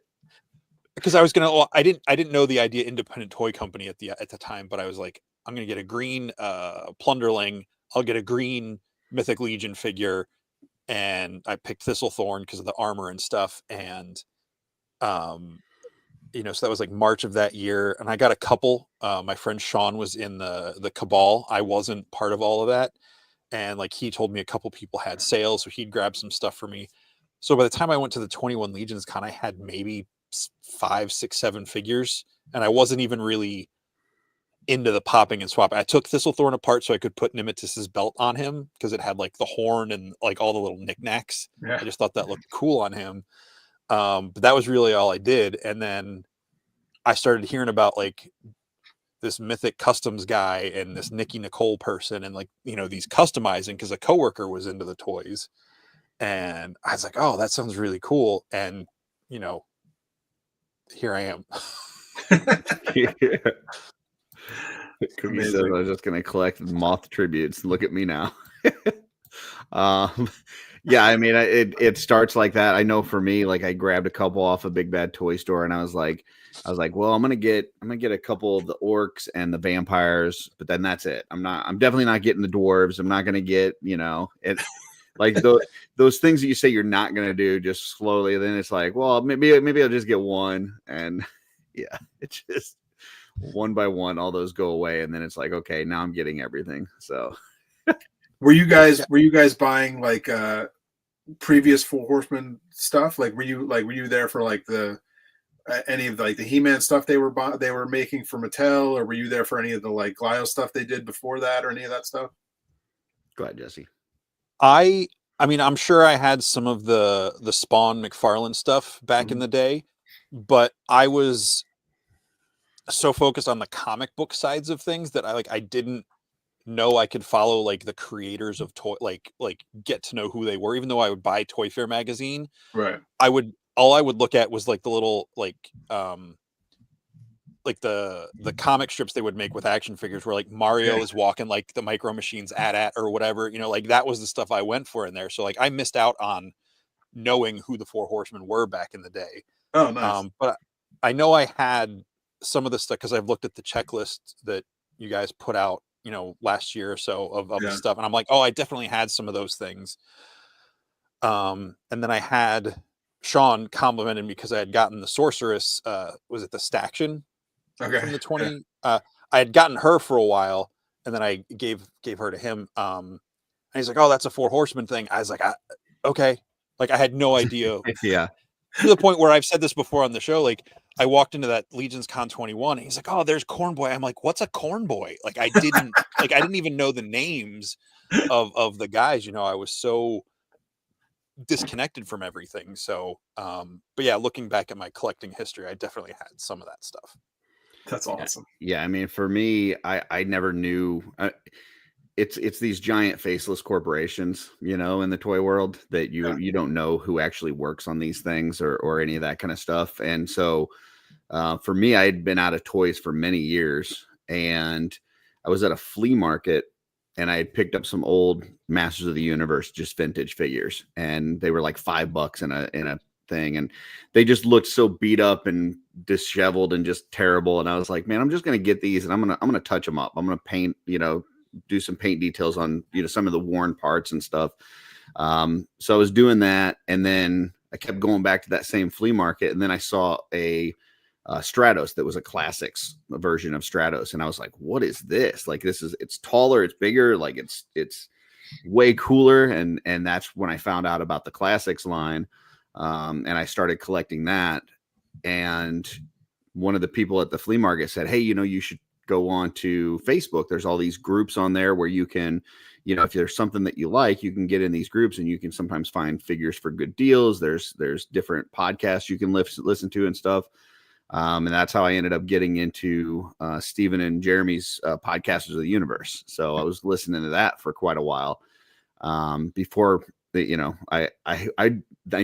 Because I was gonna. Well, I didn't know the idea independent toy company at the time, but I was like, I'm gonna get a green Plunderling. I'll get a green Mythic Legion figure, and I picked Thistlethorn because of the armor and stuff. And you know, so that was like March of that year, and I got a couple. My friend Sean was in the Cabal. I wasn't part of all of that, and like, he told me a couple people had sales, so he'd grab some stuff for me. So by the time I went to the 21 Legions Con, I had maybe 5, 6, 7 figures, and I wasn't even really into the popping and swapping. I took Thistlethorn apart so I could put Nemetis's belt on him, because it had like the horn and like all the little knickknacks. I just thought that looked cool on him. But that was really all I did. And then I started hearing about like this Mythic Customs guy and this Nikki Nicole person, and like, you know, these customizing, because a coworker was into the toys, and I was like, oh, that sounds really cool. And you know, here I am. Cookie says I was just going to collect moth tributes. Look at me now. Yeah, I mean, it starts like that. I know for me, like I grabbed a couple off a Big Bad Toy Store, and I was like, well, I'm gonna get a couple of the orcs and the vampires, but then that's it. I'm definitely not getting the dwarves. I'm not gonna get, it like those things that you say you're not gonna do just slowly. Then it's like, well, maybe I'll just get one, and yeah, it's just one by one, all those go away, and then it's like, okay, now I'm getting everything. So. Were you guys buying like previous Four Horsemen stuff? Like were you there for like the any of the, like the He-Man stuff they were making for Mattel, or were you there for any of the like Glio stuff they did before that, or any of that stuff? Go ahead, Jesse. I mean, I'm sure I had some of the Spawn McFarlane stuff back in the day, but I was so focused on the comic book sides of things that I didn't know I could follow like the creators of toy, like get to know who they were, even though I would buy Toy Fair magazine. Right. All I would look at was like the little like the comic strips they would make with action figures where like Mario is walking like the Micro Machines at or whatever, like that was the stuff I went for in there. So like I missed out on knowing who the Four Horsemen were back in the day. Oh, nice. But I know I had some of the stuff because I've looked at the checklist that you guys put out, last year or so of the stuff. And I'm like, oh, I definitely had some of those things. And then I had Sean complimented me because I had gotten the Sorceress, was it the Staction? Okay. From the 20. I had gotten her for a while, and then I gave her to him. And he's like, oh, that's a Four Horsemen thing. I was like, okay. Like I had no idea. Yeah. To the point where I've said this before on the show, like I walked into that Legion's Con 21 and he's like, oh, there's Corn Boy. I'm like, what's a Corn Boy? Like I didn't even know the names of the guys, I was so disconnected from everything. So, but yeah, looking back at my collecting history, I definitely had some of that stuff. That's awesome. Yeah. I mean, for me, I never knew, it's these giant faceless corporations, in the toy world that you don't know who actually works on these things or any of that kind of stuff. And so for me, I had been out of toys for many years, and I was at a flea market, and I had picked up some old Masters of the Universe, just vintage figures, and they were like $5 in a thing, and they just looked so beat up and disheveled and just terrible. And I was like, man, I'm just gonna get these, and I'm gonna touch them up. I'm gonna paint, do some paint details on some of the worn parts and stuff. So I was doing that, and then I kept going back to that same flea market, and then I saw a Stratos that was a classics version of Stratos, and I was like, what is this? Like it's taller, it's bigger, like it's way cooler. And that's when I found out about the classics line, and I started collecting that. And one of the people at the flea market said, hey, you should go on to Facebook. There's all these groups on there where you can, if there's something that you like, you can get in these groups, and you can sometimes find figures for good deals. There's different podcasts you can listen to and stuff. And that's how I ended up getting into Stephen and Jeremy's Podcasters of the Universe. So I was listening to that for quite a while before I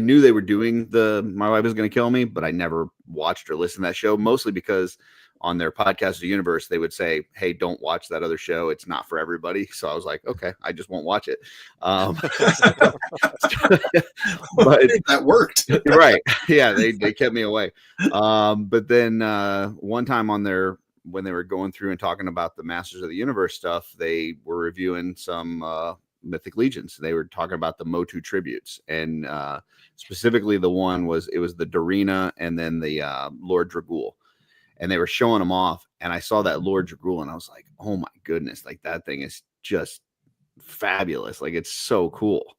knew they were doing My Wife Was Going to Kill Me, but I never watched or listened to that show, mostly because on their Podcast of the Universe, they would say, hey, don't watch that other show. It's not for everybody. So I was like, okay, I just won't watch it. But that worked. Right. Yeah. They kept me away. But then one time when they were going through and talking about the Masters of the Universe stuff, they were reviewing some Mythic Legions. They were talking about the Motu tributes, and specifically the one was the Dorina and then the Lord Dragul. And they were showing them off, and I saw that Lord Dragul, and I was like, oh my goodness, like that thing is just fabulous. Like it's so cool.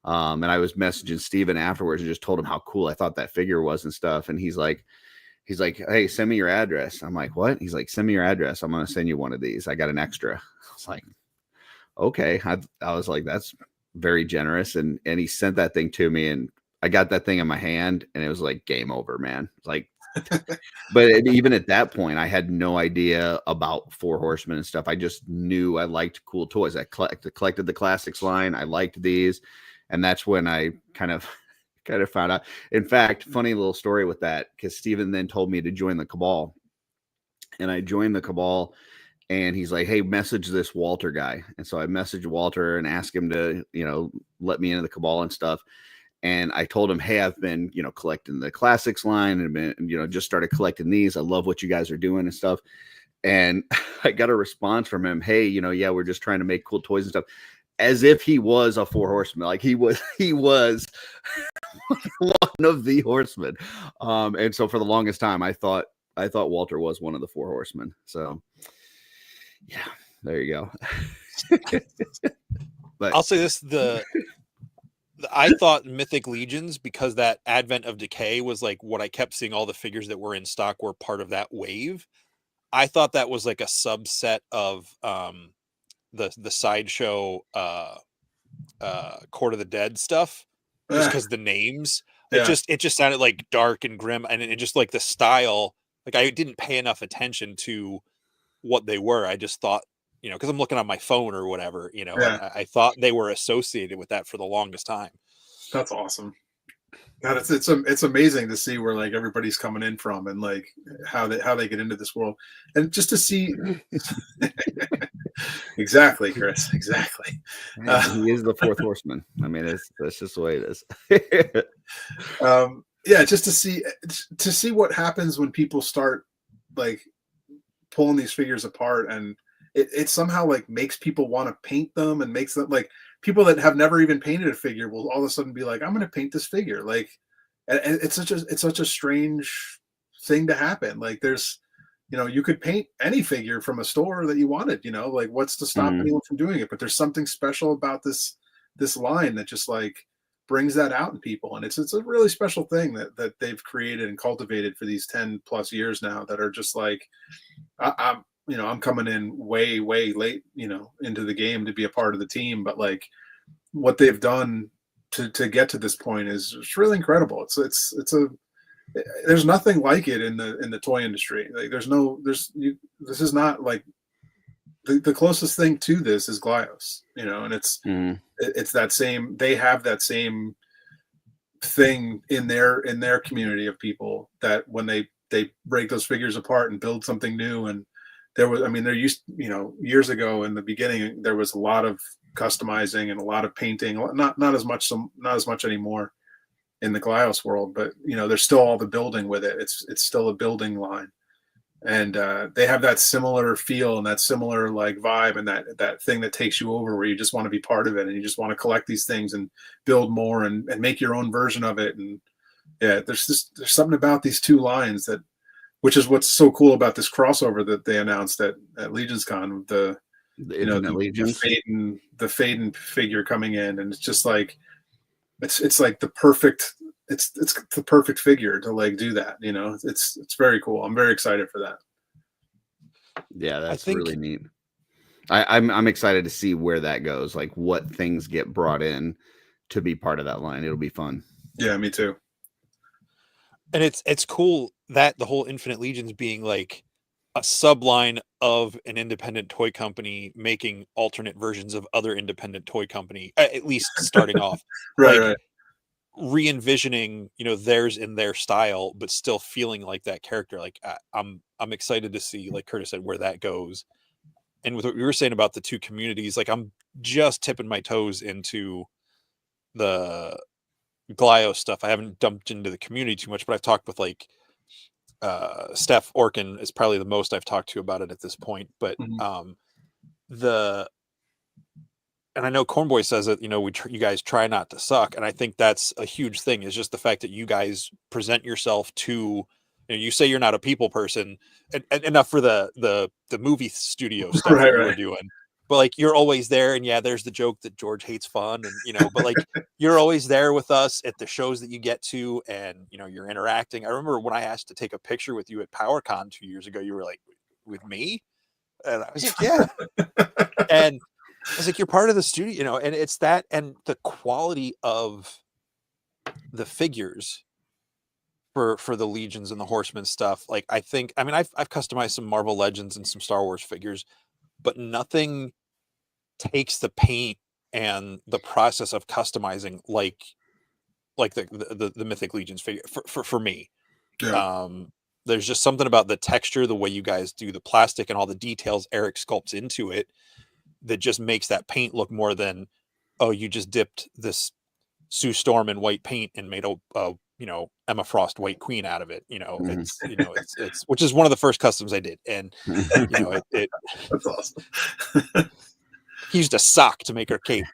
And I was messaging Steven afterwards and just told him how cool I thought that figure was and stuff. And he's like, hey, send me your address. I'm like, what? He's like, send me your address. I'm going to send you one of these. I got an extra. I was like, okay. I was like, that's very generous. And he sent that thing to me, and I got that thing in my hand, and it was like game over, man. Like, but even at that point, I had no idea about Four Horsemen and stuff. I just knew I liked cool toys. I collected the classics line. I liked these. And that's when I kind of kind of found out. In fact, funny little story with that, because Steven then told me to join the Cabal, and I joined the Cabal, and he's like, hey, message this Walter guy. And so I messaged Walter and asked him to, let me into the Cabal and stuff. And I told him, hey, I've been, collecting the classics line and been, just started collecting these. I love what you guys are doing and stuff. And I got a response from him. Hey, yeah, we're just trying to make cool toys and stuff. As if he was a four horseman. Like he was one of the horsemen. And so for the longest time, I thought Walter was one of the four horsemen. So yeah, there you go. But I'll say this, I thought Mythic Legions, because that Advent of Decay was like what I kept seeing, all the figures that were in stock were part of that wave. I thought that was like a subset of the sideshow Court of the Dead stuff, just because the names. Yeah. It just sounded like dark and grim, and it just like the style. Like I didn't pay enough attention to what they were. I just thought, because I'm looking on my phone or whatever, Yeah. I thought they were associated with that for the longest time. That's awesome. God, it's amazing to see where like everybody's coming in from, and like how they get into this world, and just to see. Exactly, Chris. Exactly. He is the fourth horseman. I mean, that's just the way it is. Yeah, just to see what happens when people start like pulling these figures apart, and it somehow like makes people want to paint them, and makes them like people that have never even painted a figure will all of a sudden be like, I'm going to paint this figure. Like, and it's such a strange thing to happen. Like there's, you could paint any figure from a store that you wanted, like what's to stop anyone from doing it? But there's something special about this line that just like brings that out in people. And it's a really special thing that they've created and cultivated for these 10 plus years now, that are just like, I'm coming in way, way late, into the game to be a part of the team. But like what they've done to get to this point is really incredible. There's nothing like it in the toy industry. Like this is not like the closest thing to this is Glyos, and it's that same, they have that same thing in their community of people, that when they break those figures apart and build something new. And there used, years ago in the beginning, there was a lot of customizing and a lot of painting, not as much anymore in the Glyos world, but there's still all the building with it. It's still a building line, and they have that similar feel and that similar like vibe, and that thing that takes you over, where you just want to be part of it, and you just want to collect these things and build more and make your own version of it. And yeah, there's something about these two lines which is what's so cool about this crossover that they announced at Legions Con, the Faden figure coming in, and it's just like it's like the perfect figure to like do that. It's very cool. I'm very excited for that. Yeah, that's really neat. I'm excited to see where that goes, like what things get brought in to be part of that line. It'll be fun. Yeah, me too. And it's cool that the whole Infinite Legions being like a subline of an independent toy company making alternate versions of other independent toy company, at least starting off. Right. Re-envisioning, theirs in their style, but still feeling like that character. Like I'm excited to see, like Curtis said, where that goes. And with what you were saying about the two communities, like I'm just tipping my toes into the Glyos stuff. I haven't dumped into the community too much, but I've talked with like Steph Orkin is probably the most I've talked to about it at this point. But and I know Cornboy says that, you guys try not to suck. And I think that's a huge thing, is just the fact that you guys present yourself to, you say you're not a people person, and enough for the movie studio stuff that you were doing. But like, you're always there. And yeah, there's the joke that George hates fun, and, but like, you're always there with us at the shows that you get to, and, you're interacting. I remember when I asked to take a picture with you at PowerCon 2 years ago, you were like, with me? And I was like, yeah. And I was like, you're part of the studio, and it's that, and the quality of the figures for the Legions and the Horsemen stuff. Like, I've customized some Marvel Legends and some Star Wars figures, but nothing takes the paint and the process of customizing like like the Mythic Legions figure for me. Yeah. There's just something about the texture, the way you guys do the plastic and all the details Eric sculpts into it that just makes that paint look more than, oh, you just dipped this Sue Storm in white paint and made a Emma Frost White Queen out of it. It's which is one of the first customs I did, and it That's awesome. he used a sock to make her cape.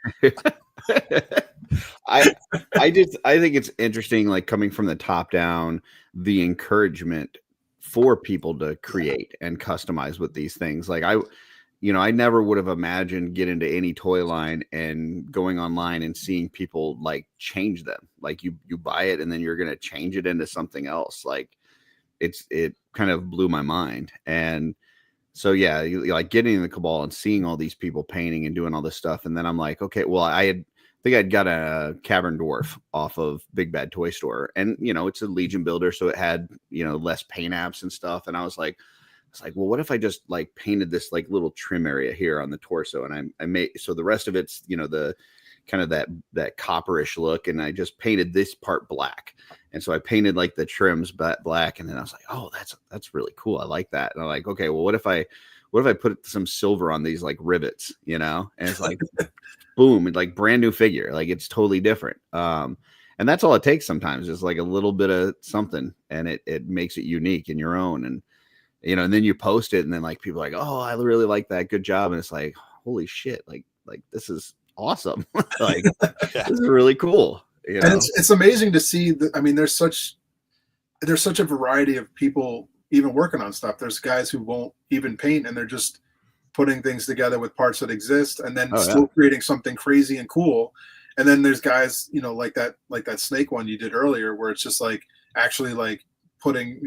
I think it's interesting, like coming from the top down, the encouragement for people to create and customize with these things. Like I never would have imagined getting into any toy line and going online and seeing people like change them. Like you buy it and then you're going to change it into something else. Like it kind of blew my mind. And so, yeah, like getting in the Cabal and seeing all these people painting and doing all this stuff. And then I'm like, okay, well, I think I'd got a Cavern Dwarf off of Big Bad Toy Store, and it's a Legion builder, so it had less paint apps and stuff. And I was like, well, what if I just like painted this like little trim area here on the torso, and I made so the rest of it's the kind of that copperish look, and I just painted this part black, and so I painted like the trims black, and then I was like, oh, that's really cool, I like that. And I'm like, okay, well, what if I put some silver on these like rivets, and it's like boom, it's like brand new figure, like it's totally different. And that's all it takes sometimes, is like a little bit of something, and it makes it unique in your own. And and then you post it, and then like people are like, oh, I really like that, good job. And it's like, holy shit, like this is awesome. Like this is really cool. And it's amazing to see that. I mean, there's such a variety of people even working on stuff. There's guys who won't even paint, and they're just putting things together with parts that exist, and then still creating something crazy and cool. And then there's guys, like that snake one you did earlier, where it's just like actually like putting,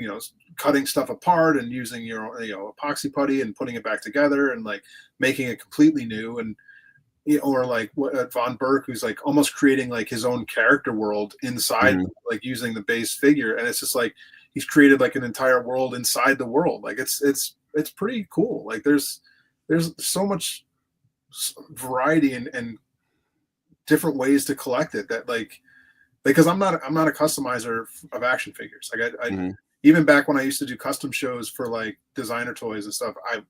cutting stuff apart and using epoxy putty and putting it back together and like making it completely new. And or like Von Burke, who's like almost creating like his own character world inside, like using the base figure. And it's just like he's created like an entire world inside the world. Like it's pretty cool. Like there's so much variety and different ways to collect it, that like, because I'm not a customizer of action figures. Like I even back when I used to do custom shows for like designer toys and stuff, I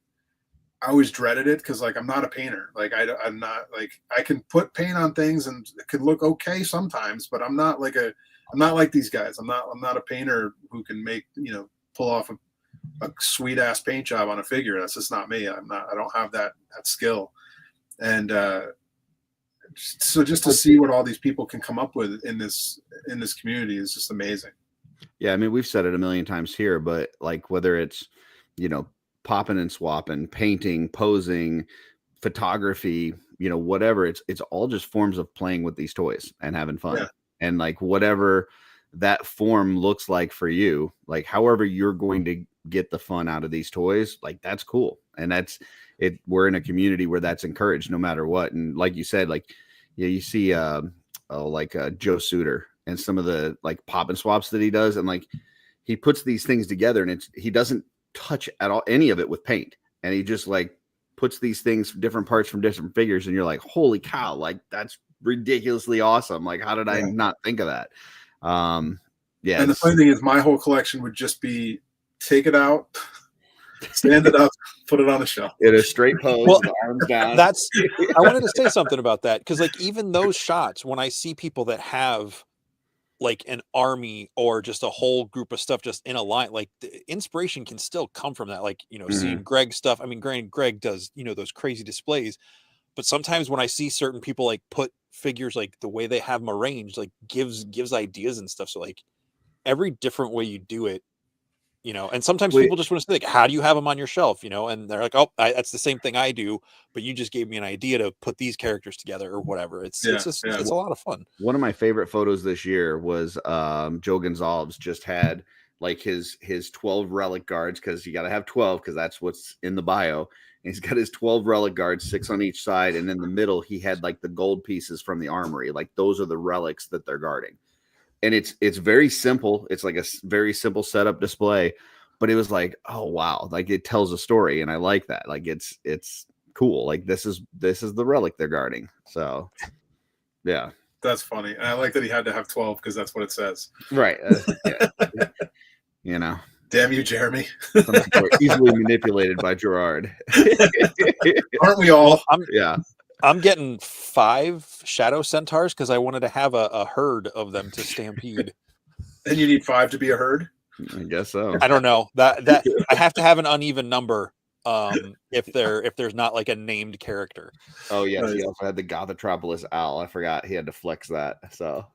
always dreaded it, because like I'm not a painter. Like I'm not like, I can put paint on things and it could look okay sometimes, but I'm not like these guys. I'm not a painter who can make pull off a sweet ass paint job on a figure. That's just not me. I don't have that skill. And so just to see what all these people can come up with in this community is just amazing. Yeah, I mean, we've said it a million times here, but like whether it's popping and swapping, painting, posing, photography, whatever, it's all just forms of playing with these toys and having fun. Yeah. And like whatever that form looks like for you, like however you're going to get the fun out of these toys, like that's cool. And that's it. We're in a community where that's encouraged no matter what. And like you said, like, yeah, you see Joe Suter and some of the like pop and swaps that he does. And like, he puts these things together, and he doesn't touch at all any of it with paint. And he just like puts these things, different parts from different figures. And you're like, holy cow, like that's ridiculously awesome. Like, how did I not think of that? Yeah. And the funny thing is, my whole collection would just be take it out, stand it up, put it on the shelf in a straight pose, well, arms down. I wanted to say something about that, because like even those shots, when I see people that have like an army or just a whole group of stuff just in a line, like the inspiration can still come from that. Like, seeing Greg's stuff. I mean, Greg does, those crazy displays, but sometimes when I see certain people like put figures, like the way they have them arranged, like gives ideas and stuff. So like every different way you do it, and sometimes people just want to say, like, how do you have them on your shelf? And they're like, oh, that's the same thing I do, but you just gave me an idea to put these characters together or whatever. It's a lot of fun. One of my favorite photos this year was Joe Gonzalez just had like his 12 relic guards, because you got to have 12 because that's what's in the bio. And he's got his 12 relic guards, 6 on each side, and in the middle he had like the gold pieces from the armory. Like those are the relics that they're guarding. And it's very simple. It's like a very simple setup display, but it was like, oh wow, like it tells a story, and I like that. Like it's cool. Like this is the relic they're guarding. So yeah, That's funny. And I like that he had to have 12 because that's what it says. Right. Yeah. You know. Damn you, Jeremy. Some people are easily manipulated by Gerard. Aren't we all? I'm getting 5 shadow centaurs because I wanted to have a herd of them to stampede. And you need 5 to be a herd? I guess so. I don't know. That I have to have an uneven number if there's not like a named character. Oh yes, he also had the Gothotropolis owl. I forgot he had to flex that. So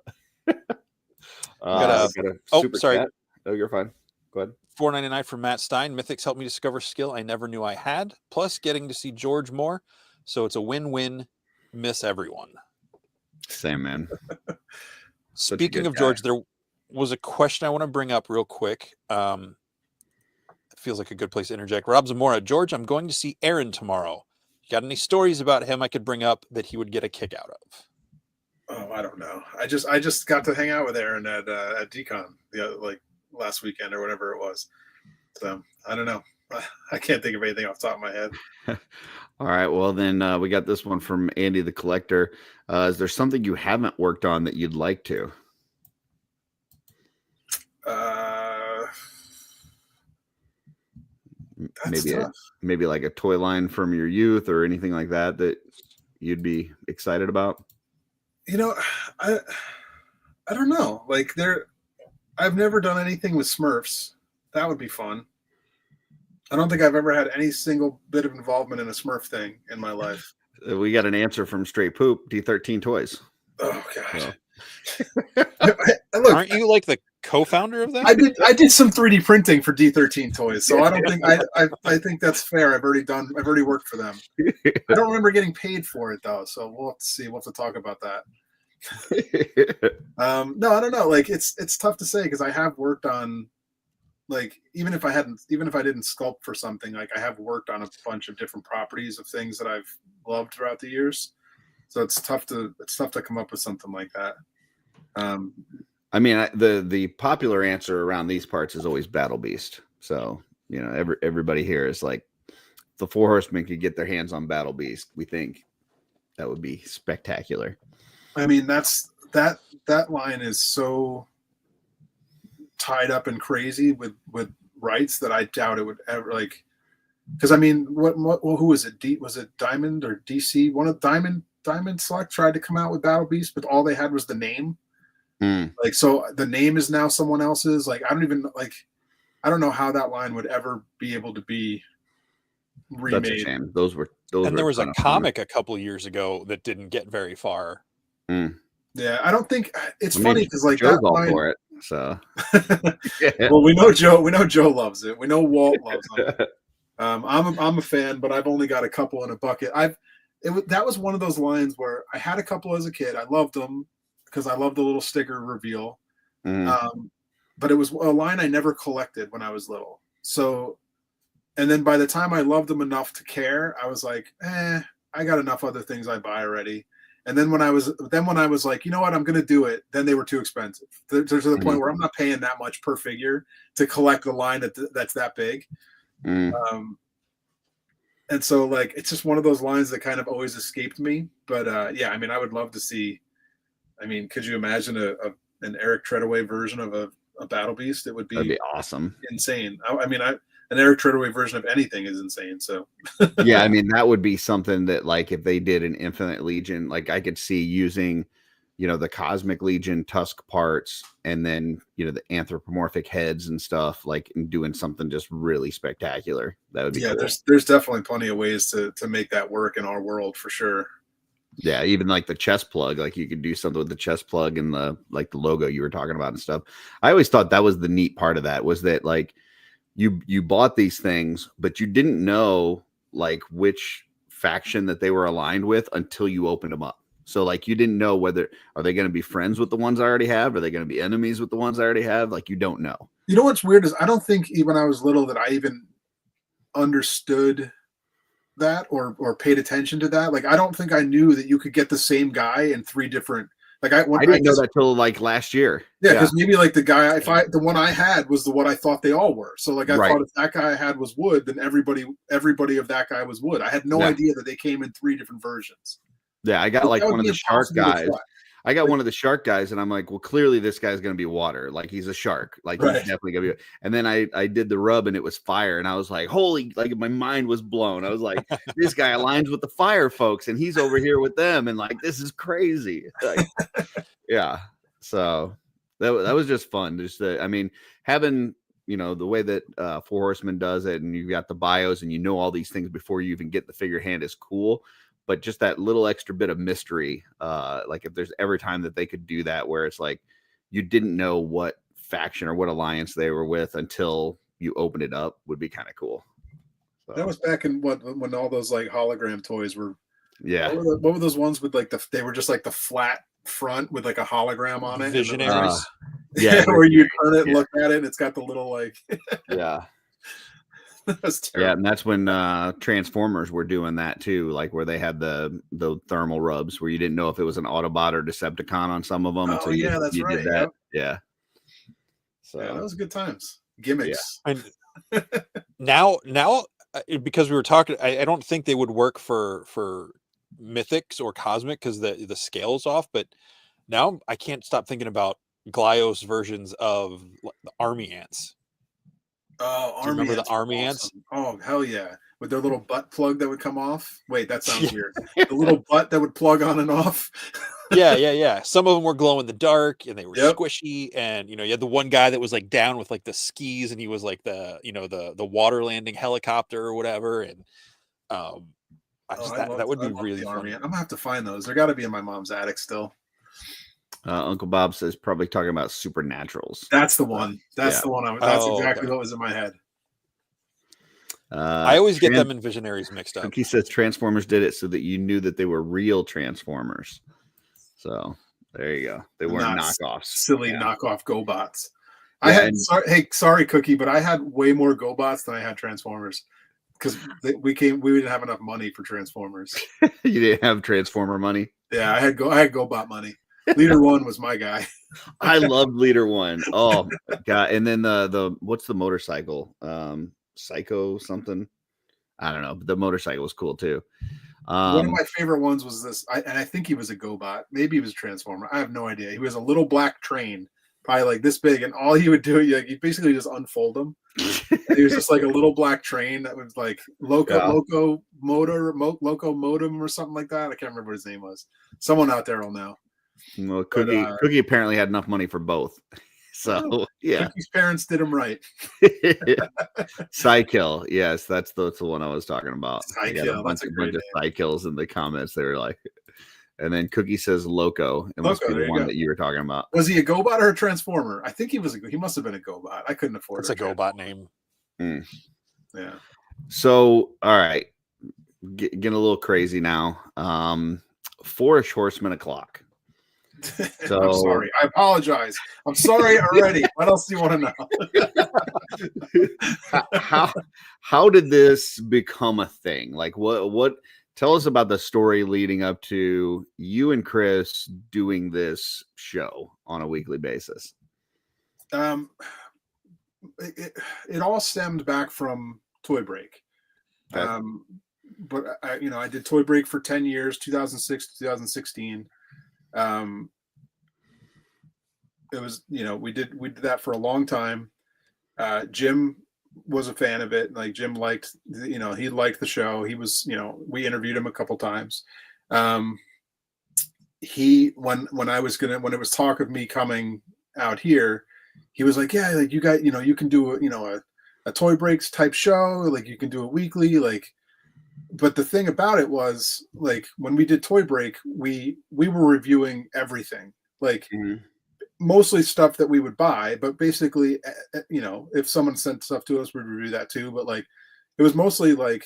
sorry. Chat. Oh, you're fine. Go ahead. $4.99 from Matt Stein. Mythics helped me discover skill I never knew I had. Plus getting to see George more. So it's a win-win. Miss everyone. Same, man. Speaking of George, there was a question I want to bring up real quick. It feels like a good place to interject. Rob Zamora, George, I'm going to see Aaron tomorrow. You got any stories about him I could bring up that he would get a kick out of? Oh, I don't know. I just got to hang out with Aaron at DCon like last weekend or whatever it was. So I don't know. I can't think of anything off the top of my head. All right. Well, then we got this one from Andy the Collector. Is there something you haven't worked on that you'd like to? Maybe like a toy line from your youth or anything like that you'd be excited about. You know, I don't know. Like I've never done anything with Smurfs. That would be fun. I don't think I've ever had any single bit of involvement in a Smurf thing in my life. We got an answer from Straight Poop, D13 Toys. Oh gosh. So. Look, aren't you like the co-founder of that? I did some 3D printing for D13 Toys, so I don't think I think that's fair. I've already worked for them. I don't remember getting paid for it though, so we'll have to see. We'll have to talk about that. No, I don't know. Like it's tough to say because I have worked on, like, even if I didn't sculpt for something, like I have worked on a bunch of different properties of things that I've loved throughout the years. So it's tough to come up with something like that. I mean, the popular answer around these parts is always Battle Beast. So, you know, everybody here is like, the 4 Horsemen could get their hands on Battle Beast. We think that would be spectacular. I mean, that line is so tied up and crazy with rights that I doubt it would ever, like, because I mean, who was it? Was it Diamond or DC? One of Diamond Select tried to come out with Battle Beast, but all they had was the name. Like, so the name is now someone else's. Like, I don't know how that line would ever be able to be remade. That's a shame. And there was a comic a couple of years ago that didn't get very far. Yeah, I don't think it's funny because like Joe's that all line, for it. So yeah. Well, we know Joe loves it. We know Walt loves it. I'm a fan, but I've only got a couple in a bucket. That was one of those lines where I had a couple as a kid. I loved them because I loved the little sticker reveal. But it was a line I never collected when I was little. So, and then by the time I loved them enough to care, I was like, I got enough other things I buy already. And then when I was like, you know what, I'm going to do it, then they were too expensive. To the point where I'm not paying that much per figure to collect a line that's that big. And so, like, it's just one of those lines that kind of always escaped me. But yeah, I mean, I would love to see. I mean, could you imagine an Eric Treadaway version of a Battle Beast? That'd be awesome, insane. I mean, an Eric Treadaway version of anything is insane. So yeah, I mean, that would be something that, like, if they did an Infinite Legion, like, I could see using, you know, the Cosmic Legion tusk parts and then, you know, the anthropomorphic heads and stuff, like, and doing something just really spectacular. That would be cool. There's definitely plenty of ways to make that work in our world for sure. Yeah, even like the chest plug, like you could do something with the chest plug and the logo you were talking about and stuff. I always thought that was the neat part of that, was that, like, you bought these things, but you didn't know, like, which faction that they were aligned with until you opened them up. So, like, you didn't know whether, are they going to be friends with the ones I already have? Are they going to be enemies with the ones I already have? Like, you don't know. You know what's weird is I don't think when I was little that I even understood that or paid attention to that. Like, I don't think I knew that you could get the same guy in 3 different. Like, I didn't know that till like last year. Yeah, because maybe like the one I had was the one I thought they all were. So, like, I thought if that guy I had was wood, then everybody of that guy was wood. I had no idea that they came in 3 different versions. Yeah, I got like one of the shark guys. I got one of the shark guys, and I'm like, well, clearly this guy's gonna be water. Like he's a shark. Like he's definitely gonna be. And then I did the rub, and it was fire, and I was like, holy! Like my mind was blown. I was like, this guy aligns with the fire folks, and he's over here with them, and like this is crazy. Like, yeah. So that was just fun. Just I mean, having the way that Four Horsemen does it, and you've got the bios, and all these things before you even get the figure hand is cool. But just that little extra bit of mystery, like if there's every time that they could do that, where it's like you didn't know what faction or what alliance they were with until you open it up, would be kind of cool. So. That was back in when all those like hologram toys were. Yeah. What were those ones with like they were just like the flat front with like a Visionaries. Yeah, where you turn it, look at it, and it's got the little like. Yeah. That's terrible. Yeah, and that's when Transformers were doing that too, like where they had the thermal rubs, where you didn't know if it was an Autobot or Decepticon on some of them. Oh, yeah, that's right. Did that. Yep. Yeah. So that was good times. Gimmicks. Yeah. Now, because we were talking, I don't think they would work for Mythics or Cosmic because the scale's off. But now I can't stop thinking about Glyos versions of the Army Ants. Oh, Army remember the Army Ants? Oh, hell yeah. With their little butt plug that would come off. Wait, that sounds weird. The little butt that would plug on and off. Yeah. Some of them were glow in the dark and they were squishy. And, you had the one guy that was like down with like the skis and he was like the water landing helicopter or whatever. And that would be really fun. I'm going to have to find those. They're got to be in my mom's attic still. Uncle Bob says probably talking about Supernaturals. That's the one. That's the one. That's exactly what was in my head. I always get them and Visionaries mixed up. He says Transformers did it so that you knew that they were real Transformers. So there you go. They weren't knockoffs. Silly knockoff GoBots. Sorry, Cookie, but I had way more GoBots than I had Transformers because we didn't have enough money for Transformers. You didn't have Transformer money? Yeah, I had GoBot money. Leader One was my guy. I loved Leader One. Oh god! And then the what's the motorcycle? Psycho something. I don't know. But the motorcycle was cool too. One of my favorite ones was this, and I think he was a GoBot. Maybe he was a Transformer. I have no idea. He was a little black train, probably like this big, and all he would do, you basically just unfold him. He was just like a little black train that was like Loco Modem or something like that. I can't remember what his name was. Someone out there will know. Well, Cookie apparently had enough money for both. So yeah, Cookie's parents did him right. Psykill, yes, that's the one I was talking about. Psykill, that's a bunch of Psykills in the comments. They were like, and then Cookie says Loco. It must be the one that you were talking about. Was he a GoBot or a Transformer? I think he must have been a GoBot. I couldn't afford. It's a GoBot name. Yeah. So all right, getting a little crazy now. 4-ish Horsemen o'clock. So, I'm sorry. I apologize. I'm sorry already. What else do you want to know? How did this become a thing? Like what tell us about the story leading up to you and Chris doing this show on a weekly basis. It all stemmed back from Toy Break. Okay. But I did Toy Break for 10 years, 2006 to 2016. It was, we did that for a long time. Jim was a fan of it. Like Jim liked, he liked the show. He was, we interviewed him a couple times. When it was talk of me coming out here, he was like, yeah, like you got, you can do a Toy Breaks type show. Like you can do it weekly. Like, but the thing about it was like, when we did Toy Break, we were reviewing everything, like mostly stuff that we would buy, but basically, if someone sent stuff to us, we'd review that too. But like, it was mostly like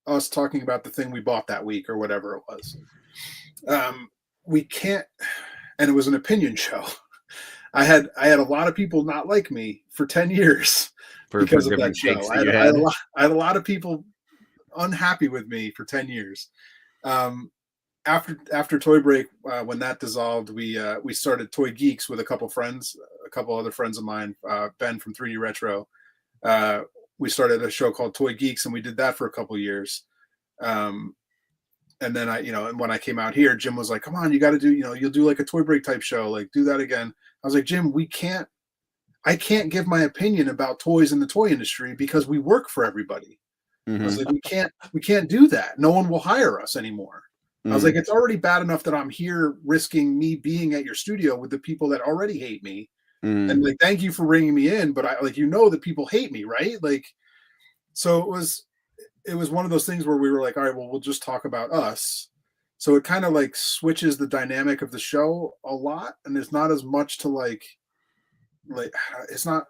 us talking about the thing we bought that week or whatever it was. We can't, and it was an opinion show. I had a lot of people not like me for 10 years because of that show. I had a lot of people unhappy with me for 10 years. After Toy Break, when that dissolved, we started Toy Geeks with a couple other friends of mine, Ben from 3D Retro. We started a show called Toy Geeks, and we did that for a couple years. And then and when I came out here, Jim was like, come on, you got to do, you'll do like a toy break type show, like do that again. I was like, Jim, I can't give my opinion about toys in the toy industry because we work for everybody. I was like, we can't do that. No one will hire us anymore. I was like, it's already bad enough that I'm here risking me being at your studio with the people that already hate me. And like, thank you for bringing me in, but I that people hate me, right? Like, so it was one of those things where we were like, all right, well, we'll just talk about us. So it kind of like switches the dynamic of the show a lot, and there's not as much to like there's not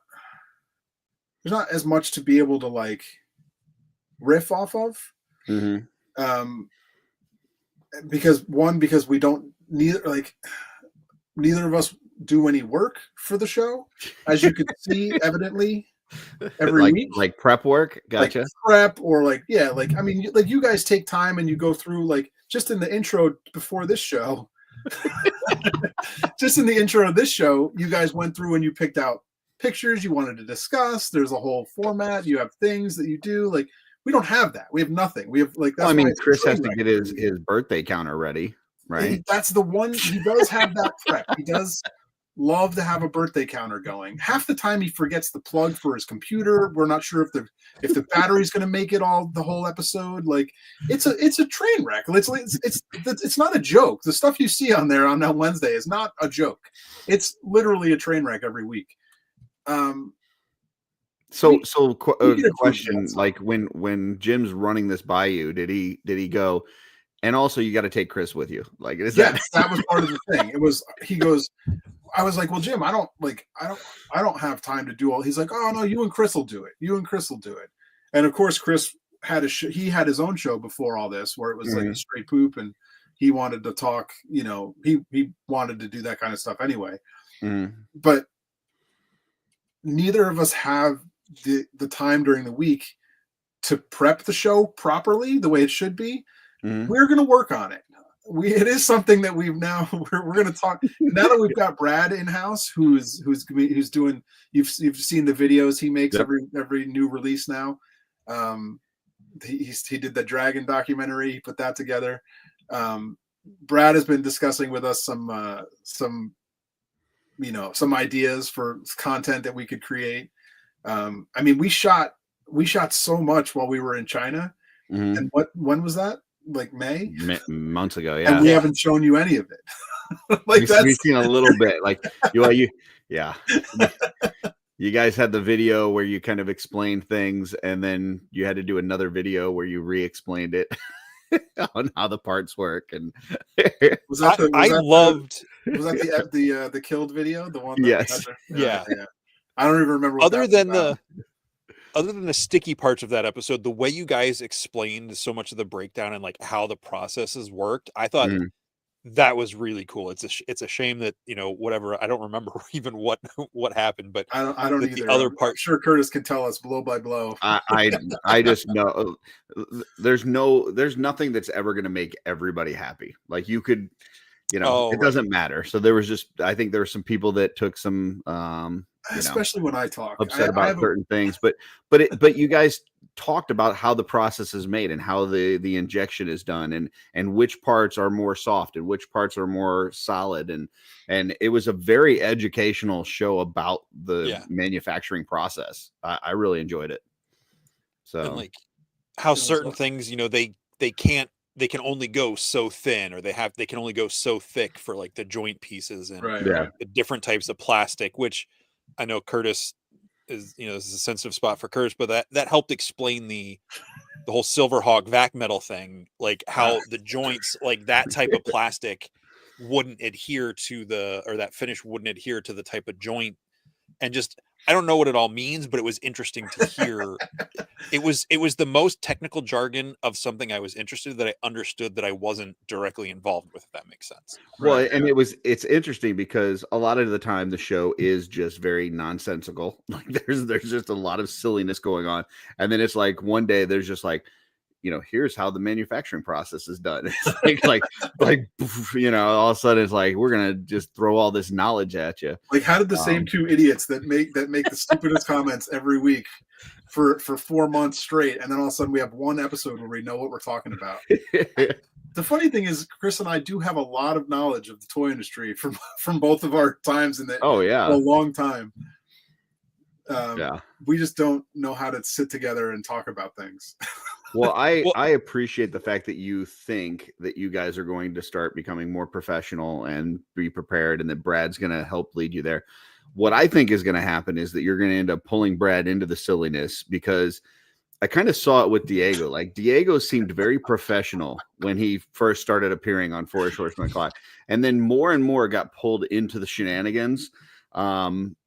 as much to be able to like riff off of. Because we don't neither of us do any work for the show, as you could see evidently every week, like prep work. Gotcha. Like prep or I mean, like you guys take time and you go through, like, just in the intro before this show just in the intro of this show, you guys went through and you picked out pictures you wanted to discuss. There's a whole format. You have things that you do. Like, we don't have that. We have nothing. We have like, that's I mean, Chris has to get his birthday counter ready, right? That's the one. He does have that prep. He does love to have a birthday counter going. Half the time he forgets the plug for his computer. We're not sure if the battery's going to make it the whole episode. Like, it's a train wreck. It's not a joke. The stuff you see on there on that Wednesday is not a joke. It's literally a train wreck every week. Question, like when Jim's running this by you, did he go, and also you got to take Chris with you? Like, that was part of the thing. He goes, I was like, well, Jim, I don't have time to do all. He's like, oh no, you and Chris will do it. And of course, Chris had he had his own show before all this, where it was like a straight poop, and he wanted to talk, he wanted to do that kind of stuff anyway. But neither of us have the time during the week to prep the show properly the way it should be. We're going to work on it. It is something that we're going to talk now that we've got Brad in house, who's doing. You've seen the videos he makes every new release now. He did the Dragon documentary. He put that together. Brad has been discussing with us some ideas for content that we could create. I mean, we shot so much while we were in China. And when was that? Like May? Months ago, yeah. And we haven't shown you any of it. Like, we've seen a little bit. Like you guys had the video where you kind of explained things, and then you had to do another video where you re-explained it on how the parts work. And was that the killed video? The one that yes. Yeah. I don't even remember what other than the sticky parts of that episode, the way you guys explained so much of the breakdown and like how the processes worked, I thought that was really cool. It's a shame that, whatever, I don't remember even what happened, but I don't either. The other part, I'm sure Curtis can tell us blow by blow. I just know there's nothing that's ever going to make everybody happy. Like, you could, it doesn't matter. So I think there were some people that took some, especially when I talk, upset about certain things, but you guys talked about how the process is made and how the injection is done, and which parts are more soft and which parts are more solid, and it was a very educational show about the manufacturing process. I really enjoyed it. So, and like how certain things, they can only go so thin, or they can only go so thick for like the joint pieces and the different types of plastic, which I know Curtis is, this is a sensitive spot for Curtis, but that helped explain the whole Silverhawk vac metal thing, like how the joints, like that type of plastic wouldn't adhere to that finish wouldn't adhere to the type of joint. And just, I don't know what it all means, but it was interesting to hear. It was the most technical jargon of something I was interested in, that I understood that I wasn't directly involved with, if that makes sense. Well, and it's interesting because a lot of the time the show is just very nonsensical. Like, there's just a lot of silliness going on. And then it's like one day there's just like, here's how the manufacturing process is done. It's like all of a sudden it's like, we're going to just throw all this knowledge at you. Like, how did the same two idiots that make the stupidest comments every week for 4 months straight, and then all of a sudden we have one episode where we know what we're talking about? The funny thing is, Chris and I do have a lot of knowledge of the toy industry from both of our times in the a long time. We just don't know how to sit together and talk about things. Well, I appreciate the fact that you think that you guys are going to start becoming more professional and be prepared, and that Brad's going to help lead you there. What I think is going to happen is that you're going to end up pulling Brad into the silliness, because I kind of saw it with Diego. Like, Diego seemed very professional when he first started appearing on Forest Horseman Clock, and then more and more got pulled into the shenanigans.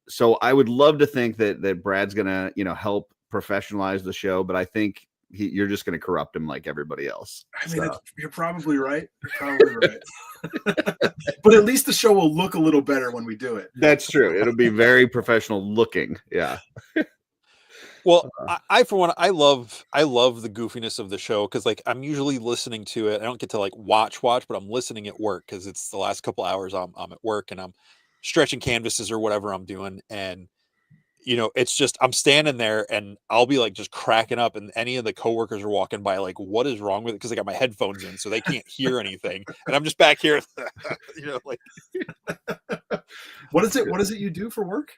So I would love to think that Brad's going to, help professionalize the show, but I think you're just going to corrupt him like everybody else. I mean, you're probably right. You're probably right. But at least the show will look a little better when we do it. That's true. It'll be very professional looking. Yeah. Well, I for one, I love the goofiness of the show, because like I'm usually listening to it. I don't get to like watch, but I'm listening at work, because it's the last couple hours I'm at work and I'm stretching canvases or whatever I'm doing, and it's just I'm standing there and I'll be like just cracking up, and any of the coworkers are walking by like, what is wrong with it? Because I got my headphones in, so they can't hear anything, and I'm just back here, like. What is it you do for work?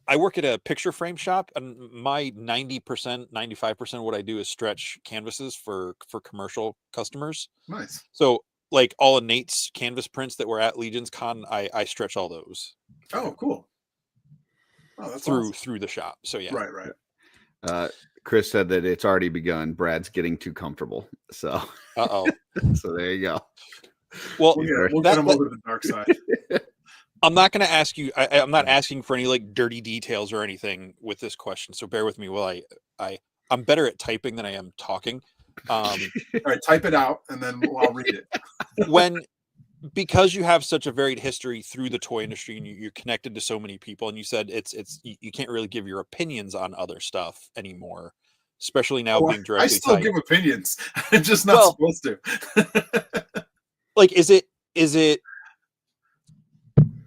I work at a picture frame shop, and my 90%, 95% of what I do is stretch canvases for commercial customers. Nice. So like all of Nate's canvas prints that were at Legion's Con, I stretch all those. Oh, cool. Oh, that's through the shop. So yeah. Right. Chris said that it's already begun. Brad's getting too comfortable. So so there you go. Well, we'll get him over to the dark side. I'm not going to ask you. I'm not asking for any like dirty details or anything with this question, so bear with me while I'm better at typing than I am talking. All right, type it out and then I'll read it. Because you have such a varied history through the toy industry, and you're connected to so many people, and you said you can't really give your opinions on other stuff anymore, especially now being directly. I still give opinions. I'm just not supposed to. Like, is it?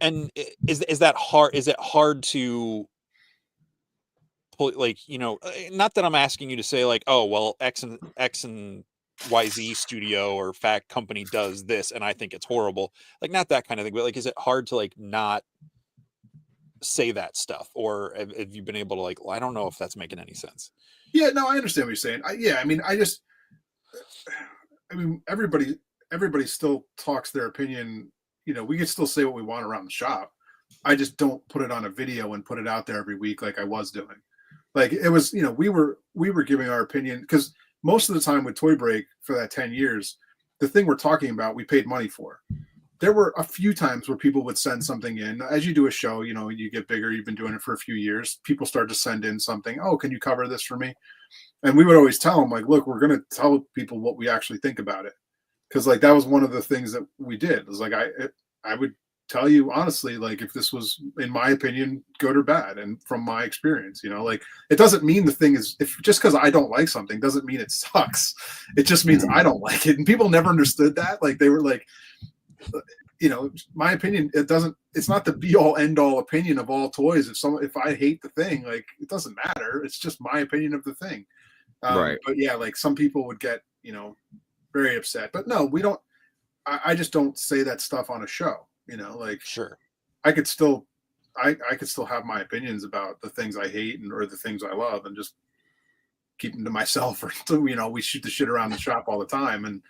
And is that hard? Is it hard to pull, like, not that I'm asking you to say like, oh, well, X and YZ studio or fact company does this and I think it's horrible. Like, not that kind of thing, but like, is it hard to like not say that stuff? Or have you been able to like, well, I don't know if that's making any sense. Yeah, no, I understand what you're saying. Everybody still talks their opinion. We can still say what we want around the shop. I just don't put it on a video and put it out there every week like I was doing. Like, it was, we were giving our opinion, because most of the time with Toy Break for that 10 years, the thing we're talking about, we paid money for. There were a few times where people would send something in. As you do a show, you get bigger, you've been doing it for a few years, people start to send in something. Oh, can you cover this for me? And we would always tell them, like, look, we're going to tell people what we actually think about it. Because like that was one of the things that we did. It was like I would tell you honestly, like, if this was, in my opinion, good or bad, and from my experience, like, it doesn't mean the thing is, if just because I don't like something doesn't mean it sucks. It just means I don't like it, and people never understood that. Like, they were like, my opinion, it's not the be all end all opinion of all toys. If I hate the thing, like, it doesn't matter. It's just my opinion of the thing. Right. But yeah, like, some people would get very upset, but no, we don't. I just don't say that stuff on a show. Like, sure, I could still have my opinions about the things I hate or the things I love, and just keep them to myself. Or we shoot the shit around the shop all the time, and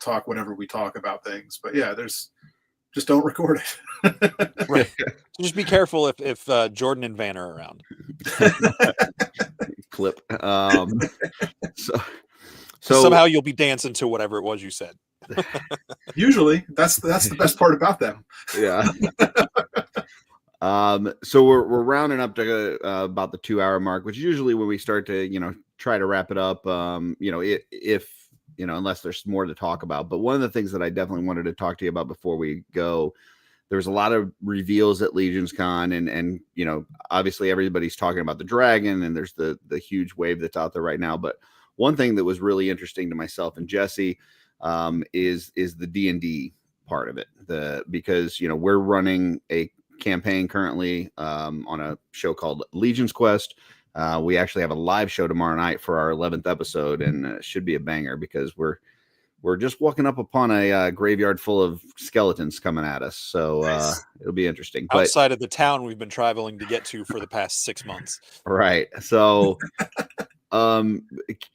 talk whatever we talk about things. But yeah, just don't record it. Right. Just be careful if Jordan and Van are around. Clip. So somehow you'll be dancing to whatever it was you said. Usually that's the best part about them. Yeah. So we're rounding up to about the 2-hour mark, which is usually when we start to, try to wrap it up. If unless there's more to talk about. But one of the things that I definitely wanted to talk to you about before we go, there was a lot of reveals at Legion's Con, and you know, obviously everybody's talking about the dragon, and there's the huge wave that's out there right now. But one thing that was really interesting to myself and Jesse is the D&D part of it. Because you know, we're running a campaign currently on a show called Legion's Quest. We actually have a live show tomorrow night for our 11th episode, and it should be a banger because we're just walking up upon a graveyard full of skeletons coming at us. So Nice. it'll be interesting. Outside of the town we've been traveling to get to for the past 6 months. Right. So can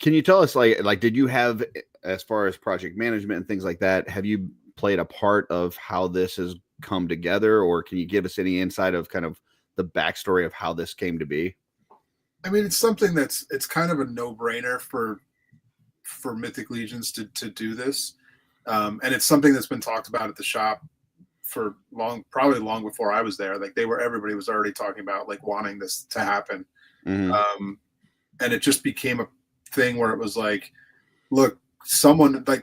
you tell us, like, did you have, as far as project management and things like that, have you played a part of how this has come together, or can you give us any insight of kind of the backstory of how this came to be? I mean, it's something it's kind of a no-brainer for Mythic Legions to do this, and it's something that's been talked about at the shop for probably long before I was there. Like everybody was already talking about like wanting this to happen, and it just became a thing where it was like, look,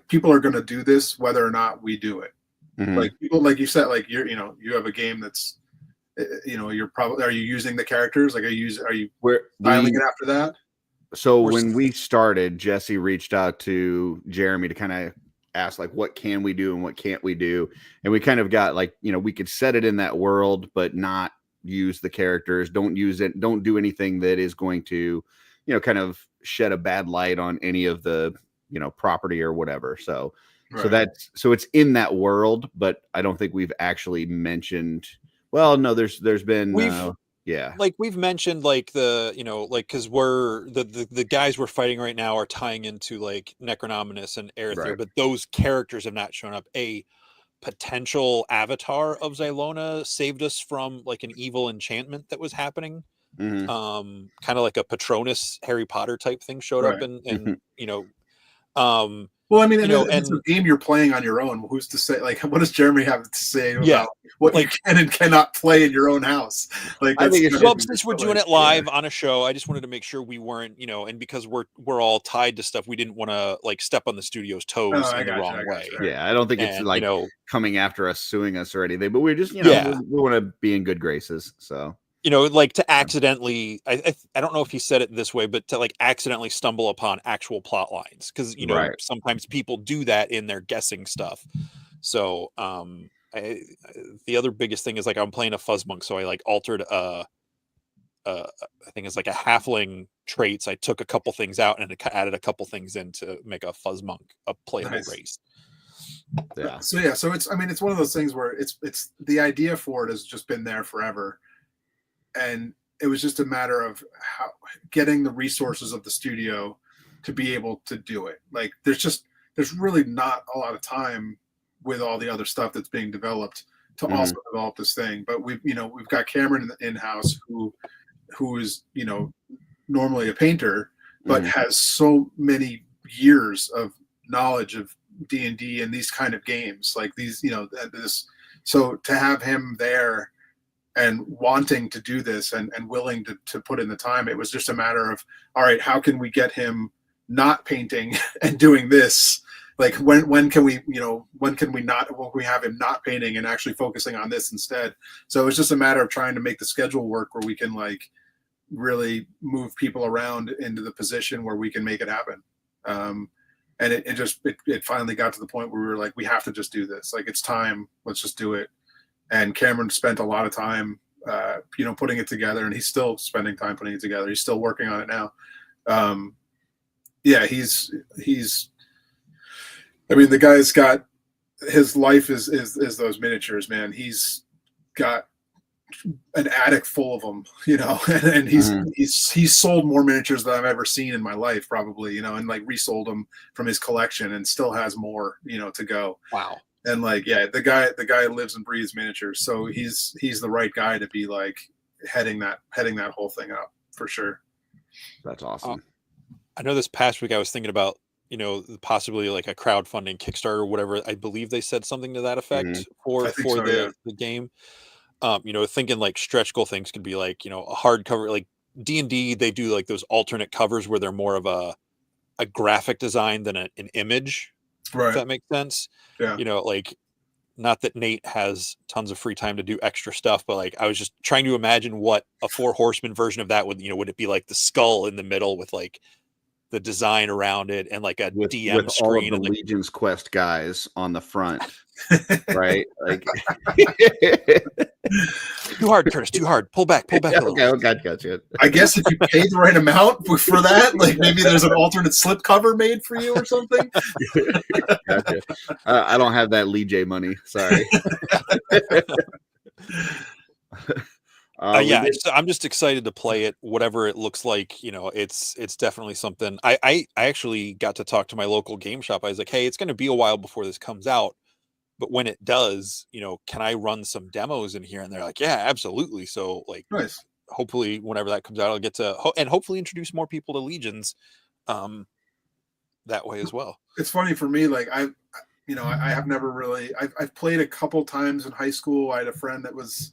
people are going to do this whether or not we do it. Like people, like you said, like you have a game that's, are you using the characters? Like, are you filing it after that? So when we started, Jesse reached out to Jeremy to kind of ask, like, what can we do and what can't we do? And we kind of got like, we could set it in that world, but not use the characters. Don't use it. Don't do anything that is going to, kind of shed a bad light on any of the, property or whatever. So, Right. so it's in that world, but I don't think we've actually mentioned. Well, no, there's been, we've mentioned like because we're the guys we're fighting right now are tying into like Necronominus and Aerithir, Right. but those characters have not shown up. A potential avatar of Xylona saved us from like an evil enchantment that was happening. Kind of like a Patronus Harry Potter type thing showed up, and well, I mean, it's a game you're playing on your own. Who's to say? Like, what does Jeremy have to say about what you can and cannot play in your own house? Like, I think since we're doing it live on a show, I just wanted to make sure we weren't, and because we're all tied to stuff, we didn't want to like step on the studio's toes in the wrong way. Yeah, I don't think it's like coming after us, suing us or anything, but we're just, we want to be in good graces. So. Like to accidentally, I don't know if he said it this way, but to like accidentally stumble upon actual plot lines. Cause sometimes people do that in their guessing stuff. So, the other biggest thing is like, I'm playing a fuzz monk. So I like altered, I think it's like a halfling traits. I took a couple things out and added a couple things in to make a fuzz monk a playable race. Yeah. So it's, it's one of those things where it's the idea for it has just been there forever. And it was just a matter of getting the resources of the studio to be able to do it. Like there's really not a lot of time with all the other stuff that's being developed to also develop this thing. But we've got Cameron in-house who is, normally a painter, but has so many years of knowledge of D&D and these kind of games like these, so to have him there and wanting to do this and willing to put in the time, it was just a matter of, all right, how can we get him not painting and doing this? Like when can we have him not painting and actually focusing on this instead? So it was just a matter of trying to make the schedule work where we can like really move people around into the position where we can make it happen. And it finally got to the point where we were like, we have to just do this. Like, it's time, let's just do it. And Cameron spent a lot of time, putting it together, and he's still spending time putting it together. He's still working on it now. He's. I mean, the guy's got his life is those miniatures, man. He's got an attic full of them, and he's sold more miniatures than I've ever seen in my life, probably, and like resold them from his collection, and still has more, to go. Wow. And like, the guy lives and breathes miniatures. So he's the right guy to be like heading that whole thing up for sure. That's awesome. I know this past week I was thinking about, possibly like a crowdfunding Kickstarter or whatever. I believe they said something to that effect for the game. Thinking like stretch goal things could be like, a hardcover, like D&D, they do like those alternate covers where they're more of a graphic design than an image. Right. If that makes sense. Yeah. Like not that Nate has tons of free time to do extra stuff, but like I was just trying to imagine what a Four Horsemen version of that would, would it be like the skull in the middle with like the design around it and like a DM with screen all of the and Legion's Quest guys on the front, right? Like too hard, Curtis, too hard. Pull back a little. Okay, gotcha. I guess if you pay the right amount for that, like maybe there's an alternate slip cover made for you or something. Gotcha. I don't have that Lee J money. Sorry. Yeah, I'm just excited to play it. Whatever it looks like, it's definitely something. I actually got to talk to my local game shop. I was like, hey, it's going to be a while before this comes out, but when it does, can I run some demos in here? And they're like, yeah, absolutely. So like, Nice. Hopefully, whenever that comes out, I'll get to and hopefully introduce more people to Legions, that way as well. It's funny for me, like I have never really. I've played a couple times in high school. I had a friend that was.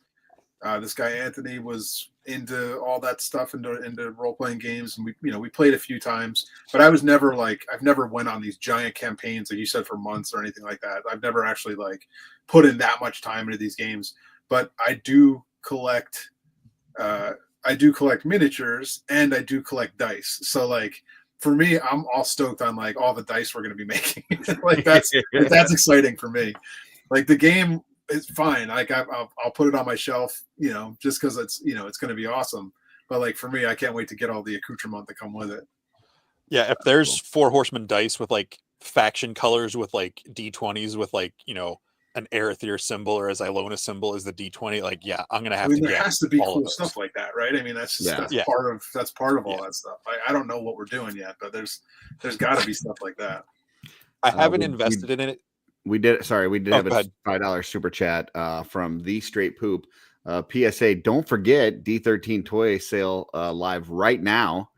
This guy Anthony was into all that stuff, into role-playing games, and we played a few times. But I was never I've never went on these giant campaigns, like you said, for months or anything like that. I've never actually put in that much time into these games. But I do collect miniatures and I do collect dice. So for me, I'm all stoked on all the dice we're going to be making. That's exciting for me. The game. It's fine. I'll put it on my shelf, just because it's it's going to be awesome. But for me, I can't wait to get all the accoutrement that come with it. Yeah, if there's Four Horsemen dice with faction colors with D20s with an Arethyr symbol or a Xylona symbol is the D20. Yeah, I'm gonna have to. There has to be cool stuff like that, right? I mean, that's just part of all that stuff. I don't know what we're doing yet, but there's got to be stuff like that. I haven't invested in it. We did have a $5 super chat from The Straight Poop. PSA, don't forget D13 toy sale live right now.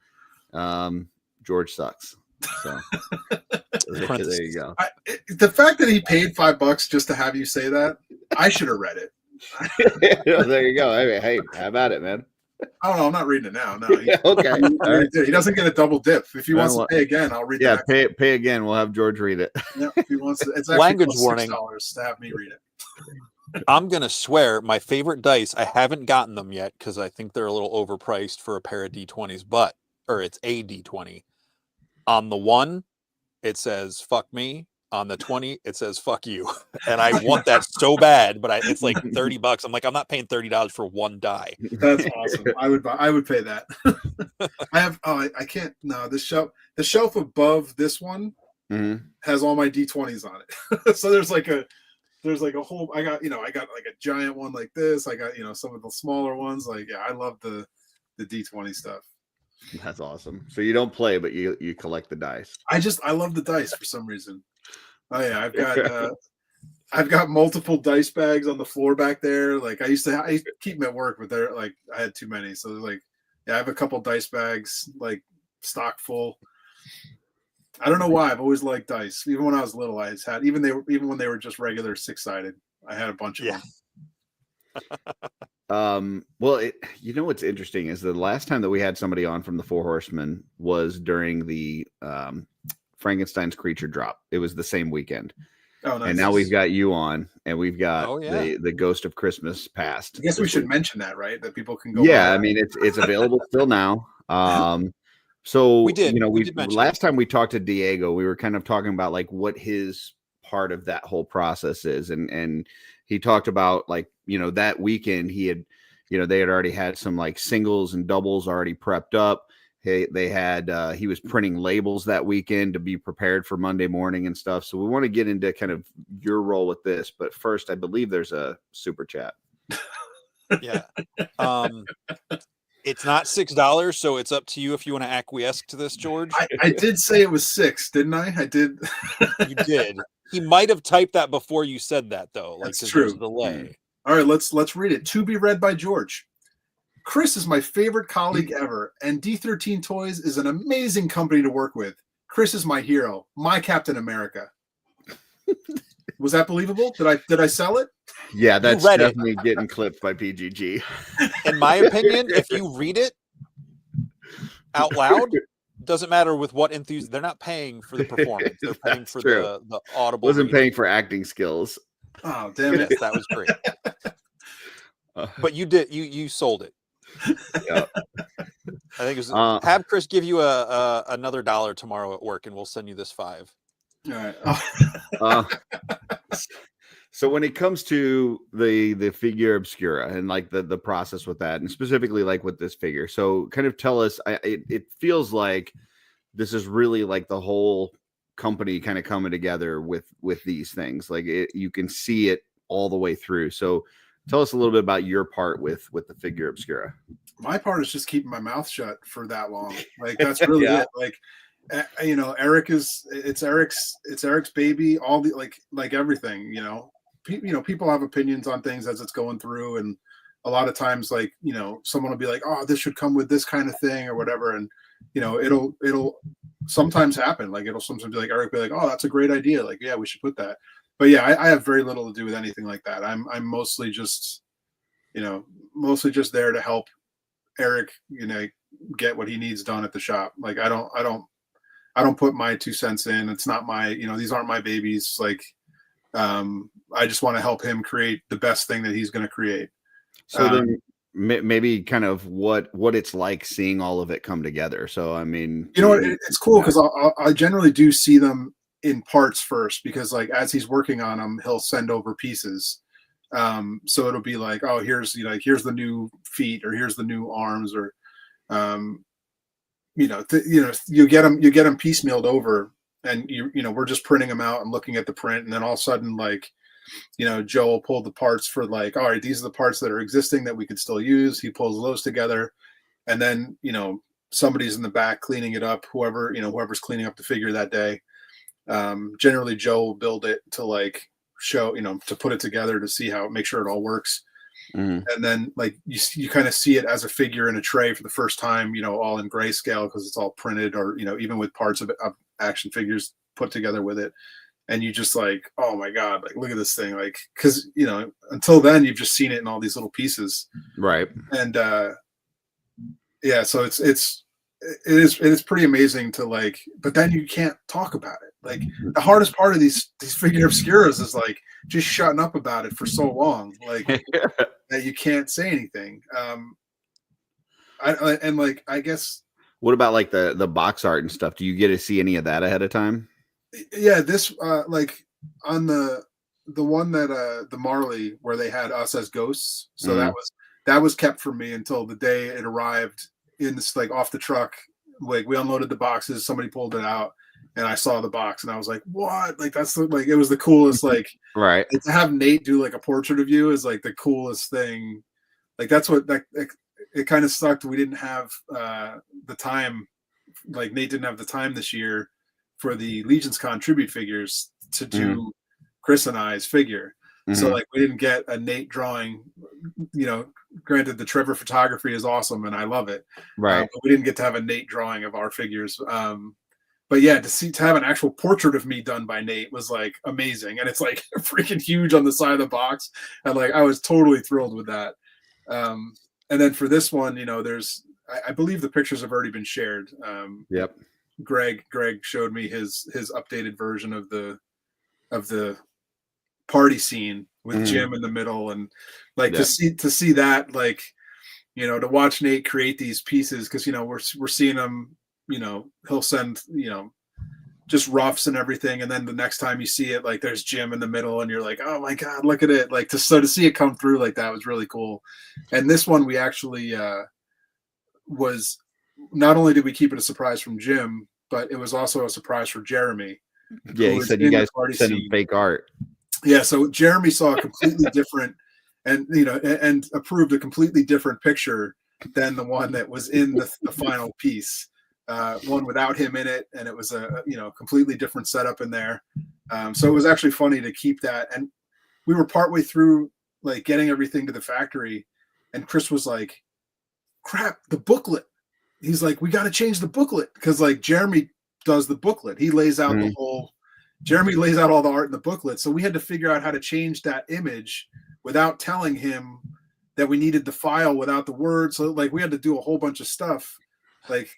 George sucks. So there you go. The fact that he paid $5 just to have you say that, I should have read it. There you go. Hey, how about it, man? Oh no, I'm not reading it now. No, okay. He doesn't get a double dip. If he wants to pay again, I'll read it. Yeah, pay again. We'll have George read it. Yeah, if he wants to. It's actually language warning $6 to have me read it. I'm gonna swear my favorite dice. I haven't gotten them yet because I think they're a little overpriced for a pair of D20s. Or it's a D20. On the 1, it says "fuck me." On the 20, it says "fuck you," and I want that so bad, but it's $30. I'm like, I'm not paying $30 for one die. That's awesome. I would pay that. I can't. No, the shelf above this one has all my D20s on it. So there's a whole. I got a giant one like this. I got some of the smaller ones. I love the D20 stuff. That's awesome. So you don't play, but you collect the dice. I love the dice for some reason. Oh yeah, I've got multiple dice bags on the floor back there. I used to keep them at work, but they're I had too many. So I have a couple dice bags stock full. I don't know why. I've always liked dice. Even when I was little, I had even when they were just regular 6-sided. I had a bunch of them. Well, what's interesting is the last time that we had somebody on from the Four Horsemen was during the Frankenstein's creature drop. It was the same weekend. Oh, nice. And now we've got you on, and we've got the Ghost of Christmas Past. I guess we should mention that, right? That people can go. Yeah, I mean it's available still now. So we did. Last time we talked to Diego, we were kind of talking about what his part of that whole process is, and he talked about that weekend he had, they had already had some singles and doubles already prepped up. They had he was printing labels that weekend to be prepared for Monday morning and stuff. So we want to get into kind of your role with this, but first, I believe there's a super chat. Yeah, it's not $6, so it's up to you if you want to acquiesce to this, George. I did say it was $6, didn't I? I did. You did. He might have typed that before you said that, though. That's true. There's a delay. All right, let's read it. To be read by George. Chris is my favorite colleague ever, and D13 Toys is an amazing company to work with. Chris is my hero, my Captain America. Was that believable? Did I sell it? Yeah, that's definitely getting clipped by PGG. In my opinion, if you read it out loud, doesn't matter with what enthusiasm. They're not paying for the performance. They're paying for the audible. Wasn't paying for acting skills. Oh, damn it. Yes, that was great. But you sold it. Yeah. I think it was have Chris give you another $1 tomorrow at work, and we'll send you this 5. All right. So when it comes to the figure obscura and like the process with that, and specifically like with this figure, so kind of tell us. It feels like this is really like the whole company kind of coming together with these things. Like you can see it all the way through. So tell us a little bit about your part with the figure obscura. My part is just keeping my mouth shut for that long. Like that's really it. Like, you know, it's Eric's baby. All the like everything. You know, people have opinions on things as it's going through, and a lot of times, like, you know, someone will be like, "Oh, this should come with this kind of thing" or whatever, and you know, it'll sometimes happen. Like it'll sometimes be like Eric be like, "Oh, that's a great idea. Like, yeah, we should put that." But yeah, I have very little to do with anything like that. I'm mostly just, you know, there to help Eric, you know, get what he needs done at the shop. Like I don't put my 2 cents in. It's not my, you know, these aren't my babies. Like I just want to help him create the best thing that he's going to create. So then maybe kind of what it's like seeing all of it come together. So I mean, you know what, it's cool because I generally do see them in parts first, because like as he's working on them, he'll send over pieces. So it'll be like, oh, here's, you know, here's the new feet, or here's the new arms, or you know, you get them piecemealed over, and you know, we're just printing them out and looking at the print, and then all of a sudden, like, you know, Joe will pull the parts for like, all right, these are the parts that are existing that we could still use. He pulls those together, and then, you know, somebody's in the back cleaning it up, whoever's cleaning up the figure that day. Generally Joe will build it to like show, you know, to put it together to see how, make sure it all works. And then like you kind of see it as a figure in a tray for the first time, you know, all in grayscale because it's all printed, or, you know, even with parts of action figures put together with it. And you just like, oh my God, like, look at this thing. Like, cause you know, until then you've just seen it in all these little pieces. Right. And, yeah, so it is pretty amazing to like, but then you can't talk about it. Like the hardest part of these figure obscuras is like just shutting up about it for so long, like that you can't say anything. I guess. What about like the box art and stuff? Do you get to see any of that ahead of time? Yeah, this like on the one that the Marley where they had us as ghosts. So that was kept from me until the day it arrived in this, like off the truck. Like we unloaded the boxes, somebody pulled it out, and I saw the box, and I was like, "What?" Like that's like it was the coolest. Like right, to have Nate do like a portrait of you is like the coolest thing. Like that's what it kind of sucked. We didn't have the time. Like Nate didn't have the time this year for the Legions Con tribute figures to do Chris and I's figure. So like we didn't get a Nate drawing, you know, granted the Trevor photography is awesome and I love it. Right. But we didn't get to have a Nate drawing of our figures. But yeah, to have an actual portrait of me done by Nate was like amazing. And it's like freaking huge on the side of the box. And like, I was totally thrilled with that. And then for this one, you know, I believe the pictures have already been shared. Yep. Greg showed me his updated version of the party scene with Jim in the middle, and like to see that, like, you know, to watch Nate create these pieces, because you know we're seeing him, you know, he'll send, you know, just roughs and everything, and then the next time you see it, like there's Jim in the middle, and you're like, oh my God, look at it. Like to see it come through like that was really cool. And this one we actually was, not only did we keep it a surprise from Jim, but it was also a surprise for Jeremy. Yeah, he said you guys sent him fake art. Yeah, so Jeremy saw a completely different, and you know, and approved a completely different picture than the one that was in the final piece. One without him in it, and it was a, you know, completely different setup in there. So it was actually funny to keep that. And we were partway through like getting everything to the factory, and Chris was like, "Crap, the booklet." He's like, "We got to change the booklet," because like Jeremy does the booklet. He lays out the whole. Jeremy lays out all the art in the booklet, so we had to figure out how to change that image without telling him that we needed the file without the word. So like we had to do a whole bunch of stuff, like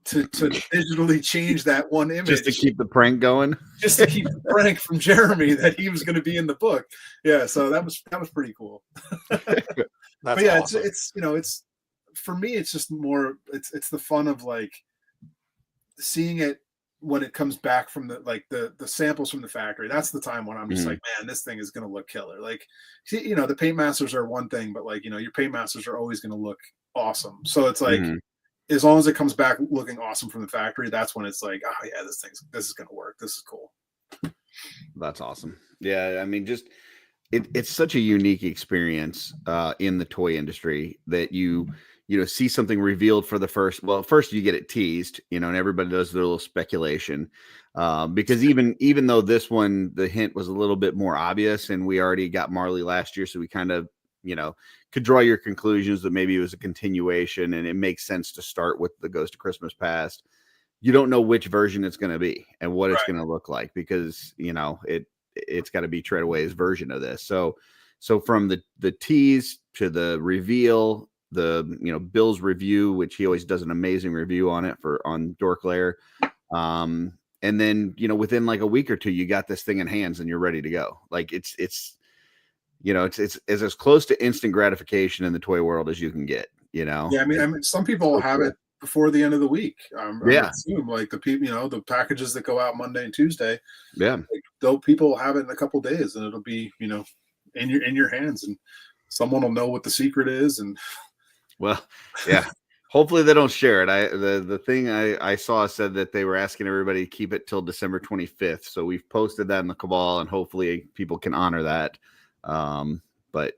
to digitally change that one image just to keep the prank going. Just to keep the prank from Jeremy that he was going to be in the book. Yeah, so that was pretty cool. That's but yeah, awesome. it's it's for me, it's just more it's the fun of like seeing it when it comes back from the samples from the factory. That's the time when I'm just like, man, this thing is going to look killer. Like, see, the paint masters are one thing, but like, your paint masters are always going to look awesome. So it's like, as long as it comes back looking awesome from the factory, that's when it's like, oh yeah, this is going to work. This is cool. That's awesome. Yeah. I mean, just, it's such a unique experience in the toy industry that you see something revealed for the first you get it teased, and everybody does their little speculation. Because even though this one, the hint was a little bit more obvious, and we already got Marley last year, so we kind of, could draw your conclusions that maybe it was a continuation, and it makes sense to start with the Ghost of Christmas Past. You don't know which version it's going to be and what it's going to look like, because, it's got to be Treadaway's version of this. So from the tease to the reveal, the Bill's review, which he always does an amazing review on it on Dork Lair, and then within like a week or two you got this thing in hands and you're ready to go. Like it's as close to instant gratification in the toy world as you can get. Yeah, I mean some people have it before the end of the week. I assume like the people, the packages that go out Monday and Tuesday. Yeah, like, though people have it in a couple days, and it'll be in your hands, and someone will know what the secret is. And well, yeah, hopefully they don't share it. The thing I saw said that they were asking everybody to keep it till December 25th. So we've posted that in the Cabal, and hopefully people can honor that. But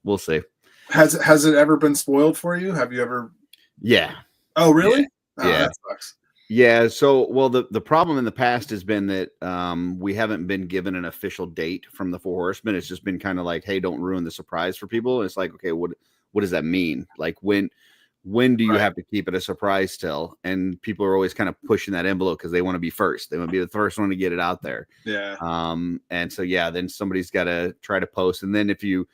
we'll see. Has it ever been spoiled for you? Have you ever? Yeah. Oh, really? Yeah. Oh, that sucks. Yeah. So, the problem in the past has been that we haven't been given an official date from the Four Horsemen. It's just been kind of like, hey, don't ruin the surprise for people. And it's like, okay, what does that mean? Like, when do you have to keep it a surprise still? And people are always kind of pushing that envelope because they want to be first. They want to be the first one to get it out there. Yeah. And so, then somebody's got to try to post. And then if you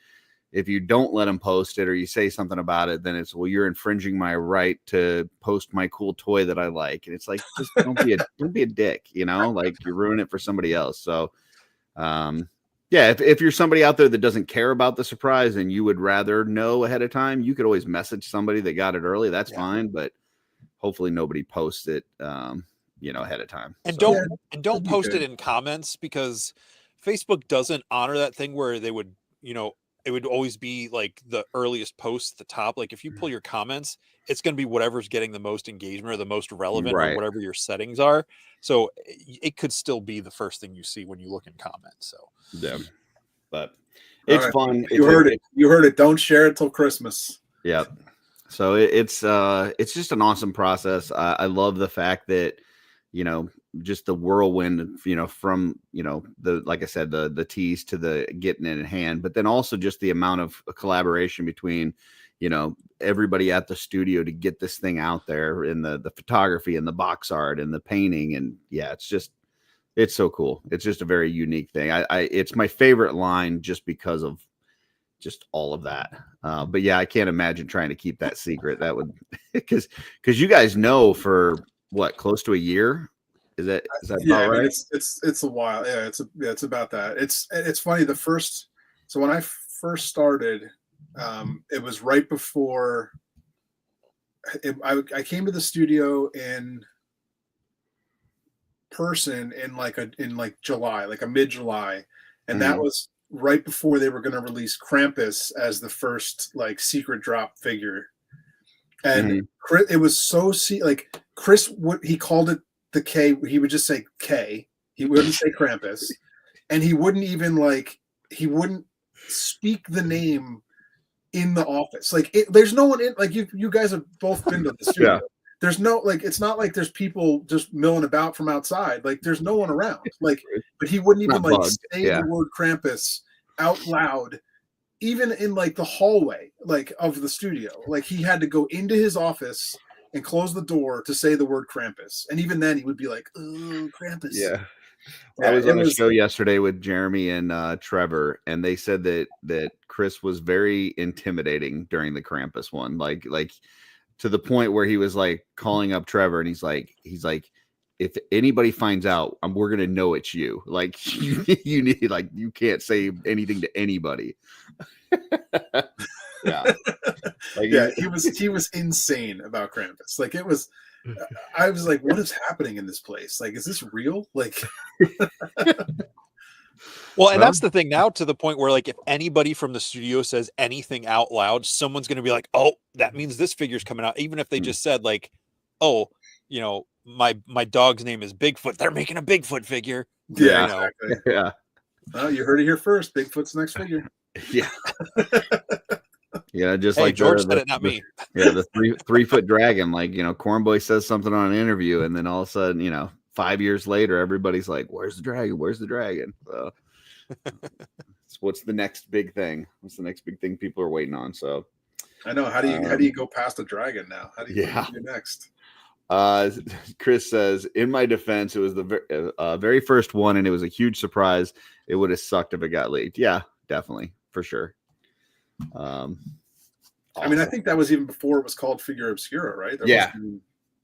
don't let them post it, or you say something about it, then it's, well, you're infringing my right to post my cool toy that I like. And it's like, just don't be a dick, like you're ruining it for somebody else. So, if you're somebody out there that doesn't care about the surprise and you would rather know ahead of time, you could always message somebody that got it early. That's fine. But hopefully nobody posts it, ahead of time. And don't post it in comments, because Facebook doesn't honor that thing where they would, it would always be like the earliest post at the top. Like if you pull your comments, it's going to be whatever's getting the most engagement or the most relevant, or whatever your settings are. So it could still be the first thing you see when you look in comments. So yeah, but it's fun. You heard it. You heard it. Don't share it till Christmas. Yeah. So it's just an awesome process. I love the fact that, just the whirlwind, from, like I said, the tease to the getting it in hand, but then also just the amount of collaboration between, everybody at the studio to get this thing out there, in the photography and the box art and the painting. And yeah, it's so cool. It's just a very unique thing. It's my favorite line just because of just all of that. But yeah, I can't imagine trying to keep that secret. That would, because you guys know for what, close to a year. Is that about right? It's a while. Yeah, it's about that. It's funny. So when I first started, it was right before I came to the studio in person in like July, like a mid-July, and that was right before they were going to release Krampus as the first like secret drop figure. And Chris, it was so like Chris, he called it the K. He would just say K. He wouldn't say Krampus, and he wouldn't even he wouldn't speak the name in the office. Like there's no one in, like you guys have both been to the studio. Yeah. There's no, it's not like there's people just milling about from outside. Like there's no one around. Like, but he wouldn't even say the word Krampus out loud, even in like the hallway, of the studio. Like he had to go into his office and close the door to say the word Krampus. And even then he would be like, oh, Krampus. Yeah. I was on a show yesterday with Jeremy and Trevor, and they said that Chris was very intimidating during the Krampus one. Like to the point where he was like calling up Trevor, and he's like, if anybody finds out, we're gonna know it's you. Like you need, like, you can't say anything to anybody. Yeah, like, yeah, he was insane about Krampus. Like it was, I was like, what is happening in this place? Like, is this real? Like, well, and that's the thing now, to the point where, like, if anybody from the studio says anything out loud, someone's going to be like, oh, that means this figure's coming out. Even if they just said, like, oh, you know, my dog's name is Bigfoot, they're making a Bigfoot figure. Yeah, you know? exactly. Yeah. Well, you heard it here first. Bigfoot's next figure. Yeah. Yeah, just Hey, like George said it, not me. Yeah, the 3-foot dragon. Like, you know, Cornboy says something on an interview, and then all of a sudden, you know, 5 years later, everybody's like, "Where's the dragon? Where's the dragon?" So, what's the next big thing? What's the next big thing people are waiting on? So, I know. How do you go past the dragon now? How do you do next? Chris says, in my defense, it was the very first one, and it was a huge surprise. It would have sucked if it got leaked. Yeah, definitely, for sure. I mean, I think that was even before it was called Figure Obscura, right?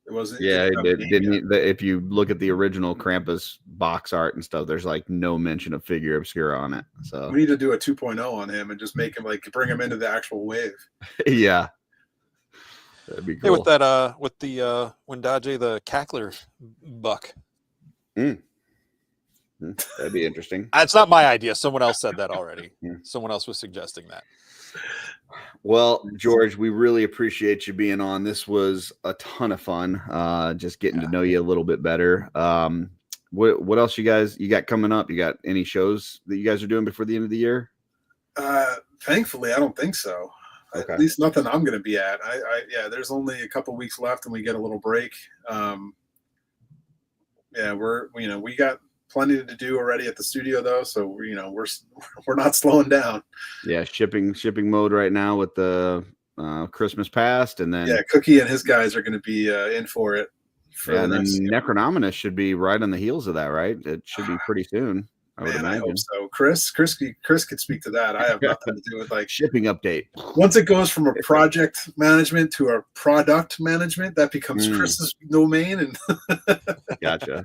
It wasn't. Yeah, it didn't. If you look at the original Krampus box art and stuff, there's like no mention of Figure Obscura on it. So we need to do a 2.0 on him and just make him, like, bring him into the actual wave. Yeah, that'd be cool. Hey, with that, with the Wendaje the Cackler buck. That'd be interesting. It's not my idea. Someone else said that already. Someone else was suggesting that. Well, George, we really appreciate you being on. This was a ton of fun. Just getting to know you a little bit better. What else you got coming up? You got any shows that you guys are doing before the end of the year? Thankfully, I don't think so. Okay. At least nothing I'm going to be at. There's only a couple weeks left, and we get a little break. We got plenty to do already at the studio, though, so we're not slowing down. Yeah, shipping mode right now with the Christmas past, and then Cookie and his guys are going to be in for it. And then Necronominus should be right on the heels of that, right? It should be pretty soon, I would imagine. I hope so. Chris could speak to that. I have nothing to do with, like, shipping update. Once it goes from a project management to a product management, that becomes Chris's domain, and Gotcha.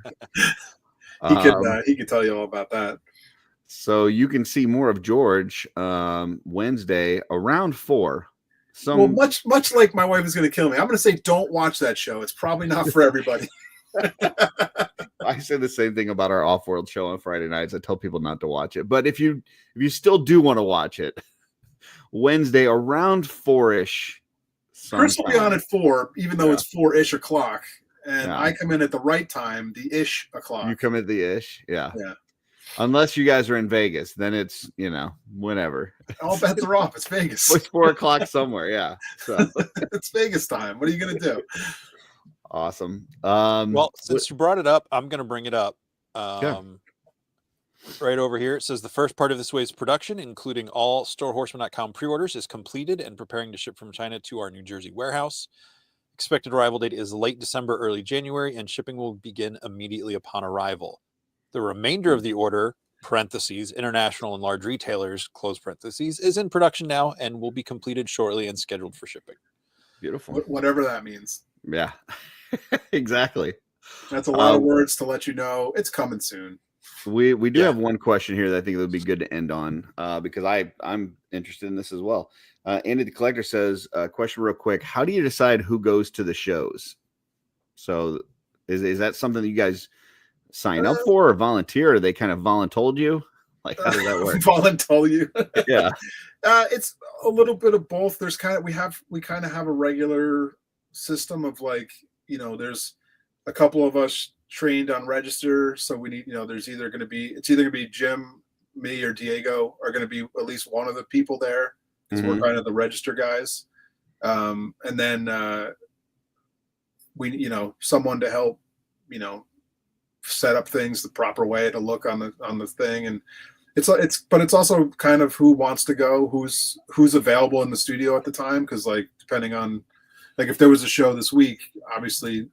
He could tell you all about that. So you can see more of George Wednesday around 4. Well, much like my wife is going to kill me, I'm going to say don't watch that show. It's probably not for everybody. I say the same thing about our OffWorld show on Friday nights. I tell people not to watch it, but if you still do want to watch it, Wednesday around 4-ish. Chris will be on at 4, even though it's 4-ish o'clock. And I come in at the right time, the ish o'clock. You come at the ish, yeah. Unless you guys are in Vegas, then it's whenever. All bets are off. It's Vegas. It's 4 o'clock somewhere, yeah. So it's Vegas time. What are you gonna do? Awesome. Well, since you brought it up, I'm gonna bring it up. Right over here, it says the first part of this wave's production, including all StoreHorseman.com pre-orders, is completed and preparing to ship from China to our New Jersey warehouse. Expected arrival date is late December, early January, and shipping will begin immediately upon arrival. The remainder of the order, parentheses, international and large retailers, close parentheses, is in production now and will be completed shortly and scheduled for shipping. Beautiful. Whatever that means. Yeah, exactly. That's a lot of words to let you know it's coming soon. We do have one question here that I think would be good to end on because I'm interested in this as well. Andy the Collector says, question real quick. How do you decide who goes to the shows? So is that something that you guys sign up for or volunteer? Or they kind of voluntold you? Like, how does that work? Voluntold you? Yeah. It's a little bit of both. There's we kind of have a regular system of, like, there's a couple of us trained on register. So we need, it's either going to be Jim, me, or Diego are going to be at least one of the people there. Because we're kind of the register guys, and then we, someone to help, set up things the proper way to look on the thing, and but it's also kind of who wants to go, who's available in the studio at the time, because, like, depending on, like, if there was a show this week, obviously,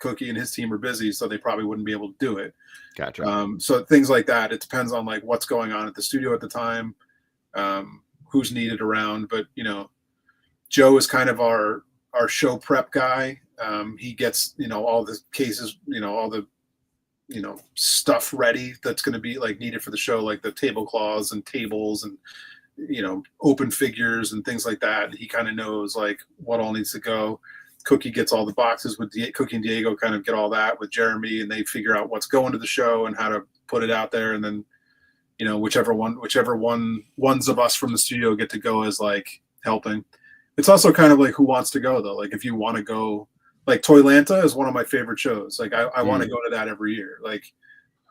Cookie and his team are busy, so they probably wouldn't be able to do it. Gotcha. So things like that. It depends on, like, what's going on at the studio at the time. Who's needed around, but Joe is kind of our our show prep guy. He gets, all the cases, all the, stuff ready that's going to be like needed for the show, like the tablecloths and tables and, open figures and things like that. He kind of knows like what all needs to go. Cookie gets all the boxes with Cookie and Diego kind of get all that with Jeremy, and they figure out what's going to the show and how to put it out there. And then, whichever ones of us from the studio get to go as like helping. It's also kind of like who wants to go though. Like if you want to go, like Toylanta is one of my favorite shows. Like I want to go to that every year. Like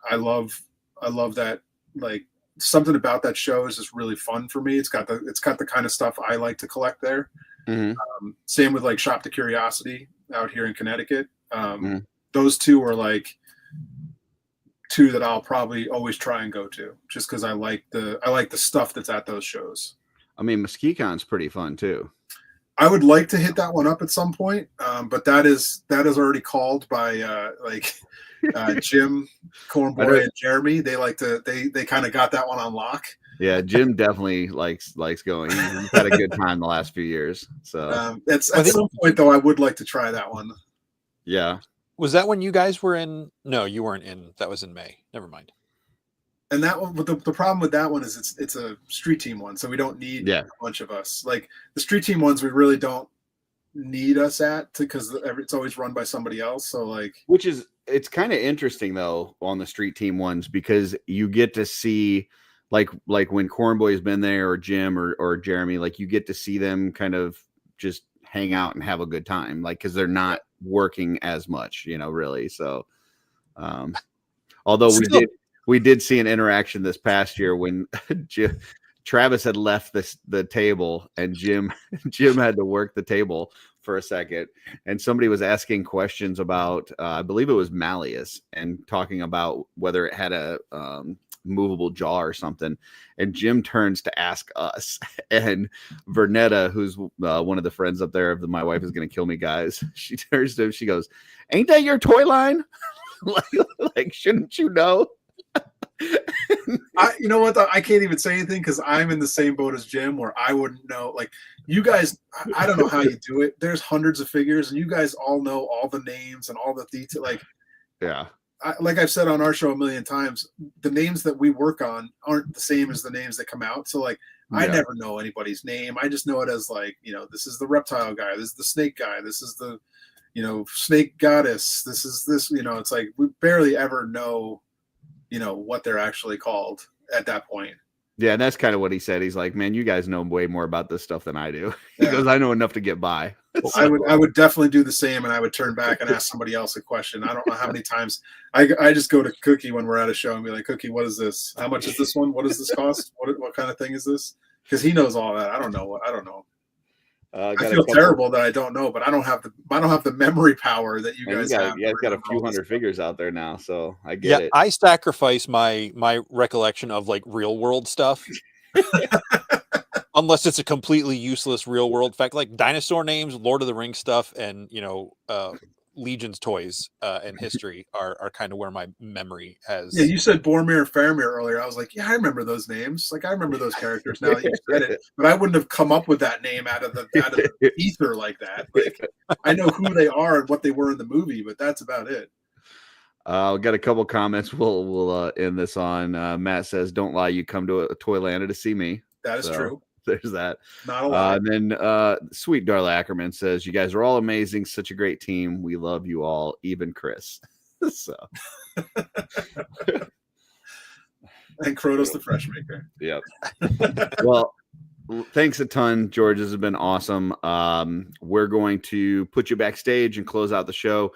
I love that. Like something about that show is just really fun for me. It's got the kind of stuff I like to collect there. Mm-hmm. Same with like Shop the Curiosity out here in Connecticut. Those two are like two that I'll probably always try and go to just because I like the stuff that's at those shows. I mean, Muskegon's pretty fun too. I would like to hit that one up at some point, but that is already called by Jim, Cornboy, and Jeremy. They they kind of got that one on lock. Yeah, Jim definitely likes going. He's had a good time the last few years. So at some point though, I would like to try that one. Yeah. Was that when you guys were in? No, you weren't in. That was in May. Never mind. And that one, the problem with that one is it's a street team one, so we don't need a bunch of us. Like the street team ones, we really don't need us at because it's always run by somebody else. So like, it's kind of interesting though on the street team ones because you get to see like when Cornboy has been there or Jim or Jeremy, like you get to see them kind of just hang out and have a good time, like because they're not working as much, really. So, although we did see an interaction this past year when Travis had left the table and Jim had to work the table for a second, and somebody was asking questions about I believe it was Malleus and talking about whether it had a movable jaw or something, and Jim turns to ask us, and Vernetta, who's one of the friends up there of the My Wife Is Gonna Kill Me guys, she turns to him, she goes, "Ain't that your toy line?" like shouldn't you know? You know what? I can't even say anything because I'm in the same boat as Jim, where I wouldn't know. Like you guys, I don't know how you do it. There's hundreds of figures, and you guys all know all the names and all the details. Like, yeah, like I've said on our show a million times, the names that we work on aren't the same as the names that come out. So like, I never know anybody's name. I just know it as like, this is the reptile guy, this is the snake guy, this is the, snake goddess, this is this. It's like we barely ever know. What they're actually called at that point. Yeah, and that's kind of what he said. He's like, "Man, you guys know way more about this stuff than I do." He goes, "I know enough to get by." So. I would definitely do the same, and I would turn back and ask somebody else a question. I don't know how many times I just go to Cookie when we're at a show and be like, "Cookie, what is this? How much is this one? What does this cost? What kind of thing is this?" Because he knows all that. I don't know. I feel terrible that I don't know, but I don't have the memory power that you guys have. Yeah, it's got a few hundred figures out there now, so I get it. I sacrifice my recollection of like real world stuff, unless it's a completely useless real world fact, like dinosaur names, Lord of the Rings stuff, and Legion's toys and history are kind of where my memory has. Yeah, you said Boromir and Faramir earlier. I was like, yeah, I remember those names. Like I remember those characters now that you said it, but I wouldn't have come up with that name out of the ether like that. Like I know who they are and what they were in the movie, but that's about it. We got a couple comments. We'll end this on. Matt says, "Don't lie, you come to a Toylanta to see me." That is true. There's that. Not a lot. And then Sweet Darla Ackerman says, "You guys are all amazing. Such a great team. We love you all, even Chris." So, and Krotos the Fresh Maker. Yep. Well, thanks a ton, George. This has been awesome. We're going to put you backstage and close out the show.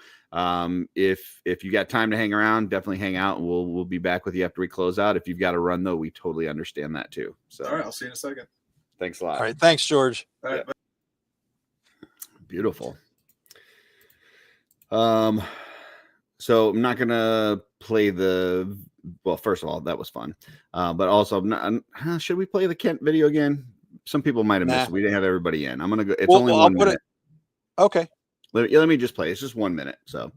If you got time to hang around, definitely hang out, and we'll be back with you after we close out. If you've got to run though, we totally understand that too. So, all right, I'll see you in a second. Thanks a lot. All right, thanks, George. All right. Beautiful. So I'm not gonna play the. Well, first of all, that was fun, but also, should we play the Kent video again? Some people might have missed it. We didn't have everybody in. I'm gonna go. It's only 1 minute. Okay. Let me just play. It's just 1 minute. So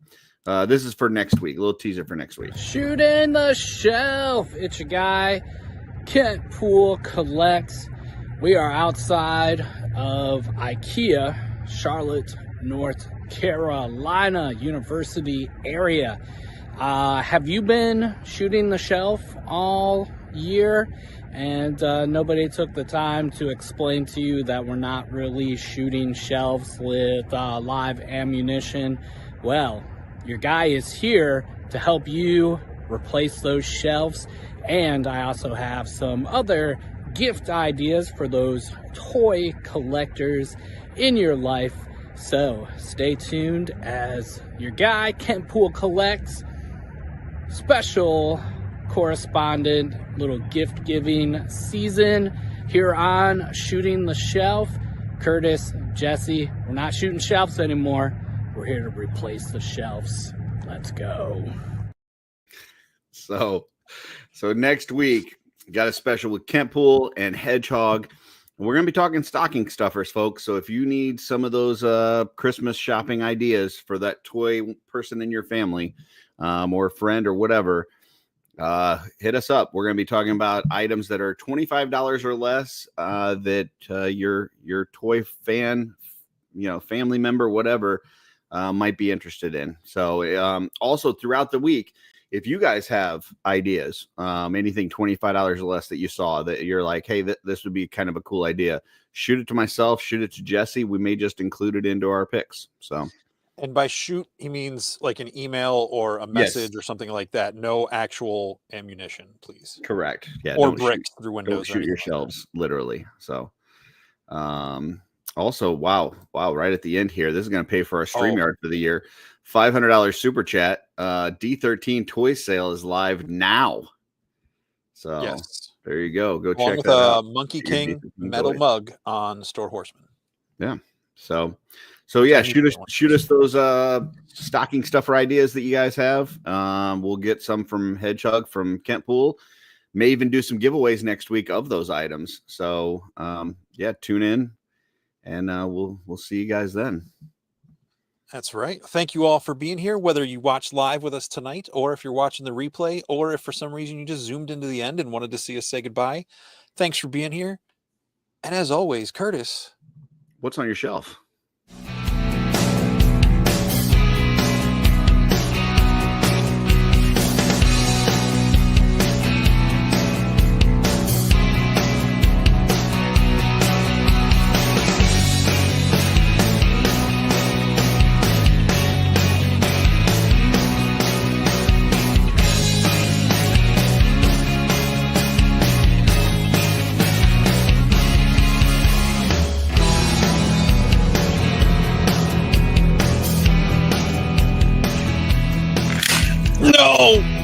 this is for next week. A little teaser for next week. Shooting the shelf. It's your guy, Kent Pool Collects. We are outside of IKEA, Charlotte, North Carolina, University area. Have you been shooting the shelf all year and nobody took the time to explain to you that we're not really shooting shelves with live ammunition? Well, your guy is here to help you replace those shelves, and I also have some other gift ideas for those toy collectors in your life. So stay tuned as your guy Kent Poole Collects special correspondent little gift giving season here on Shooting the Shelf. Curtis, Jesse, we're not shooting shelves anymore. We're here to replace the shelves. Let's go. So next week, got a special with Kent Poole and Hedgehog. We're going to be talking stocking stuffers, folks. So if you need some of those Christmas shopping ideas for that toy person in your family or friend or whatever, hit us up. We're going to be talking about items that are $25 or less that your toy fan, family member, whatever, might be interested in. So also throughout the week, if you guys have ideas, anything $25 or less that you saw that you're like, hey, this would be kind of a cool idea, shoot it to myself, shoot it to Jesse. We may just include it into our picks. So, and by shoot, he means like an email or a message or something like that. No actual ammunition, please. Correct. Yeah. Or bricks through windows. Don't shoot your shelves, literally. So, also, wow, right at the end here, this is going to pay for our StreamYard for the year. $500 super chat. D13 toy sale is live now. So yes, there you go. Go along check with that out. Monkey King metal mug on Store Horseman. Yeah. So yeah, shoot us those stocking stuffer ideas that you guys have. We'll get some from Hedgehog from Kent Poole. May even do some giveaways next week of those items. So yeah, tune in and we'll see you guys then. That's right. Thank you all for being here, whether you watched live with us tonight or if you're watching the replay, or if for some reason you just zoomed into the end and wanted to see us say goodbye. Thanks for being here. And as always, Curtis, what's on your shelf? no!